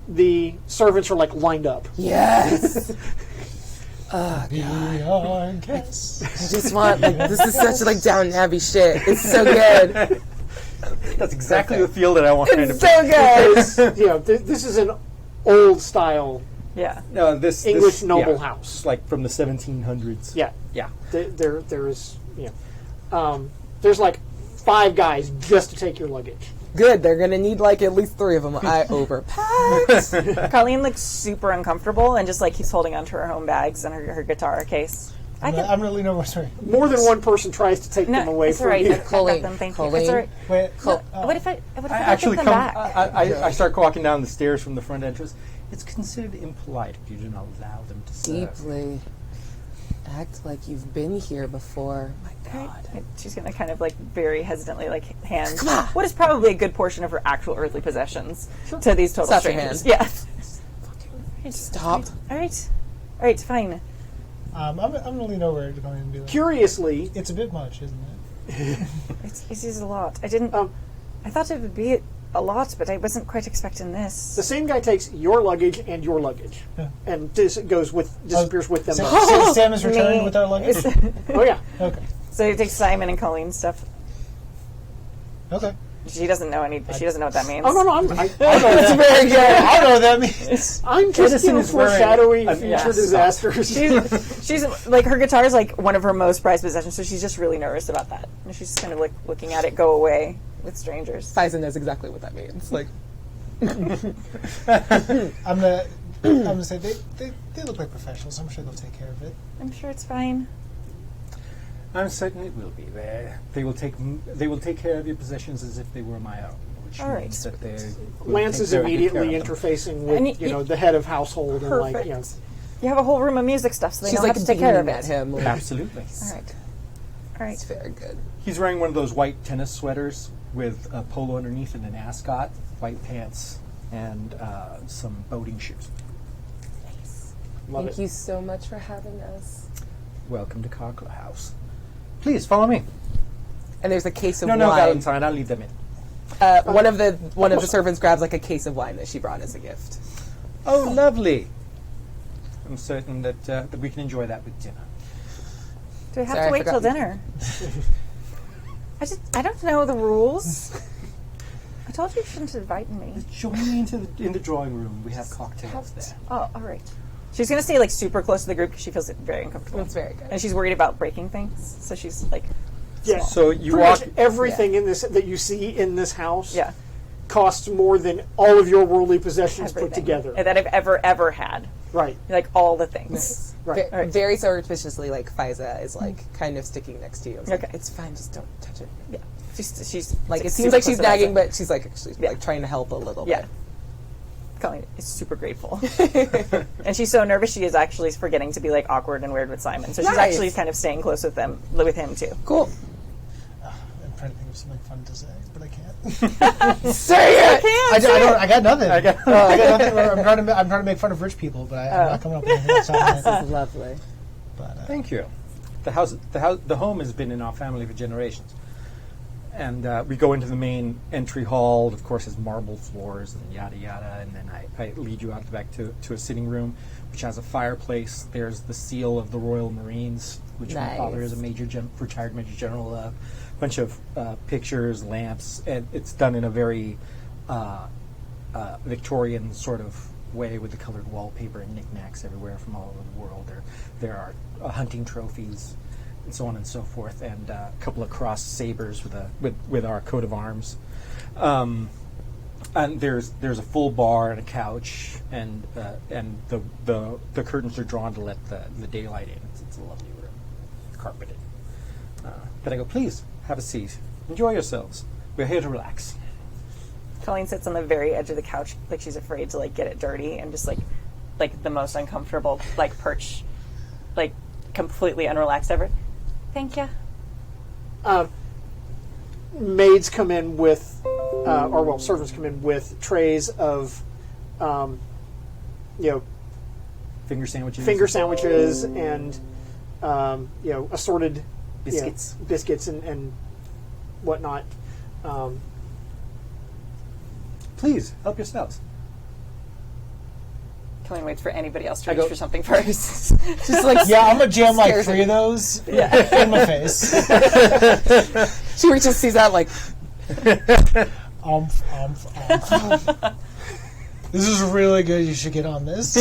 the servants are like lined up. Yes. Be our guest. I just want, like, this is such like Downton Abbey shit. It's so good. That's exactly the feel that I wanted It's to so good. It's, you know, this is an old style Yeah. No, this English noble yeah, house. like from the 1700s. Yeah, Yeah. there is, you know, there's like 5 guys just to take your luggage. Good. They're gonna need like at least 3 of them. I overpacked. Colleen looks super uncomfortable and just like keeps holding onto her home bags and her guitar case. I'm really no more sorry. More than one person tries to take them away it's from all right. you. I got Colleen, them. Thank you. Colleen. It's all right. Wait, What if I I take actually them come. back? I start walking down the stairs from the front entrance. It's considered impolite if you do not allow them to serve. Deeply. Act like you've been here before. My God. She's gonna kind of like very hesitantly like hand what is probably a good portion of her actual earthly possessions to these total Stop your strangers. hand. Yeah. Stop. All right, fine. I'm gonna lean over to Colleen and be like, Curiously, it's a bit much, isn't it? It's a lot. I didn't. I thought it would be a lot, but I wasn't quite expecting this. the same guy takes your luggage and your luggage, and disappears with them both. So Sam is returned Me. with our luggage. Oh yeah, Okay. So he takes Simon and Colleen's stuff. Okay. She doesn't know She doesn't know what that means. oh no, I know It's very good. I know what that means. I'm just Edison is wearing foreshadowing a future mask. disasters. She's like her guitar is like one of her most prized possessions, so she's just really nervous about that. And she's just kind of like looking at it go away with strangers. Faison knows exactly what that means. Like, I'm gonna say they look like professionals. I'm sure they'll take care of it. I'm sure it's fine. I'm certain it will be there. They will take care of your possessions as if they were my own. Which All right. means that they will Lance take is very good care immediately of them. interfacing And with the head of household and like, you know, You have a whole room of music stuff, so they She's know like how to take care of beaming it. at him. Like, Absolutely. All right. it's very good. He's wearing one of those white tennis sweaters with a polo underneath and an ascot, white pants, and some boating shoes. Love Thank it. you so much for having us. Welcome to Cockle House. Please follow me. And there's a case of No, wine. Valentine. I'll leave them in. One of the servants grabs like a case of wine that she brought as a gift. Oh, lovely. I'm certain that we can enjoy that with dinner. Do we have Sorry, to I wait till forgot. dinner? I don't know the rules. I told you you shouldn't have invited me. Join me in the drawing room. We have cocktails there. Oh, all right. She's going to stay like super close to the group because she feels very uncomfortable. That's very good. And she's worried about breaking things. So she's like, Yeah. So you Pretty walk. much everything in this that you see in this house yeah. costs more than all of your worldly possessions Everything. put together. That I've ever had. Right. Like all the things. Right. Very surreptitiously, like Fiza is like kind of sticking next to you. It's like, Okay. it's fine, just don't touch it. Yeah. She's Like it super seems like she's close to that, nagging, so- but she's like actually like trying to help a little Yeah. bit. Colleen is super grateful. And she's so nervous she is actually forgetting to be like awkward and weird with Simon. So she's Nice. actually kind of staying close with him too. Cool. I'm trying to think of something fun to say, but I can't. Say it. I got nothing. I got nothing. I'm trying to make fun of rich people, but I'm not coming up with anything else. This is lovely. But, Thank you. The home has been in our family for generations, and we go into the main entry hall. Of course, has marble floors and yada yada, and then I lead you out the back to a sitting room, which has a fireplace. There's the seal of the Royal Marines, which my father is a retired major general. A bunch of pictures, lamps, and it's done in a very Victorian sort of way with the colored wallpaper and knickknacks everywhere from all over the world. There are hunting trophies and so on and so forth, and a couple of crossed sabers with our coat of arms. And there's a full bar and a couch, and the curtains are drawn to let the daylight in. It's a lovely room, carpeted. Then I go, please have a seat, enjoy yourselves. We're here to relax. Colleen sits on the very edge of the couch like she's afraid to like get it dirty and just like the most uncomfortable like perch, like completely unrelaxed ever. Thank you. Maids come in with, servants come in with trays of, Finger sandwiches and, assorted biscuits. and whatnot. Please help yourselves. Colleen waits for anybody else to I reach go- for something first. Just like yeah, I'm gonna jam like Scares 3 her. of those in my face. she reaches, sees that like Umph. This is really good. You should get on this.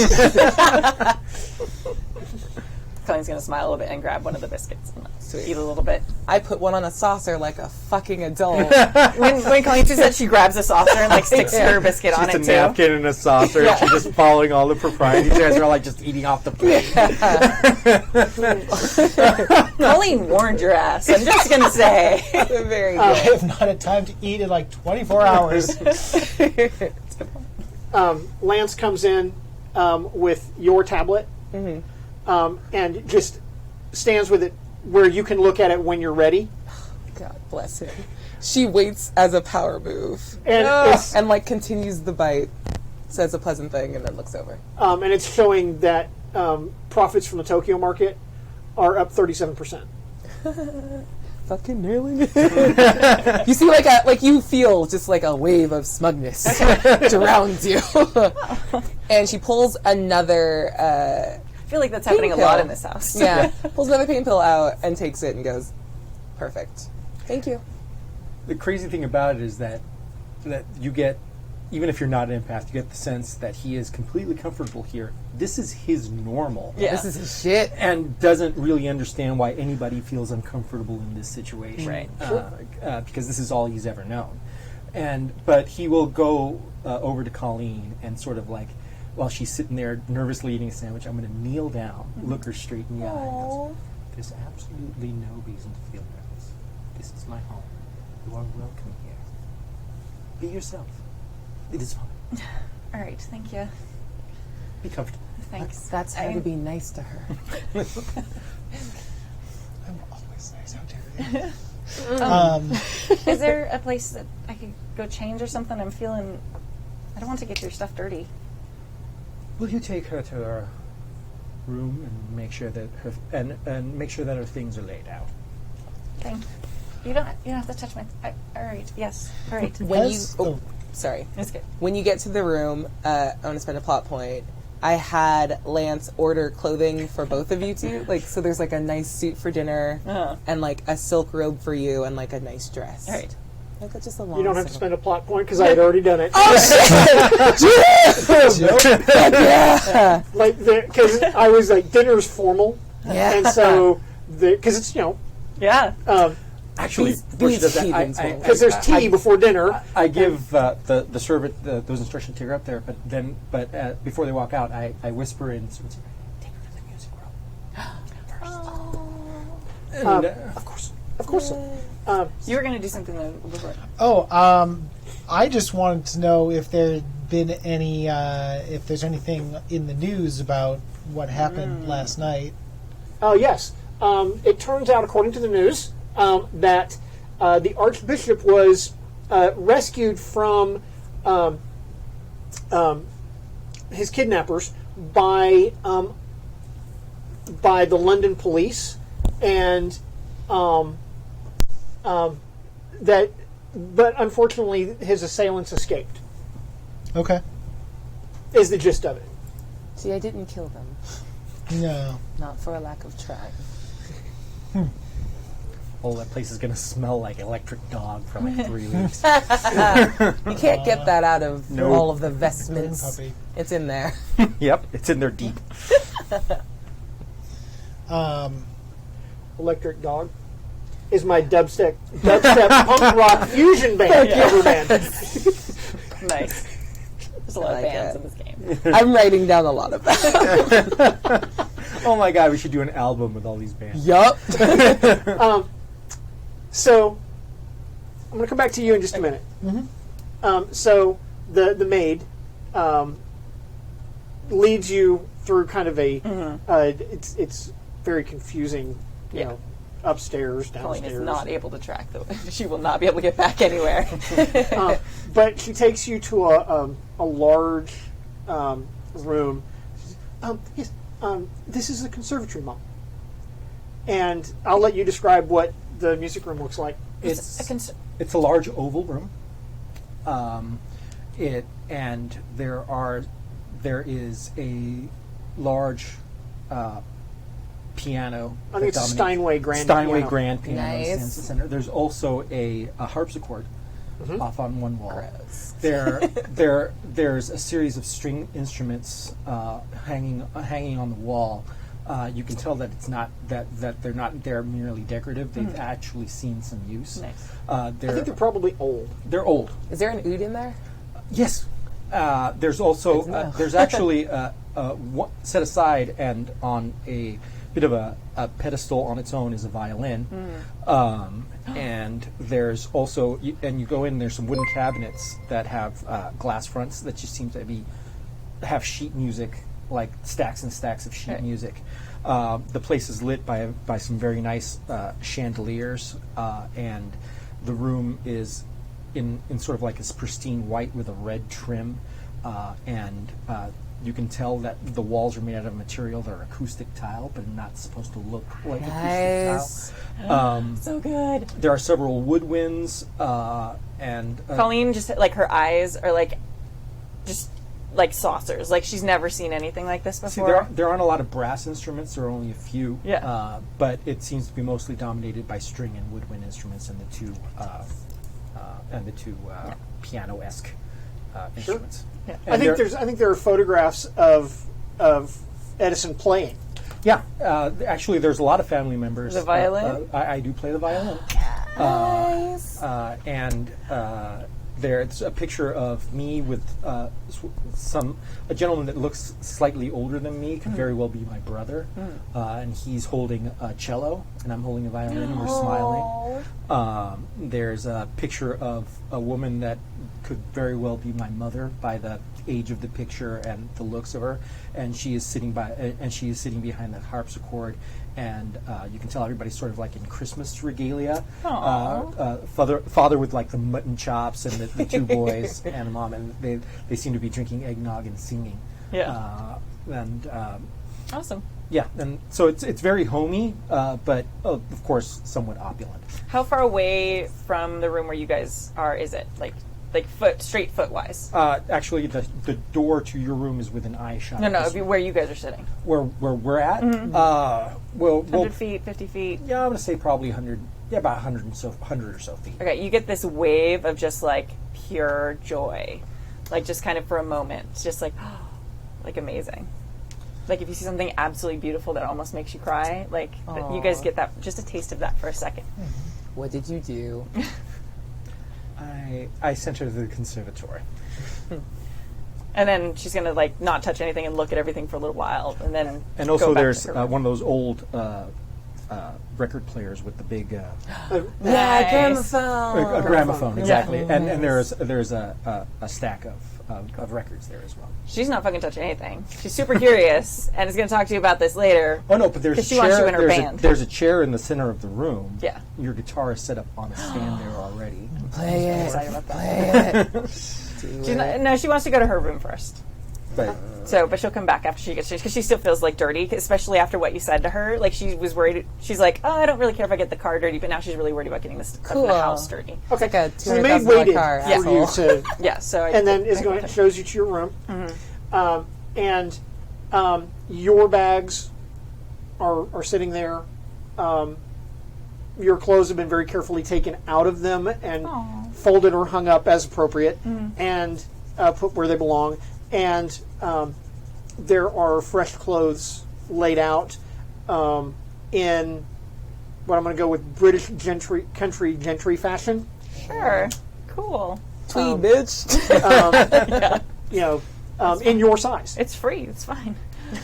Colleen's gonna smile a little bit and grab one of the biscuits and eat a little bit. I put one on a saucer like a fucking adult. When Colleen sees that, she grabs a saucer and like sticks her biscuit on Just it a too. napkin and a saucer. And she's just following all the proprieties. You guys are all like just eating off the plate. Colleen warned your ass. I'm just gonna say. Very I good. have not had time to eat in like 24 hours. Lance comes in with your tablet and just stands with it where you can look at it when you're ready. God bless him. She waits as a power move And it's, and like continues the bite, says a pleasant thing, and then looks over. and it's showing that profits from the Tokyo market are up 37%. Fucking nailing it. You see, you feel just like a wave of smugness surrounds you, and she pulls another. I feel like that's happening a Pain lot pill. in this house. Yeah, pulls another pain pill out and takes it and goes, "Perfect, thank you." The crazy thing about it is that you get, even if you're not an empath, you get the sense that he is completely comfortable here. This is his normal. Yeah. This is his shit. And doesn't really understand why anybody feels uncomfortable in this situation. Right. Because this is all he's ever known. But he will go over to Colleen and sort of like, while she's sitting there nervously eating a sandwich, I'm going to kneel down, look her straight in the eye, and goes, there's absolutely no reason to feel nervous. This is my home. You are welcome here. Be yourself. It is fine. All right, thank you. Be comfortable. Thanks. That's how to be nice to her. I'm always nice. How dare you? Is there a place that I could go change or something? I don't want to get your stuff dirty. Will you take her to her room and make sure that and make sure that her things are laid out? Okay. You don't have to touch my. All right. Yes. All right. When you, sorry. It's good. When you get to the room, I want to spend a plot point. I had Lance order clothing for both of you two. Like, so there's like a nice suit for dinner, and like a silk robe for you, and like a nice dress. All right. Like just a long. You don't have to spend a plot point because I had already done it. Yeah. Like, because I was like, dinner's formal, Yeah. and so because it's Yeah. Actually, These before she does that, heathens I- will- because there's tea before dinner. I give the servant those instructions to her up there, but before they walk out, I whisper in, take her to the music room. And, Of course. You were going to do something though before. I just wanted to know if there had been any, if there's anything in the news about what happened last night. Oh, yes. It turns out, according to the news, that the Archbishop was rescued from his kidnappers by the London police, and but unfortunately, his assailants escaped. Okay. Is the gist of it. See, I didn't kill them. No. Not for a lack of trying. oh, that place is going to smell like electric dog for like 3 weeks. You can't get that out of No. all of the Green vestments. puppy. It's in there. Yep, it's in there deep. Electric Dog is my dubstep punk rock fusion band cover band. Nice. There's a lot I of like bands it. in this game. I'm writing down a lot of that. Oh my god, we should do an album with all these bands. Yup. So I'm going to come back to you in just a minute. So the maid leads you through kind of a it's very confusing, you know, upstairs, Colleen downstairs. is not able to track though. She will not be able to get back anywhere. But she takes you to a large room. Yes, this is a conservatory, Mom. And I'll let you describe what the music room looks like. It's a large oval room. There is a large piano. I think it's a Steinway grand Steinway piano. grand piano Nice. stands in the center. There's also a harpsichord off on one wall. Gross. There's a series of string instruments hanging on the wall. You can tell that it's not that they're not there merely decorative. They've actually seen some use. Nice. I think they're probably old. They're old. Is there an oud in there? Yes. There's also there's actually one set aside, and on a bit of a pedestal on its own is a violin. And there's also and you go in. There's some wooden cabinets that have glass fronts that just seem to have sheet music, like stacks and stacks of sheet music. The place is lit by some very nice chandeliers, and the room is in sort of like this pristine white with a red trim, and you can tell that the walls are made out of material. They're acoustic tile, but not supposed to look like Nice. acoustic tile. So good. There are several woodwinds, and Colleen just like her eyes are like just like saucers. Like she's never seen anything like this see, before. there aren't a lot of brass instruments. There are only a few. Yeah. But it seems to be mostly dominated by string and woodwind instruments, and the two piano-esque instruments. Yeah. I think there are photographs of Edison playing. Yeah, actually, there's a lot of family members. The violin? I do play the violin. Nice. And there. It's a picture of me with a gentleman that looks slightly older than me, could very well be my brother, and he's holding a cello, and I'm holding a violin, and we're smiling. There's a picture of a woman that could very well be my mother by the age of the picture and the looks of her, and she is sitting behind the harpsichord, and you can tell everybody's sort of like in Christmas regalia. Father with like the mutton chops, and the two boys and the mom, and they seem to be drinking eggnog and singing. Yeah. Awesome. Yeah, and so it's very homey, but of course somewhat opulent. How far away from the room where you guys are is it? Like straight foot wise? Actually, the door to your room is within eye shot. No, it'd be where you guys are sitting. Where we're at? Mm-hmm. Well, 100 feet, 50 feet? Yeah, I'm going to say probably 100. Yeah, about 100 or so feet. Okay, you get this wave of just like pure joy. Like just kind of for a moment. It's just like, like amazing. Like if you see something absolutely beautiful that almost makes you cry, like you guys get that, just a taste of that for a second. What did you do? I sent her to the conservatory. And then she's going to like not touch anything and look at everything for a little while, and then and go also back there's to her room. one of those old record players with the big Nice. Gramophone. a gramophone, exactly. And there's a stack of records there as well. She's not fucking touching anything. She's super curious and is going to talk to you about this later. Oh no, but there's a 'Cause she wants chair. you in her There's band. there's a chair in the center of the room. Yeah. Your guitar is set up on a stand there already. Play it. Excited about that. Play it. She's not, no, she wants to go to her room first. But But she'll come back after she gets changed because she still feels like dirty, especially after what you said to her. Like she was worried. She's like, oh, I don't really care if I get the car dirty, but now she's really worried about getting the stuff in Cool. the house dirty. It's like a So the maid $200,000 waited car. for you asshole. to, Yeah. So and then is going shows you to your room, and your bags are sitting there. Your clothes have been very carefully taken out of them and folded or hung up as appropriate, and put where they belong. And there are fresh clothes laid out in what I'm going to go with British country gentry fashion. Sure. Cool. Tweed, bitch. You know, in your size. It's free. It's fine.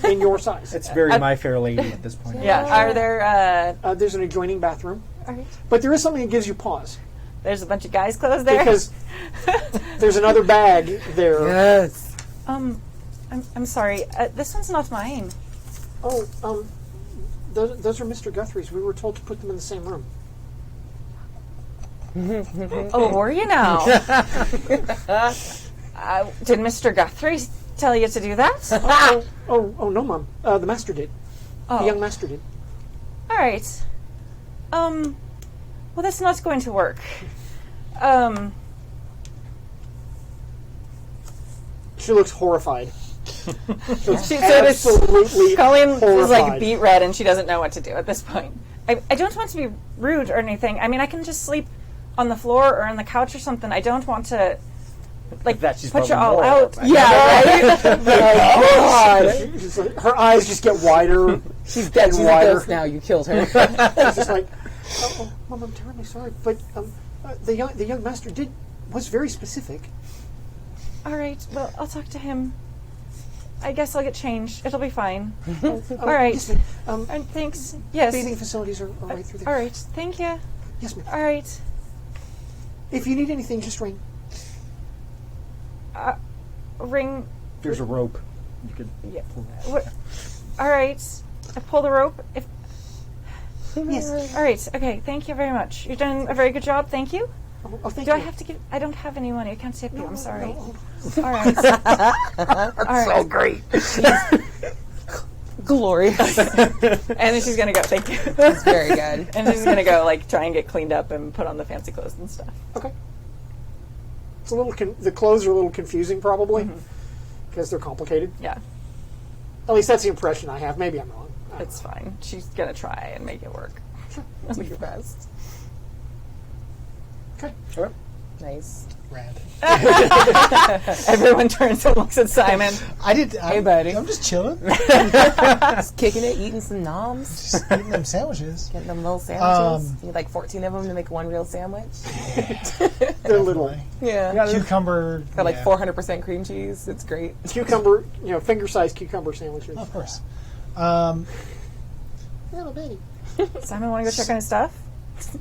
In your size. it's very My Fair Lady at this point. Yeah. Are there? There's an adjoining bathroom, All right. but there is something that gives you pause There's a bunch of guys' clothes there. because there's another bag there. Yes. I'm sorry. This one's not mine. Oh, those are Mr. Guthrie's. We were told to put them in the same room. Oh, were you now? Did Mr. Guthrie tell you to do that? Oh no, Mom. The master did. The young master did. All right. Well, that's not going to work. She looks horrified. Absolutely Colleen is horrified. like beet red, and she doesn't know what to do at this point. I don't want to be rude or anything. I mean, I can just sleep on the floor or on the couch or something. I don't want to, like, That she's put you probably all more out. horrified. Yeah, right? She's like, her eyes just get wider. She's dead. She's a wider. ghost now. You killed her. It's just like, oh, Mom, I'm terribly sorry, but the young master was very specific. All right. Well, I'll talk to him. I guess I'll get changed. It'll be fine. All right. Yes, ma'am. And thanks. Yes. Bathing facilities are right through there. All right. Thank you. Yes, ma'am. All right. If you need anything, just ring. Ring. There's a rope. You could Yeah. pull that. What? All right. I pull the rope. Yes. All right. Okay. Thank you very much. You've done a very good job. Thank you. Oh, thank Do you. I have to give? I don't have any money. I can't tip you. I'm sorry. No. All right. All right. So great. Glorious. And then she's gonna go. Thank you. It's very good. And she's gonna go like try and get cleaned up and put on the fancy clothes and stuff. Okay. It's a little. The clothes are a little confusing, probably, because they're complicated. Yeah, At least that's the impression I have. Maybe I'm wrong. it's fine. She's gonna try and make it work. Do your best. Okay. All right. Nice. Rad. Everyone turns and looks at Simon. Hey, buddy. I'm just chilling. Just kicking it, eating some noms, Just eating them sandwiches. getting them little sandwiches. You need like 14 of them to make one real sandwich. They're little. Yeah. Cucumber. Got like yeah. 400% cream cheese. It's great. Cucumber, finger-sized cucumber sandwiches. Of course. Little baby. Simon, want to go check on his stuff?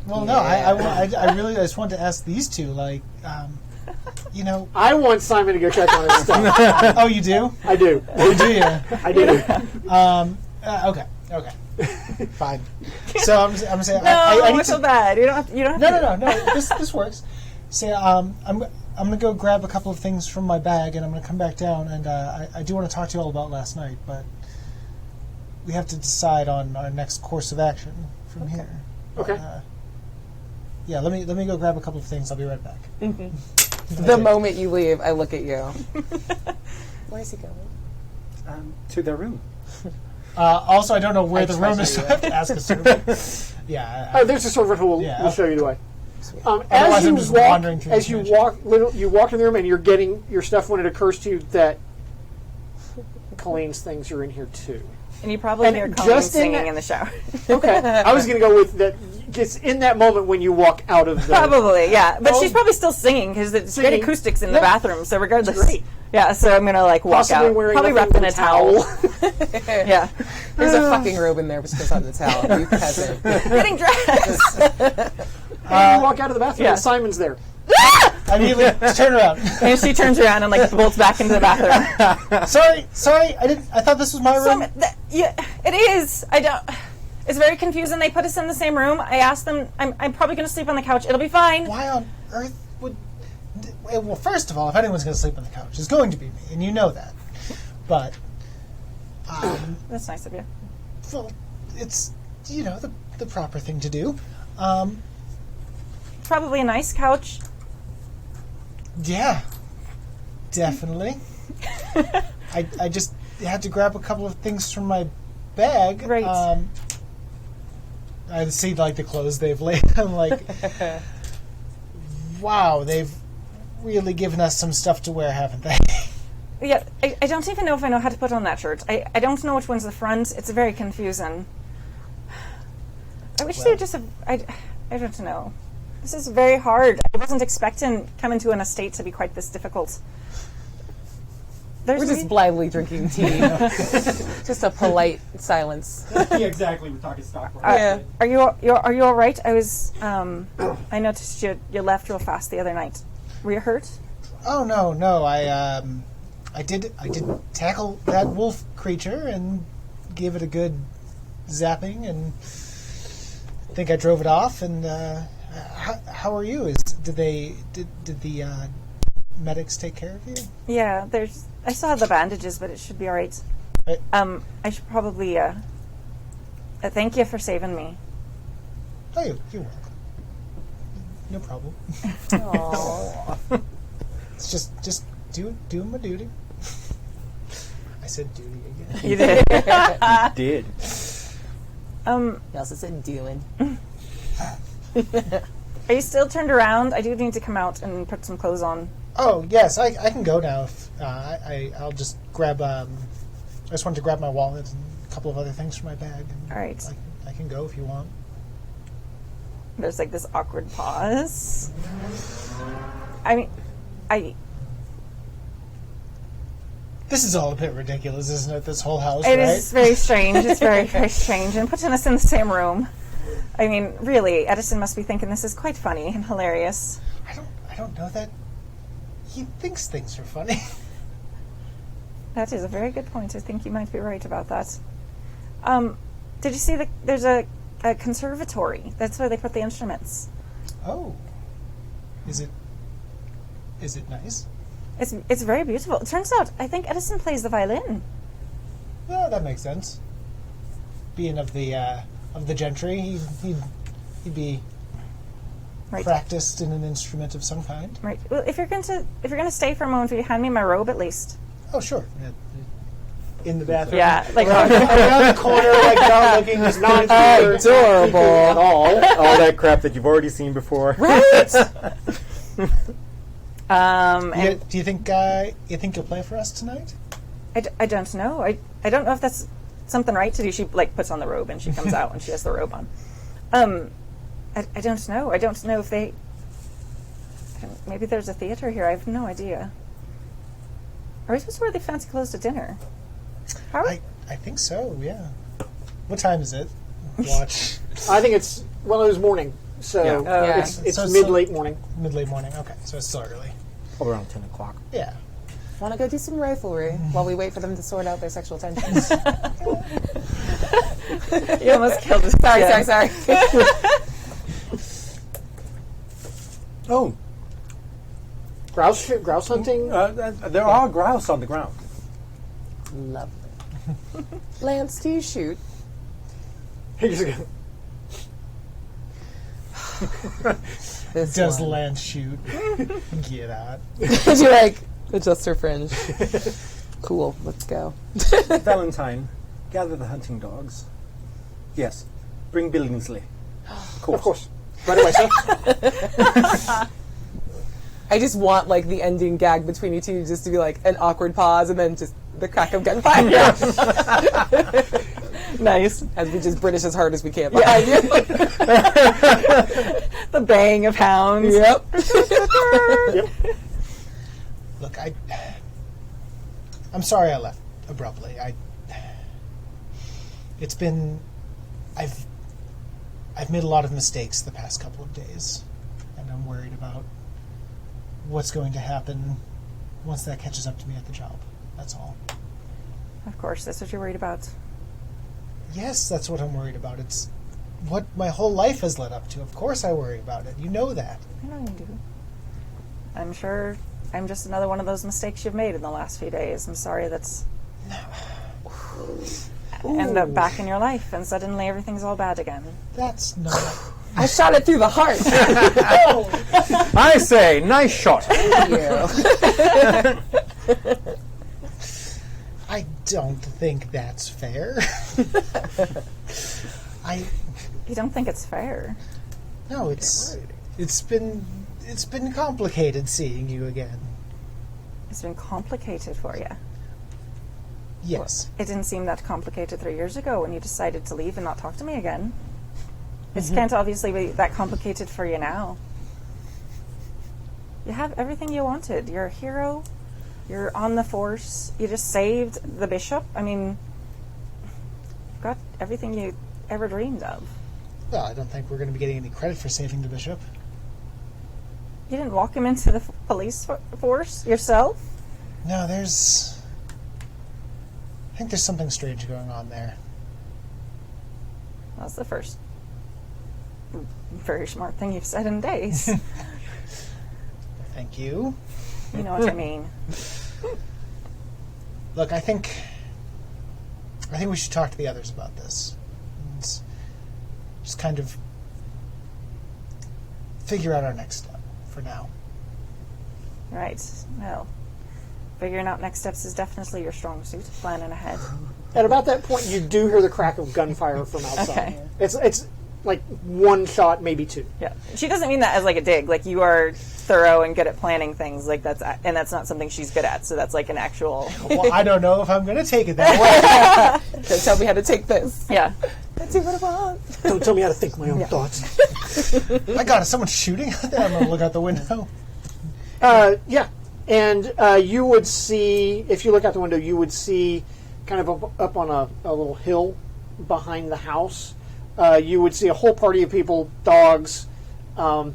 Well, no, I just wanted to ask these two, like, I want Simon to go check on his stuff. oh, you do? I do. Oh, do you? I do. Okay. Fine. So I'm saying, No, I need it's so to. bad. You don't have to. No. This works. Say, I'm gonna go grab a couple of things from my bag, and I'm gonna come back down, and I do want to talk to you all about last night, but we have to decide on our next course of action from here. Okay. Yeah, let me go grab a couple of things. I'll be right back. The moment you leave, I look at you. Where's he going? To their room. Also, I don't know where the room trust is, so you. I have to ask a servant. Yeah. There's a servant who will show you the way. Otherwise, As I'm you just walk, wandering through as the you mansion. you walk in the room and you're getting your stuff when it occurs to you that Colleen's things are in here too. And you probably And hear just Colleen in singing that- in the shower. Okay, I was going to go with that. It's in that moment when you walk out of the. Probably, yeah. But Oh. she's probably still singing because it's great Singing. acoustics in the Yeah. bathroom. So regardless, Great. yeah. So I'm gonna walk Possibly out, wearing probably nothing wrapped in but a towel. There's Yeah, a fucking robe in there, but goes on the towel. You peasant. getting dressed. And you walk out of the bathroom yeah. and Simon's there. I immediately turn around. And she turns around and bolts back into the bathroom. Sorry. I thought this was my room. Simon, yeah, it is. I don't. It's very confusing. They put us in the same room. I asked them. I'm probably going to sleep on the couch. It'll be fine. Why on earth would? Well, first of all, if anyone's going to sleep on the couch, it's going to be me, and you know that. But That's nice of you. well, it's the proper thing to do. Probably a nice couch. Yeah, definitely. I just had to grab a couple of things from my bag. Right. I see the clothes they've laid. I'm like, wow, they've really given us some stuff to wear, haven't they? Yeah, I don't even know if I know how to put on that shirt. I don't know which one's the front. It's very confusing. I wish they would just have... I don't know. This is very hard. I wasn't expecting coming to an estate to be quite this difficult. We're just blithely drinking tea. Just a polite silence. Yeah, exactly. We're talking stock. Yeah. Are you all right? I was... I noticed you left real fast the other night. Were you hurt? Oh no! I did tackle that wolf creature and give it a good zapping, and I think I drove it off. And how are you? Did the medics take care of you? Yeah, I still have the bandages, but it should be all right. Right. I should probably thank you for saving me. Oh, you're welcome. No problem. Aww. It's just doing my duty. I said duty again. You did. Did. He also said doing. Are you still turned around? I do need to come out and put some clothes on. Oh yes, I can go now. If I'll just grab. I just wanted to grab my wallet and a couple of other things from my bag. And All right. I can go if you want. There's this awkward pause. This is all a bit ridiculous, isn't it? This whole house, It right? is very strange. It's very, very strange. And putting us in the same room. I mean, really, Edison must be thinking this is quite funny and hilarious. I don't know that he thinks things are funny. That is a very good point. I think you might be right about that. Did you see that there's a conservatory? That's where they put the instruments. Oh, is it nice? It's very beautiful. It turns out, I think Edison plays the violin. Well, that makes sense. Being of the gentry, he'd be Right. practiced in an instrument of some kind. Right. Well, if you're going to stay for a moment, will you hand me my robe at least? Oh, sure. In the bathroom. Yeah, around the corner, not looking, just not Adorable. at all. All that crap that you've already seen before. Right? And Do you think you'll play for us tonight? I don't know. I don't know if that's something right to do. She like puts on the robe and she comes out and she has the robe on. I don't know. I don't know if they. Maybe there's a theater here. I have no idea. Are we supposed to wear the fancy clothes to dinner? Are we? I think so. Yeah. What time is it? Watch. I think it's it was morning, so Yeah. Oh, okay. it's So mid-late morning. Mid-late morning. Okay, so it's still early. Around 10 o'clock. Yeah. Want to go do some riflery while we wait for them to sort out their sexual tensions? You almost killed us. Sorry. Oh, Grouse hunting. there are grouse on the ground. Lovely. Lance, do you shoot? Here's a- This Does one. Lance shoot? Get out. She like adjusts her fringe. Cool, let's go. Valentine, gather the hunting dogs. Yes, bring Billingsley. Of course. Right away, sir. I just want like the ending gag between you two just to be like an awkward pause and then just the crack of gunfire. Nice. As we just British as hard as we can behind you. The bang of hounds. Yep. Look, I'm sorry I left abruptly. I've made a lot of mistakes the past couple of days, and I'm worried about what's going to happen once that catches up to me at the job. That's all. Of course, that's what you're worried about. Yes, that's what I'm worried about. It's what my whole life has led up to. Of course I worry about it. You know that. I know you do. I'm sure I'm just another one of those mistakes you've made in the last few days. I'm sorry that's end up back in your life and suddenly everything's all bad again. That's not... I shot it through the heart. I say, nice shot. I don't think that's fair. You don't think it's fair? No, it's been complicated seeing you again. It's been complicated for you. Yes. It didn't seem that complicated 3 years ago when you decided to leave and not talk to me again. It can't obviously be that complicated for you now. You have everything you wanted. You're a hero. You're on the force. You just saved the bishop. I mean, you've got everything you ever dreamed of. Well, I don't think we're going to be getting any credit for saving the bishop. You didn't walk him into the police force yourself? No, I think there's something strange going on there. That's the first very smart thing you've said in days. Thank you. You know what I mean. Look, I think we should talk to the others about this. And just kind of figure out our next step for now. Right. Well, figuring out next steps is definitely your strong suit. Planning ahead. At about that point, you do hear the crack of gunfire from outside. Okay. It's like one shot, maybe two. Yeah. She doesn't mean that as like a dig. Like you are thorough and good at planning things. Like that's not something she's good at. So that's like an actual. Well, I don't know if I'm going to take it that way. Don't tell me how to take this. Yeah. Let's see what I want. Don't tell me how to think my own thoughts. My God, is someone shooting out there? I'm going to look out the window. Yeah. And you would see, if you look out the window, you would see kind of up on a little hill behind the house, you would see a whole party of people, dogs, Fiza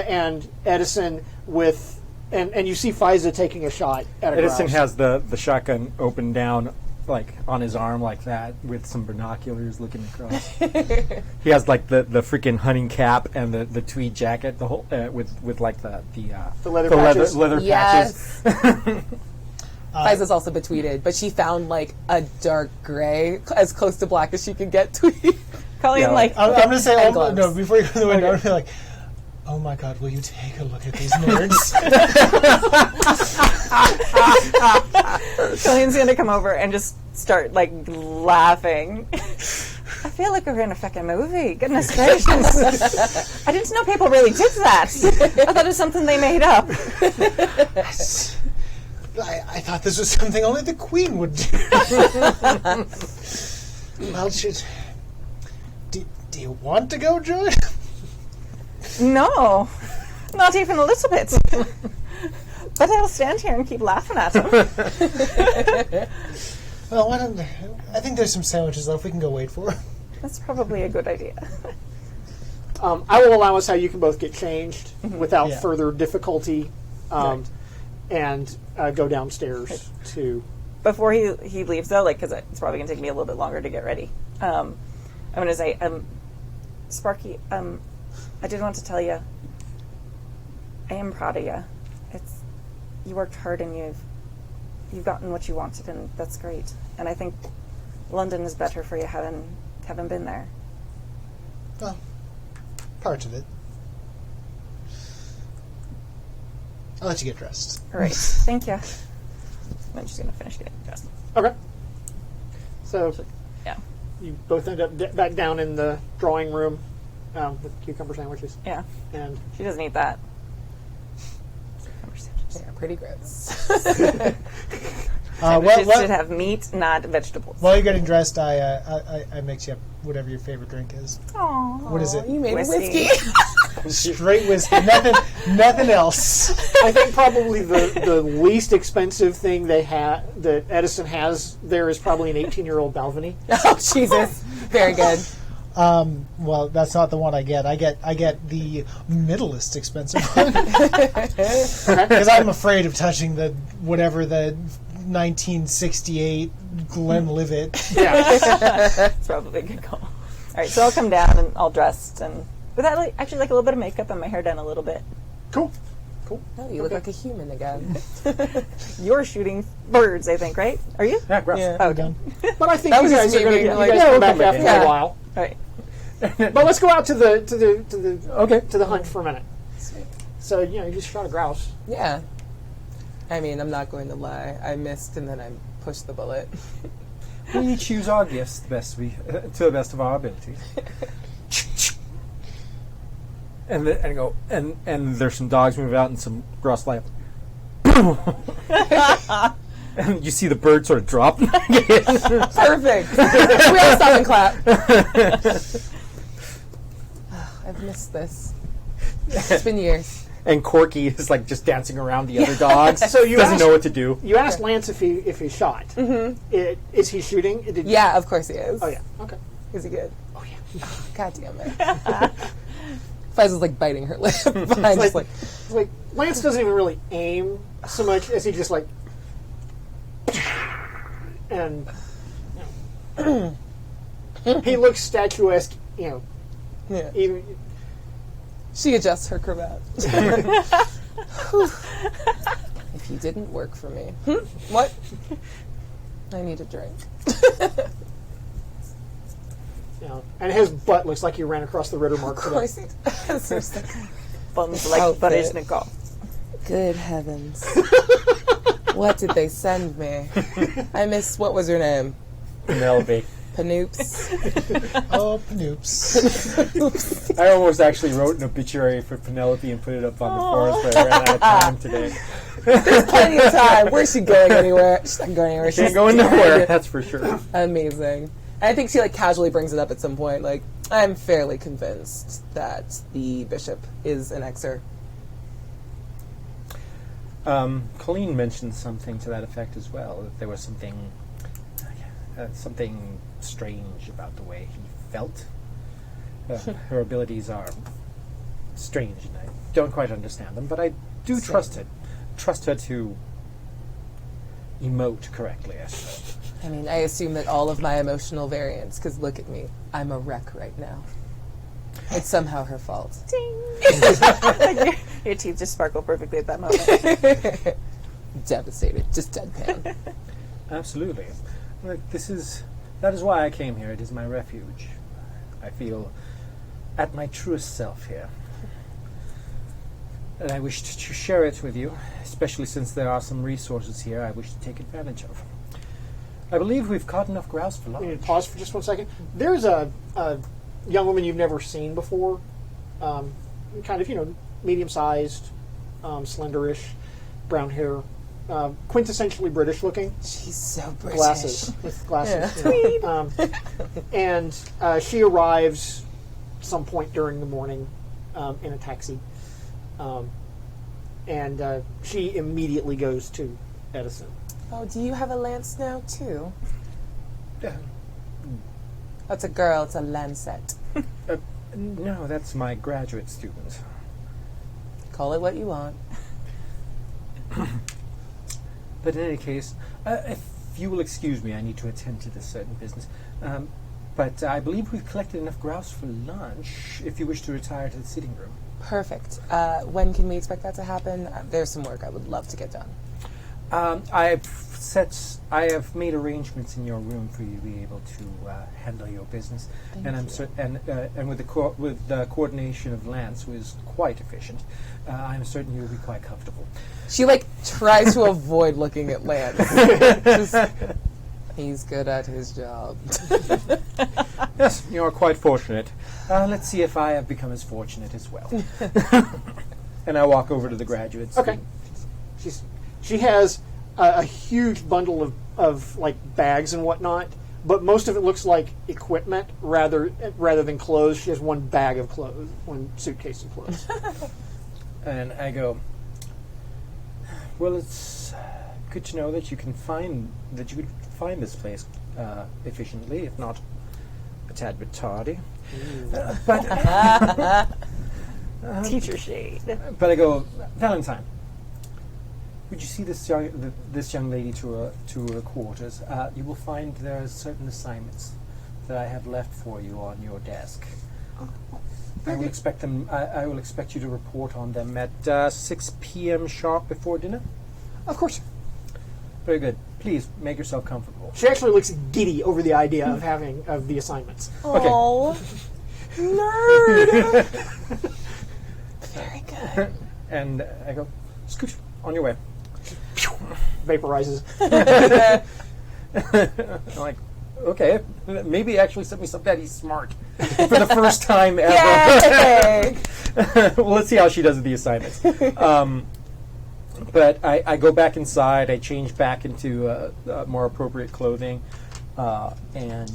and Edison with, and you see Fiza taking a shot at a Edison grouse. has the shotgun open down, like on his arm like that, with some binoculars looking across. He has like the freaking hunting cap and the tweed jacket, the whole with like the leather patches. leather Yes. patches. Fiza's also betweeted, but she found like a dark gray, as close to black as she could get tweed. Colleen, Yeah. like, I'm going to say, And gloves. no, before you go to the window, I'm going to be like, oh my God, will you take a look at these nerds? Colleen's going to come over and just start, like, laughing. I feel like we're in a fucking movie. Goodness gracious. I didn't know people really did that. I thought it was something they made up. I thought this was something only the Queen would do. Well, do you want to go, Joy? No, not even a little bit. But I'll stand here and keep laughing at him. Well, why don't I think there's some sandwiches left. We can go wait for her. That's probably a good idea. I will allow us how you can both get changed without Yeah. further difficulty, and go downstairs to. Before he leaves, though, because it's probably going to take me a little bit longer to get ready, I'm going to say, Sparky, I did want to tell you, I am proud of you. You worked hard and you've gotten what you wanted, and that's great. And I think London is better for you having been there. Well, parts of it. I'll let you get dressed. All right, thank you. I'm just going to finish getting dressed. Okay. So Yeah, you both end up back down in the drawing room with cucumber sandwiches, yeah. and She doesn't eat that. Yeah, pretty gross. Sandwiches should have meat, not vegetables. While you're getting dressed, I mix you up whatever your favorite drink is. Aww. What is it? You made Whiskey. whiskey. Straight whiskey. Nothing else. I think probably the least expensive thing they have that Edison has there is probably an 18-year-old Balvenie. Oh, Jesus. Very good. Well, that's not the one I get. I get the middleist expensive one because I'm afraid of touching the 1968 Glenlivet. Yeah. It's probably a good call. All right, so I'll come down and all dressed and with that, actually, like a little bit of makeup and my hair done a little bit. Cool. Oh, you look like a human again. You're shooting birds, I think, right? Are you? Yeah, gross. Yeah. Oh, okay. But I think That you was guys just are me going to being you like, guys yeah, come we'll back come back after in. a Yeah. while. All right. But let's go out to the Okay. to the hunt for a minute. So you just shot a grouse. Yeah. I mean, I'm not going to lie. I missed and then I pushed the bullet. We choose our gifts to the best of our abilities. And there's some dogs move out and some grouse fly up. And you see the bird sort of drop. Perfect. We all stop and clap. I've missed this. It's been years. And Corky is like just dancing around the other dogs. So you doesn't asked- know what to do. You asked Lance if he shot. Mm-hmm. Is he shooting? Yeah, of course he is. Oh yeah. Okay. Is he good? Oh yeah. God damn it. Faiza's like biting her lip. Behind, just like, It's like Lance doesn't even really aim so much as he just like and he looks statuesque. yeah. Even She adjusts her cravat. If he didn't work for me. What? I need a drink. and his butt looks like he ran across the Rittermark. Of course he does. Buns like Outfit. Baryshnikov. Good heavens. What did they send me? I miss, what was her name? Penelope. Panoops. Oh, noops. I almost actually wrote an obituary for Penelope and put it up on the forest, but I ran out of time today. Plenty of time. Where's she going anywhere? She's not going anywhere. Can't She's go dead. nowhere, that's for sure. Amazing. I think she like casually brings it up at some point. Like, I'm fairly convinced that the bishop is an Xer. Colleen mentioned something to that effect as well. That there was something strange about the way he felt. Her abilities are strange, and I don't quite understand them, but I do trust her to emote correctly, I suppose. I mean, I assume that all of my emotional variants, because look at me, I'm a wreck right now. It's somehow her fault. Your teeth just sparkle perfectly at that moment. Devastated, just deadpan. Absolutely. Look, that is why I came here. It is my refuge. I feel at my truest self here. And I wish to share it with you, especially since there are some resources here I wish to take advantage of. I believe we've caught enough grouse for You lunch. need to pause for just 1 second. There's a young woman you've never seen before, kind of, medium-sized, slenderish, brown hair, quintessentially British looking. She's so British. Glasses. With glasses. And she arrives some point during the morning in a taxi. And she immediately goes to Edison. Oh, do you have a lance now, too? Uh, That's a girl. It's a lancet. no, that's my graduate student. Call it what you want. But in any case, if you will excuse me, I need to attend to this certain business. But I believe we've collected enough grouse for lunch, if you wish to retire to the sitting room. Perfect. When can we expect that to happen? There's some work I would love to get done. I have made arrangements in your room for you to be able to handle your business, and and with the coordination of Lance, who is quite efficient, I'm certain you'll be quite comfortable. She tries to avoid looking at Lance. He's good at his job. Yes, you are quite fortunate. Let's see if I have become as fortunate as well. And I walk over to the graduates. Okay. She has a huge bundle of bags and whatnot, but most of it looks like equipment rather than clothes. She has one bag of clothes, one suitcase of clothes. And I go, well, it's good to know that you could find this place efficiently, if not a tad bit tardy. But Teacher shade. But I go, Valentine, would you see this young lady to her quarters? You will find there are certain assignments that I have left for you on your desk. I will expect them. I will expect you to report on them at 6 p.m. sharp before dinner. Of course. Very good. Please make yourself comfortable. She actually looks giddy over the idea of the assignments. Oh, nerd. Very good. And I go, scooch, on your way. Vaporizes. I'm like, okay, maybe actually sent me something that he's smart for the first time ever. Well, let's see how she does with the assignments. But I go back inside. I change back into more appropriate clothing, and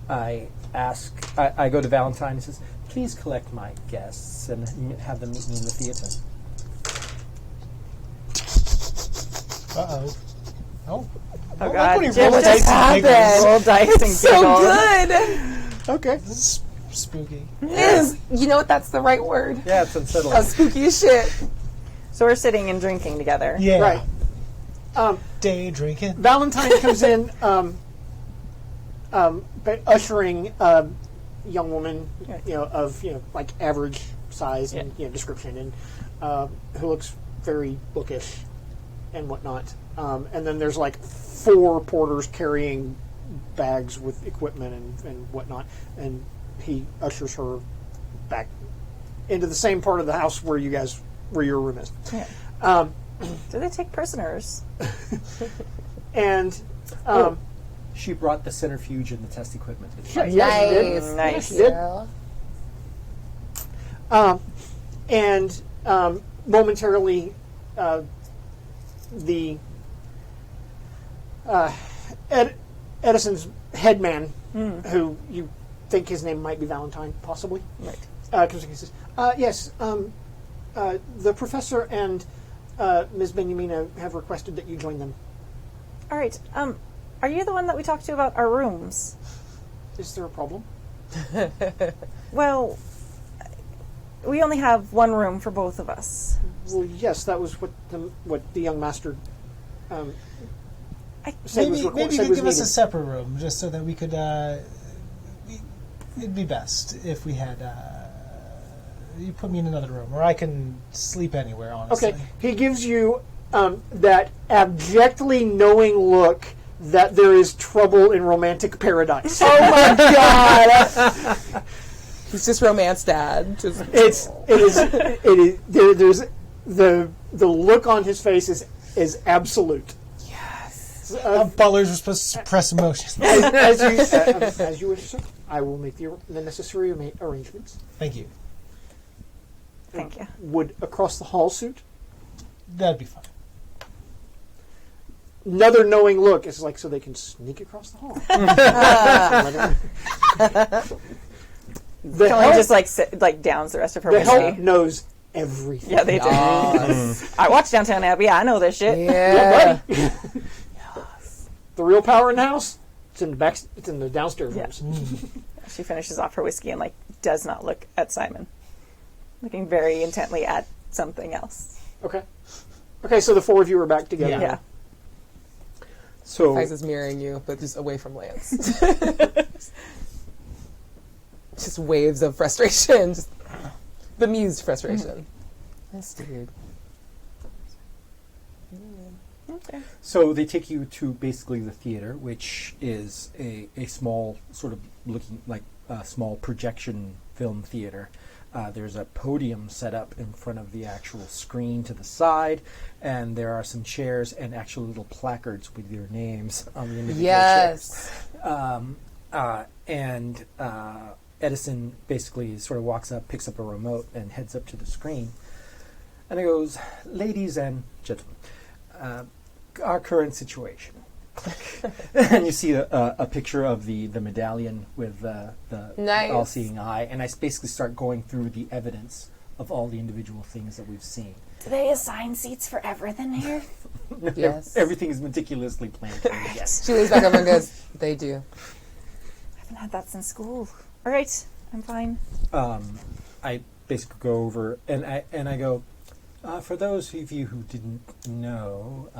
I ask. I go to Valentine and says, "Please collect my guests and have them meet me in the theater." Uh-oh. Oh. Oh God! What Jim roll just dice and happened. Roll dice and So giggles. good. Okay. This is spooky. You know what? That's the right word. Yeah, it's unsettling. That's spooky as shit. So we're sitting and drinking together. Yeah. Right. Day drinking. Valentine comes in, ushering a young woman, of average size and description, and who looks very bookish and whatnot. And then there's 4 porters carrying bags with equipment and whatnot, and he ushers her back into the same part of the house where your room is. Yeah. Do they take prisoners? And She brought the centrifuge and the test equipment. yeah, she did. Nice. She did. And momentarily, the Edison's headman, who you think his name might be Valentine, possibly, Right. comes and says, "Yes, the professor and Ms. Benjamina have requested that you join them. All right. Are you the one that we talked to about our rooms? Is there a problem?" Well, we only have one room for both of us. Well, yes, that was what the young master said Maybe was you could give us a needed. separate room, just so that we could. It'd be best if we had. You put me in another room, or I can sleep anywhere. Honestly. Okay, he gives you that abjectly knowing look that there is trouble in romantic paradise. Oh my god! He's just romance dad. Just There's the look on his face is absolute. yes. Butlers are supposed to suppress emotions. As you wish, sir. I will make the necessary arrangements. Thank you. Thank you. Would across the hall suit? That'd be fine. Another knowing look. It's like so they can sneak across the hall. The Colleen help, just like downs the rest of her the whiskey. help knows everything. Yeah, they do. I watch Downtown Abbey. I know this shit. Yeah. buddy. The real power in the house. It's in the back. It's in the downstairs Yeah. rooms. She finishes off her whiskey and does not look at Simon, looking very intently at something else. Okay. Okay. So the four of you are back together. Yeah. So Fize is mirroring you, but just away from Lance. Just waves of frustration. Just bemused frustration. That's dude. Okay. So they take you to basically the theater, which is a small, sort of looking like a small projection film theater. There's a podium set up in front of the actual screen to the side, and there are some chairs and actual little placards with your names on the individual chairs. Yes. Edison basically sort of walks up, picks up a remote, and heads up to the screen. And he goes, "Ladies and gentlemen, our current situation." Click. And you see a picture of the medallion with the Nice. all-seeing eye. And I basically start going through the evidence of all the individual things that we've seen. Do they assign seats for everything here? Yes. Everything is meticulously planned. Yes. She leans back over and goes, "They do." I haven't had that since school. All right, I'm fine. I basically go over and I go, for those of you who didn't know,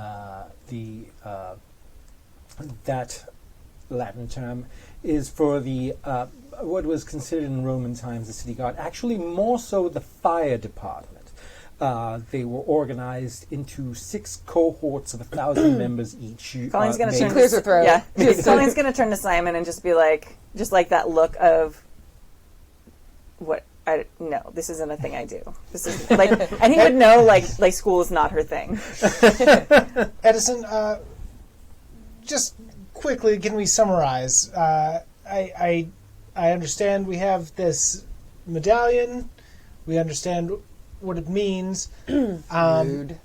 that Latin term is for the what was considered in Roman times the city guard. Actually, more so the fire department. They were organized into 6 cohorts of 1,000 members each. Colleen's going to turn. clears her throat. Yeah, Colleen's going to turn to Simon and just be like that look of what. No, this isn't a thing I do. This is and he would know like school is not her thing. Edison, just quickly, can we summarize? I understand we have this medallion. We understand what it means. Rude.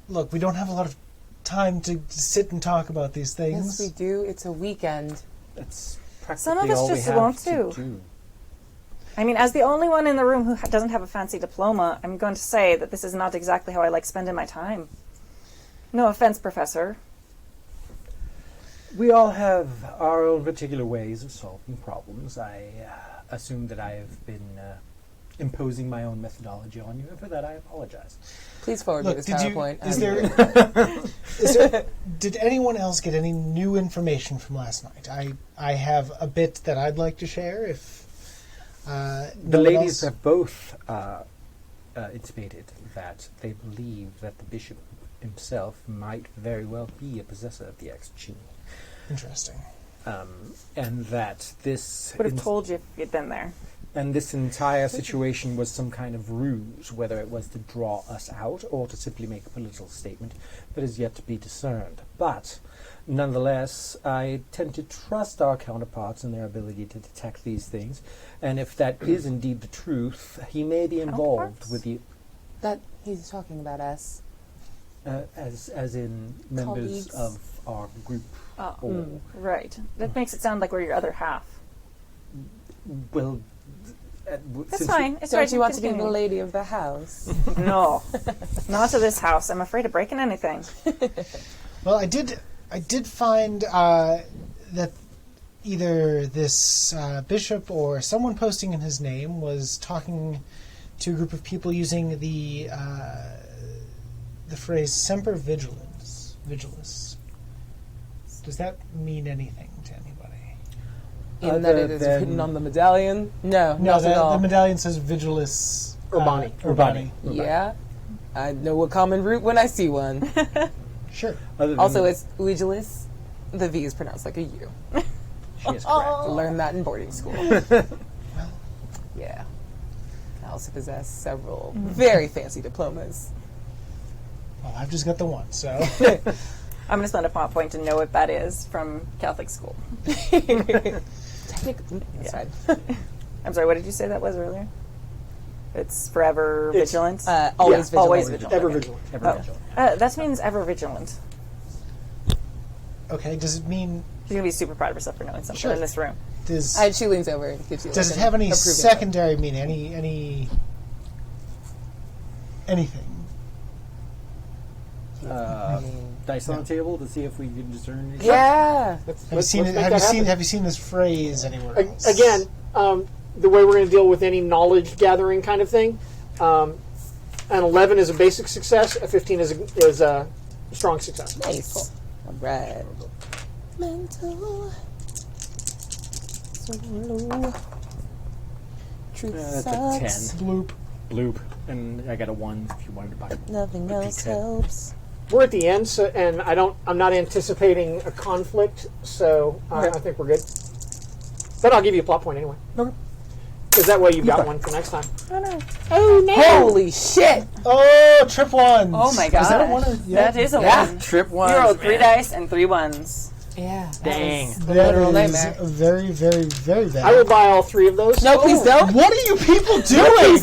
Look, we don't have a lot of time to sit and talk about these things. Yes, we do. It's a weekend. That's practically Some of us all we just have want to to. do. I mean, as the only one in the room who doesn't have a fancy diploma, I'm going to say that this is not exactly how I like spending my time. No offense, Professor. We all have our own particular ways of solving problems. I assume that I have been imposing my own methodology on you, and for that I apologize. Please forward me Look, this PowerPoint. Did anyone else get any new information from last night? I have a bit that I'd like to share. If The no one ladies else- have both intimated that they believe that the bishop himself might very well be a possessor of the X gene. Interesting. And that this Would have told you if you'd been there. and this entire situation was some kind of ruse, whether it was to draw us out or to simply make a political statement that is yet to be discerned. But nonetheless, I tend to trust our counterparts in their ability to detect these things, and if that is indeed the truth, he may be involved Counterparts? with the That he's talking about us. as in members Colleagues. of our group. Oh, right. That makes it sound like we're your other half. Well, That's fine. It's Don't right. you want to be the Continue. lady of the house? No, not to this house. I'm afraid of breaking anything. Well, I did find that either this bishop or someone posting in his name was talking to a group of people using the phrase "semper vigilans." Vigilus. Does that mean anything to anybody? In that it Other is than- written on the medallion? No, No, not at all. the medallion says Vigilus Urbani. Urbani. Yeah. I know a common root when I see one. Sure. Other than Also, it's Vigilus. The V is pronounced like a U. she is correct. Learned that in boarding school. Yeah. I also possess several very fancy diplomas. Oh, I've just got the one, so. I'm going to spend a plot point to know what that is from Catholic school. Technically, that's fine. I'm sorry, what did you say that was earlier? It's forever It's- vigilant? Always vigilant. Always vigilant. Ever okay. vigilant. Ever Oh. vigilant. That means ever vigilant. Okay, does it mean. She's going to be super proud of herself for knowing something Sure. in this room. Does, She leans over and gives you. does like it have any an approving secondary meaning? Anything? Dice on the table to see if we can discern. look. Yeah. Have you seen this phrase anywhere else? Again, the way we're going to deal with any knowledge gathering kind of thing, an 11 is a basic success, a 15 is a strong success. Nice. All right. Mental. Solo. Truth That's a sucks. 10. Bloop. Bloop. And I got a 1 if you wanted to buy it. Nothing else D10. helps. We're at the end, so, and I'm not anticipating a conflict, so I think we're good. But I'll give you a plot point anyway. Okay. Because that way you've got one for next time. Holy shit! Oh, trip ones. Oh my god. Is that a one? That is a Yeah, one. trip one. You rolled 3 dice and 3 ones. Yeah. Dang. That literal is nightmare. very, very, very bad. I will buy all 3 of those. No, please don't. What are you people doing?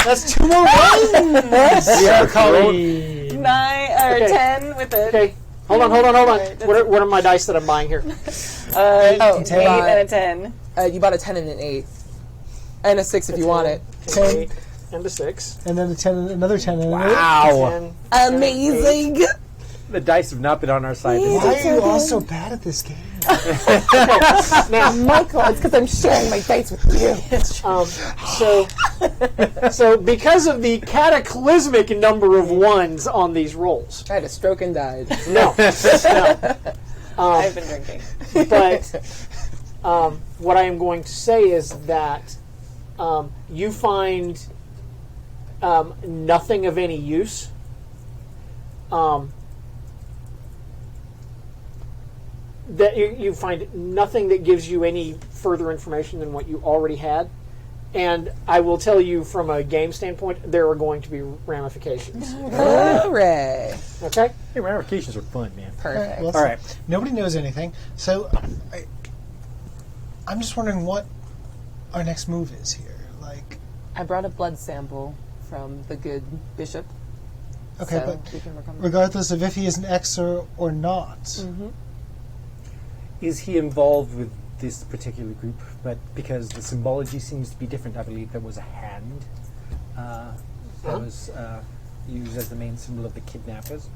That's 2 more ones. Yeah, Colleen. 9 or Okay. 10 with a Okay, hold on. What are my dice that I'm buying here? 8 10. and a 10. You bought a 10 and an 8. And a 6 if you want it. 10. 8 and a 6. And then another 10 and an 8. Wow. 10. Amazing! The dice have not been on our side. Why are you all so bad at this game? Michael, it's because I'm sharing my dice with you. So because of the cataclysmic number of 1s on these rolls, I had a stroke and died. no. I've been drinking. But what I am going to say is that you find nothing of any use. That you find nothing that gives you any further information than what you already had. And I will tell you from a game standpoint, there are going to be ramifications. Hooray! Okay? Hey, ramifications are fun, man. Perfect. Well, All right. Nobody knows anything. So I'm just wondering what our next move is here. Like, I brought a blood sample from the good bishop. okay, so but we can work on that. regardless of if he is an Xer or not, Is he involved with this particular group? But because the symbology seems to be different, I believe there was a hand that was used as the main symbol of the kidnappers.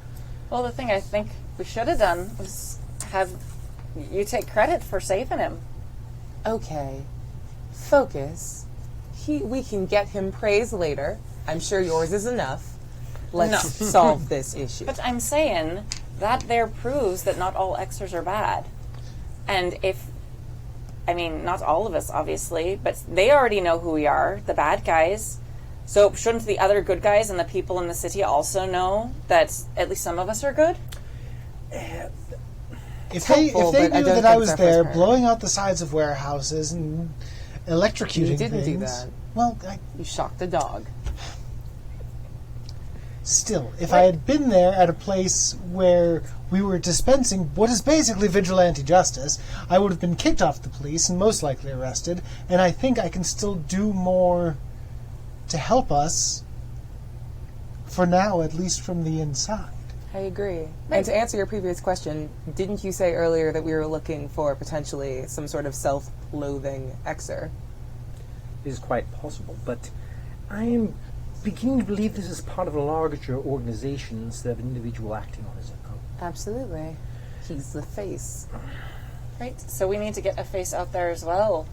Well, the thing I think we should have done was have you take credit for saving him. Okay. Focus. We can get him praise later. I'm sure yours is enough. Let's solve this issue. But I'm saying that there proves that not all Xers are bad. And not all of us, obviously, but they already know who we are, the bad guys. So shouldn't the other good guys and the people in the city also know that at least some of us are good? if helpful, they but I knew don't that I think was it's our there first blowing out the sides of warehouses and electrocuting You didn't do things, that. well, You shocked the dog. still, if I had been there at a place where we were dispensing what is basically vigilante justice, I would have been kicked off the police and most likely arrested, and I think I can still do more to help us, for now, at least from the inside. I agree. And to answer your previous question, didn't you say earlier that we were looking for potentially some sort of self-loathing Xer? It is quite possible, but I am beginning to believe this is part of a larger organization instead of an individual acting on his own. Absolutely. He's the face. Right? So we need to get a face out there as well.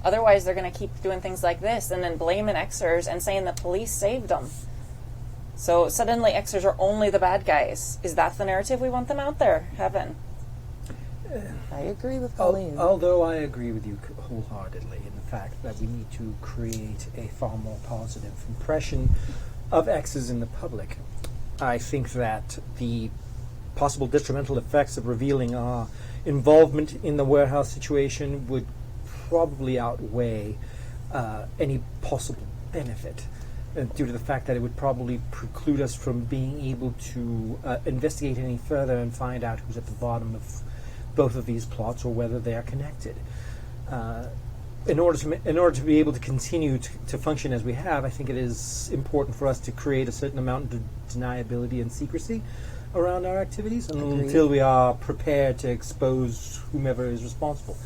Otherwise, they're going to keep doing things like this and then blaming Xers and saying the police saved them. So suddenly Xers are only the bad guys. Is that the narrative we want them out there having? I agree with Colleen. Although I agree with you wholeheartedly in the fact that we need to create a far more positive impression of X's in the public, I think that the possible detrimental effects of revealing our involvement in the warehouse situation would probably outweigh any possible benefit. due to the fact that it would probably preclude us from being able to investigate any further and find out who's at the bottom of both of these plots or whether they are connected. In order to be able to continue to function as we have, I think it is important for us to create a certain amount of deniability and secrecy around our activities until we are prepared to expose whomever is responsible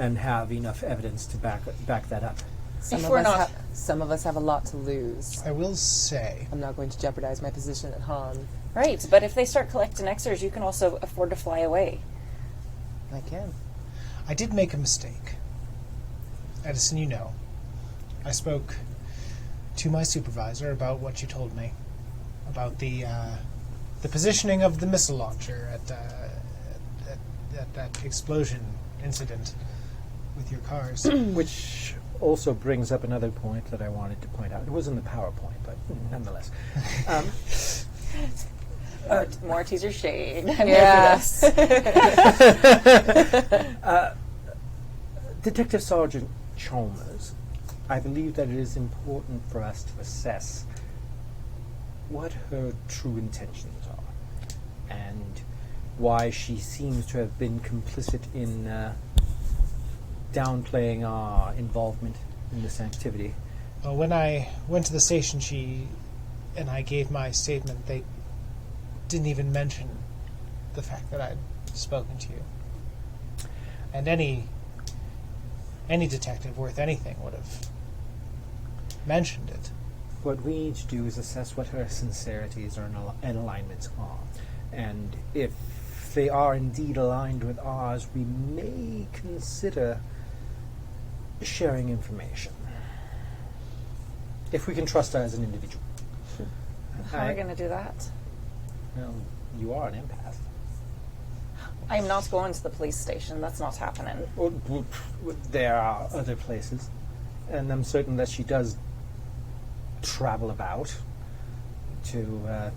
and have enough evidence to back that up. Some of us have a lot to lose. I will say. I'm not going to jeopardize my position at Han. Right, but if they start collecting Xers, you can also afford to fly away. I can. I did make a mistake. Edison, you know. I spoke to my supervisor about what you told me. About the positioning of the missile launcher at that explosion incident with your cars. Which also brings up another point that I wanted to point out. It was in the PowerPoint, but nonetheless. More teaser shade. Yes. Detective Sergeant Chalmers, I believe that it is important for us to assess what her true intentions are and why she seems to have been complicit in downplaying our involvement in this activity. Well, when I went to the station, she and I gave my statement. They didn't even mention the fact that I'd spoken to you. And any detective worth anything would have mentioned it. What we need to do is assess what her sincerities and alignments are. And if they are indeed aligned with ours, we may consider sharing information. If we can trust her as an individual. How are we going to do that? Well, you are an empath. I'm not going to the police station. That's not happening. Well, there are other places. And I'm certain that she does travel about to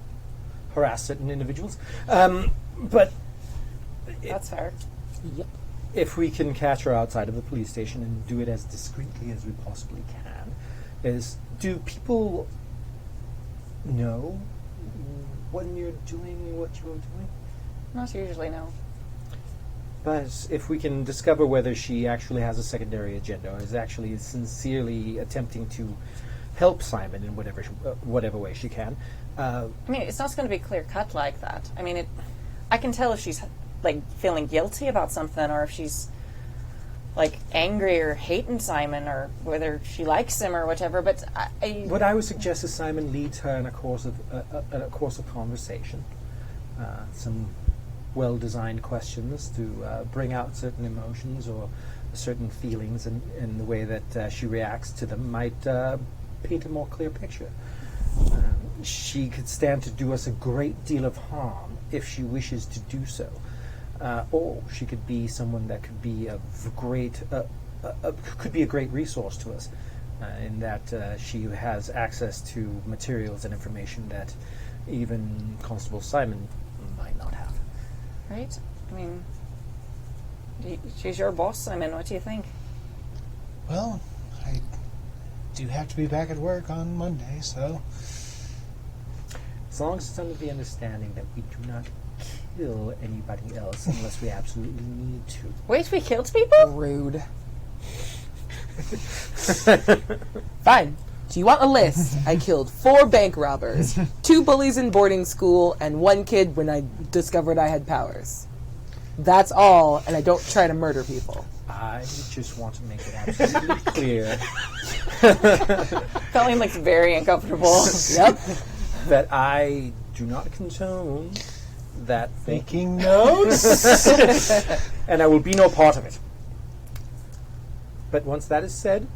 harass certain individuals. But That's fair. Yep. if we can catch her outside of the police station and do it as discreetly as we possibly can, do people know when you're doing what you're doing? Not usually, no. But if we can discover whether she actually has a secondary agenda or is actually sincerely attempting to help Simon in whatever way she can. I mean, it's not going to be clear cut like that. I mean, I can tell if she's like feeling guilty about something, or if she's like angry or hating Simon, or whether she likes him or whatever. But what I would suggest is Simon leads her in a course of conversation, some well-designed questions to bring out certain emotions or certain feelings, and the way that she reacts to them might paint a more clear picture. She could stand to do us a great deal of harm if she wishes to do so, or she could be someone that could be could be a great resource to us, in that she has access to materials and information that even Constable Simon might not have. right? I mean, she's your boss, Simon. What do you think? Well, I do have to be back at work on Monday, so... As long as it's under the understanding that we do not kill anybody else unless we absolutely need to. Wait, we killed people? Rude. Fine. Do you want a list? I killed 4 bank robbers, 2 bullies in boarding school, and 1 kid when I discovered I had powers. That's all, and I don't try to murder people. I just want to make it absolutely clear Colleen looks very uncomfortable. Yep. that I do not condone that Making notes? and I will be no part of it. But once that is said,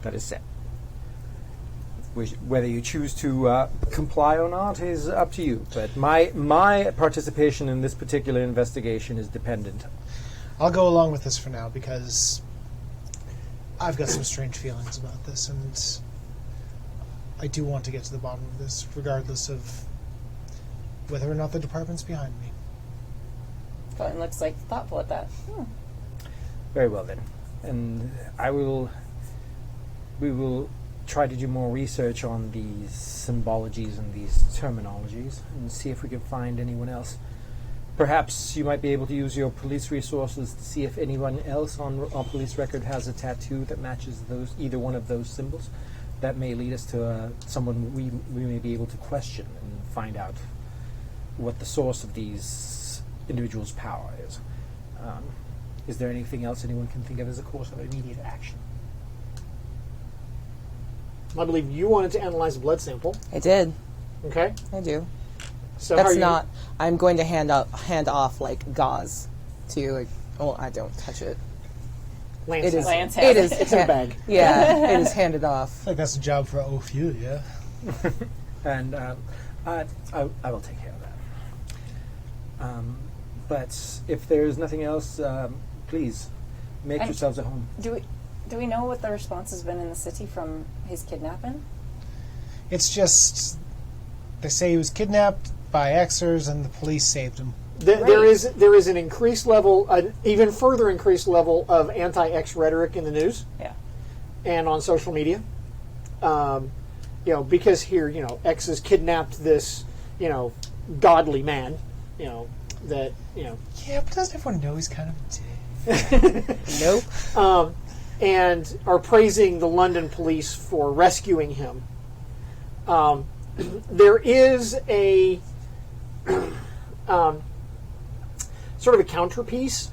that is said. Whether you choose to comply or not is up to you. But my participation in this particular investigation is dependent. I'll go along with this for now, because I've got some strange feelings about this, and I do want to get to the bottom of this, regardless of whether or not the department's behind me. Colleen looks like thoughtful at that. Very well then. And we will try to do more research on these symbologies and these terminologies and see if we can find anyone else. Perhaps you might be able to use your police resources to see if anyone else on police record has a tattoo that matches either one of those symbols. That may lead us to someone we may be able to question and find out what the source of these individuals' power is. Is there anything else anyone can think of as a course of immediate action? I believe you wanted to analyze a blood sample. I did. Okay. I do. So how That's are not. I'm going to hand off like gauze to. Like, well, I don't touch it. Lance It is. Lance It has is. It's in a bag. Yeah, it is handed off. I think that's a job for OFU, yeah. And I will take care of that. But if there's nothing else, please make And- yourselves at home. Do we know what the response has been in the city from his kidnapping? It's just they say he was kidnapped by Xers and the police saved him. There is an increased level, an even further increased level of anti-X rhetoric in the news Yeah. and on social media. Because here, X has kidnapped this, godly man, that. Yeah, but doesn't everyone know he's kind of a dick? Nope. And are praising the London police for rescuing him. There is a sort of a counterpiece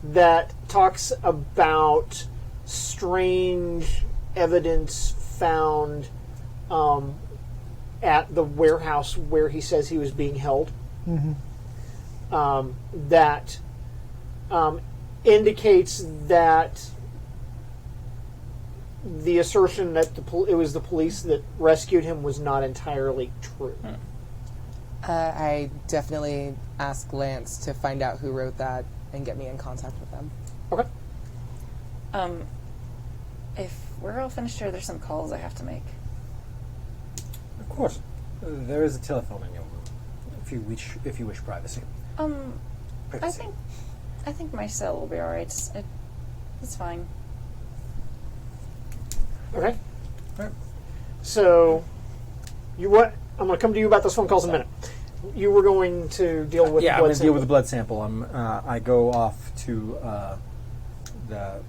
that talks about strange evidence found at the warehouse where he says he was being held. That indicates that the assertion that it was the police that rescued him was not entirely true. I definitely asked Lance to find out who wrote that and get me in contact with them. Okay. If we're all finished here, there's some calls I have to make. Of course, there is a telephone in your room. If you wish privacy. I Privacy. think my cell will be all right. It's fine. Okay. Right. So, I'm going to come to you about those phone calls in a minute. You were going to deal with Yeah, I'm blood going to deal with the sample. blood sample. I go off to the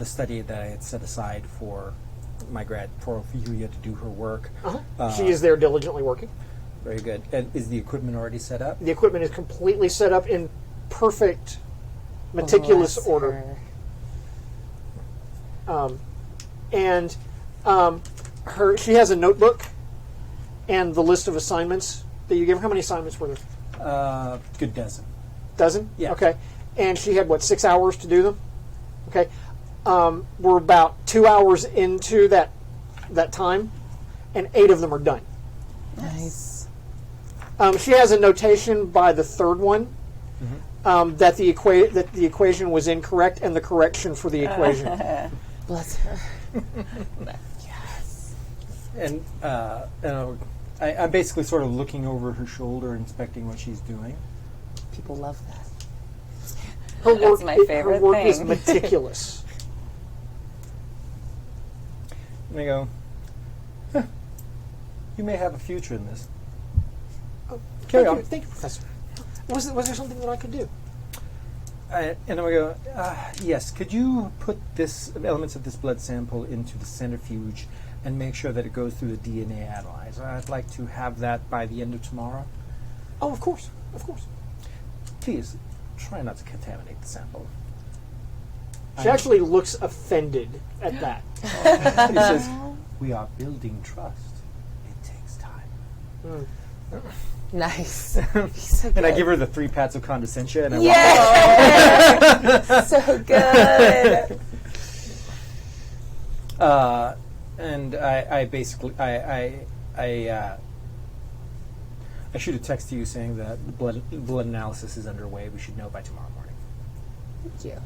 study that I had set aside for Yulia to do her work. She is there diligently working. Very good. And is the equipment already set up? The equipment is completely set up in perfect, meticulous Bless order. her. She has a notebook and the list of assignments that you gave her. How many assignments were there? Good dozen. Dozen? Yeah. Okay. And she had, 6 hours to do them? Okay. We're about 2 hours into that time, and 8 of them are done. Nice. She has a notation by the third one that the equation was incorrect and the correction for the equation. Bless her. And I'm basically sort of looking over her shoulder, inspecting what she's doing. People love that. Her That's work, my her favorite work is thing. meticulous. And I go, "Huh, you may have a future in this. Carry on." Thank you, Professor. Was there something that I could do? And I go, yes, could you put elements of this blood sample into the centrifuge and make sure that it goes through the DNA analyzer? I'd like to have that by the end of tomorrow. Oh, of course. Of course. Please, try not to contaminate the sample. She actually looks offended at that. He says, we are building trust. It takes time. Nice. He's so And I good. give her the 3 pats of condescension, and I walk Yeah. So good. and I basically I shoot a text to you saying that the blood analysis is underway. We should know by tomorrow morning. Thank you.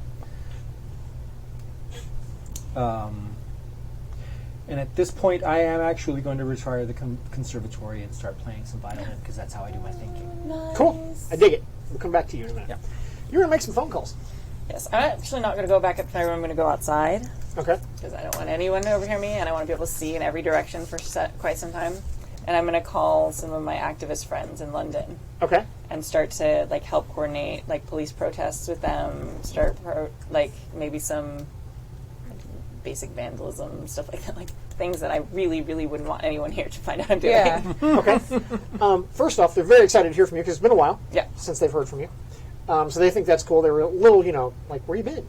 And at this point, I am actually going to retire the conservatory and start playing some violin because that's how I do my thinking. Cool. I dig it. We'll come back to you in a minute. Yeah. You're going to make some phone calls. Yes, I'm actually not going to go back up to my room. I'm going to go outside Okay. because I don't want anyone to overhear me, and I want to be able to see in every direction for quite some time. And I'm going to call some of my activist friends in London Okay. and start to like help coordinate like police protests with them. Like maybe some basic vandalism stuff like that, like things that I really, really wouldn't want anyone here to find out I'm doing. Yeah. Okay. First off, they're very excited to hear from you because it's been a while Yeah. since they've heard from you. So they think that's cool. They're a little, like, where you been?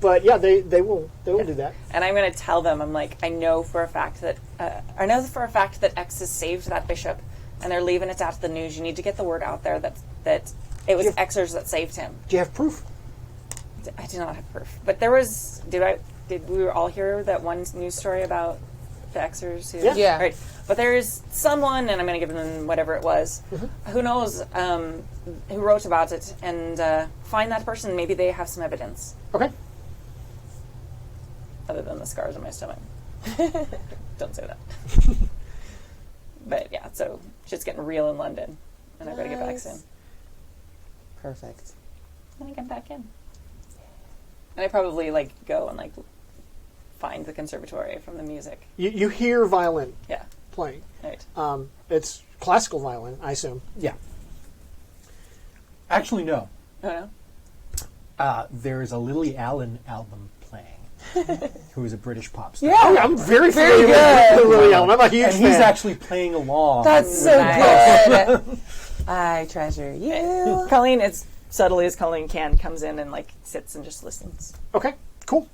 But yeah, they will do that. And I'm going to tell them, I'm like, I know for a fact that X has saved that bishop, and they're leaving it out to the news. You need to get the word out there that it was Xers that saved him. Do you have proof? I do not have proof, but there was. Did we all hear that one news story about the Xers? Who, Yeah. Right. But there's someone, and I'm going to give them whatever it was, who knows, who wrote about it, and find that person. Maybe they have some evidence Okay. other than the scars on my stomach. Don't say that. But yeah, so shit's getting real in London, and I've got to get back soon. Perfect. And I get back in. And I probably go and find the conservatory from the music. You hear violin Yeah. playing. Right. It's classical violin, I assume. Yeah. Actually, no. Oh no? There is a Lily Allen album playing, who is a British pop star. Oh, I'm very familiar with Lily Allen. I'm a huge And fan. he's actually playing along. That's so good. I treasure you. Colleen, as subtly as Colleen can, comes in and sits and just listens. Okay, cool.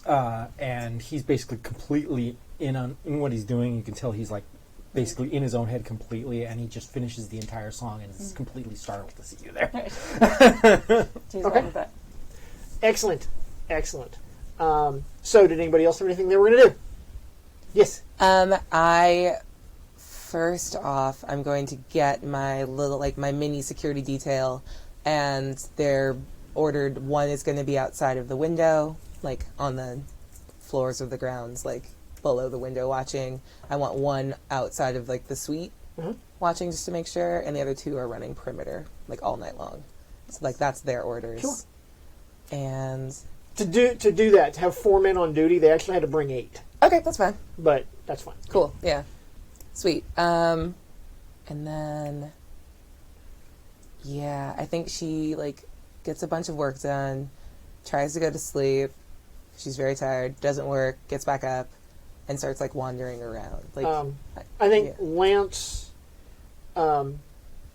And he's basically completely in what he's doing. You can tell he's basically in his own head completely, and he just finishes the entire song and is completely startled to see you there. She's Okay. fine with that. Excellent. So, did anybody else have anything they were going to do? Yes. First off, I'm going to get my little, my mini security detail, and they're ordered. One is going to be outside of the window, on the floors of the grounds, below the window watching. I want one outside of, the suite watching just to make sure, and the other two are running perimeter, all night long. So, that's their orders. Sure. And... To do that, to have 4 men on duty, they actually had to bring 8. Okay, that's fine. But that's fine. Cool, yeah. Sweet. And then, yeah, I think she, gets a bunch of work done, tries to go to sleep. She's very tired, doesn't work, gets back up, and starts, wandering around. I think yeah. Lance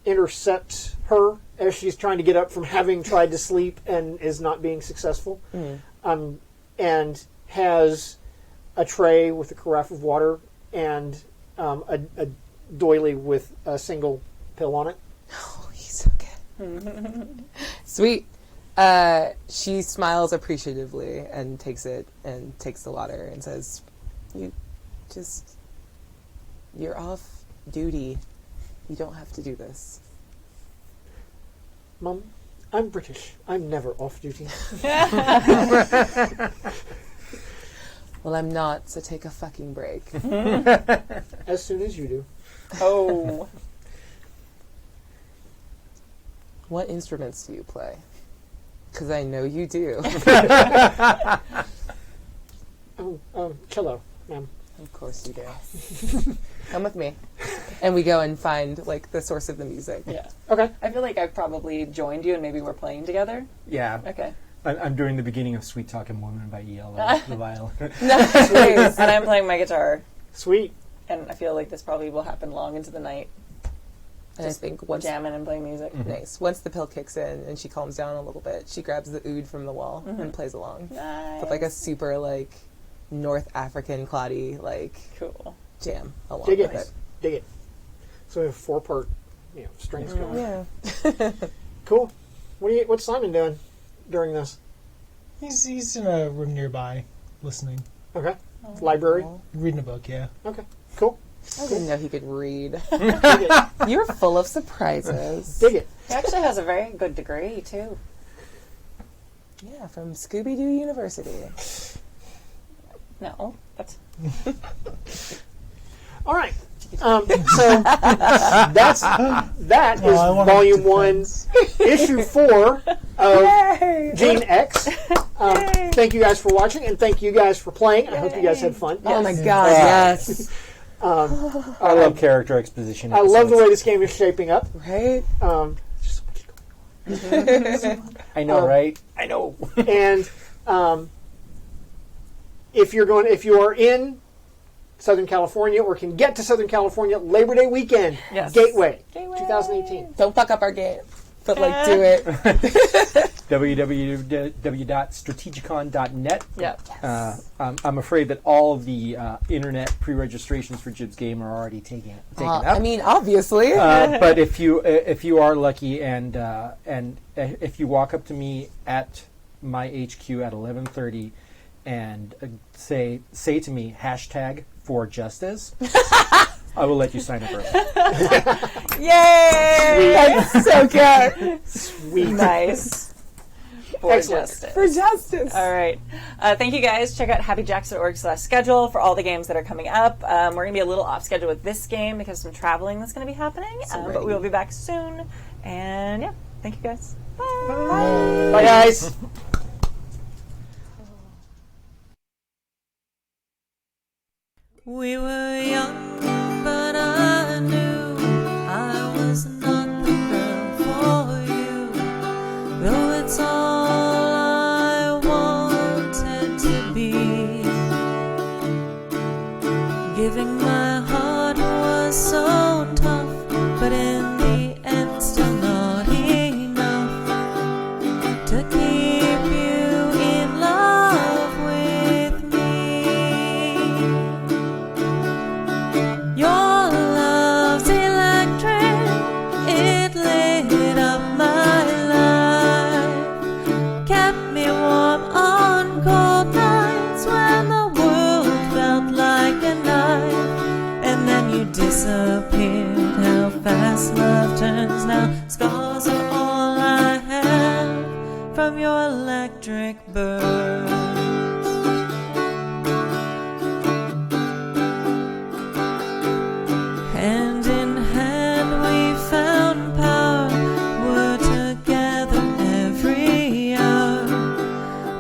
intercepts her as she's trying to get up from having tried to sleep and is not being successful, and has a tray with a carafe of water and a doily with a single pill on it. Oh, he's so good. Sweet. She smiles appreciatively and takes it and takes the water and says, you're off duty. You don't have to do this. Mum, I'm British. I'm never off duty. Well, I'm not, so take a fucking break. As soon as you do. Oh. What instruments do you play? Because I know you do. Cello, ma'am. Of course you do. Come with me. And we go and find, the source of the music. Yeah. Okay. I feel like I've probably joined you and maybe we're playing together. Yeah. Okay. I'm doing the beginning of Sweet Talkin' Woman by E.L. the violin. Nice. And I'm playing my guitar. Sweet. And I feel like this probably will happen long into the night. And I think once... Jamming and playing music. Nice. Once the pill kicks in and she calms down a little bit, she grabs the oud from the wall and plays along. Nice. With, a super, North African claudie, Cool. jam along Dig with it. it. Dig it. So we have 4-part, strings going. Yeah. Cool. What's Simon doing during this? He's in a room nearby, listening, Okay. Library. reading a book. Yeah. Okay. Cool. I didn't know he could read. Dig it. You're full of surprises. Dig it. He actually has a very good degree, too. Yeah, from Scooby-Doo University. No, that's... All right. So that is I wanna Volume 1, defense. Issue 4 of Gene X. Thank you guys for watching, and thank you guys for playing. I hope you guys had fun. Oh my god, yes. I love character exposition. I love the way this game is shaping up. Right? I know, right? I know. And if you are in Southern California or can get to Southern California, Labor Day weekend, Yes. Gateway 2018. Don't fuck up our game. But, like, do it. www.strategicon.net. Yep. I'm afraid that all of the internet pre-registrations for Jib's Game are already taken up. I mean, obviously. But if you are lucky and if you walk up to me at my HQ at 11:30 and say to me #4Justice, I will let you sign up early. Yay! That's so good. Sweet. Nice. For Excellent. justice. For justice. All right. Thank you guys. Check out happyjacks.org/schedule for all the games that are coming up. We're going to be a little off schedule with this game because of some traveling that's going to be happening. But we will be back soon. And yeah, thank you guys. Bye. Bye, guys. We were young, but I knew I was not the girl for you. Though it's all I wanted to be. Giving my heart was so tough, but in the end still not enough to keep you in love with me. Your love's electric, it lit up my life, kept me warm on cold nights when the world felt like a knife, and then you disappeared. How fast love turns now, scars are all I have from your electric burns. Hand in hand we found power, were together every hour,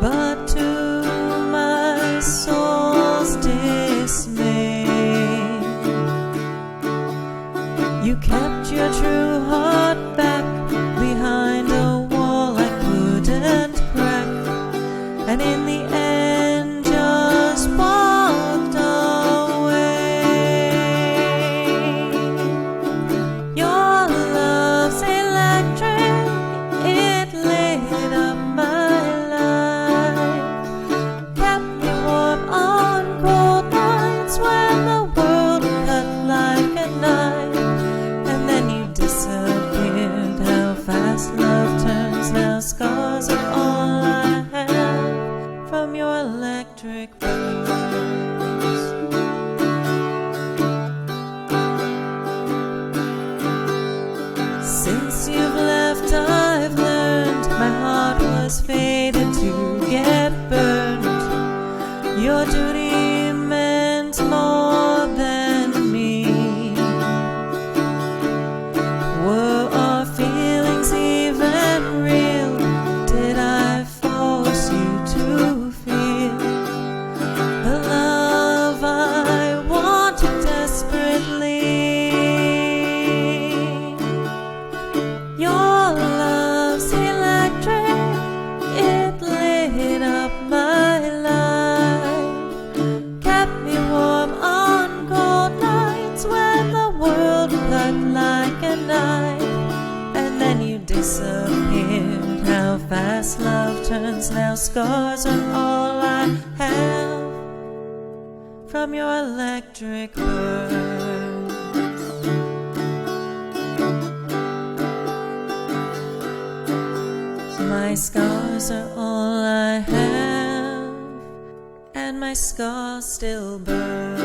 but to my soul's dismay, you kept your true heart back behind a wall I couldn't crack, and in the end just walked away. Your love's electric, it lit up my life, kept me warm on cold nights when the world cut like a knife, and then you disappeared. How fast love turns now, scars are all I have from your electric burns. Since you've left, I've learned my heart was fated to get burned. Your duty meant more than me. Were our feelings even real? Did I force you to feel the love I wanted desperately? Your love's electric, it lit up my life, kept me warm on cold nights when the world cut like a knife, and then you disappeared. How fast love turns now, scars are all I have from your electric burns. My scars are all I have, and my scars still burn.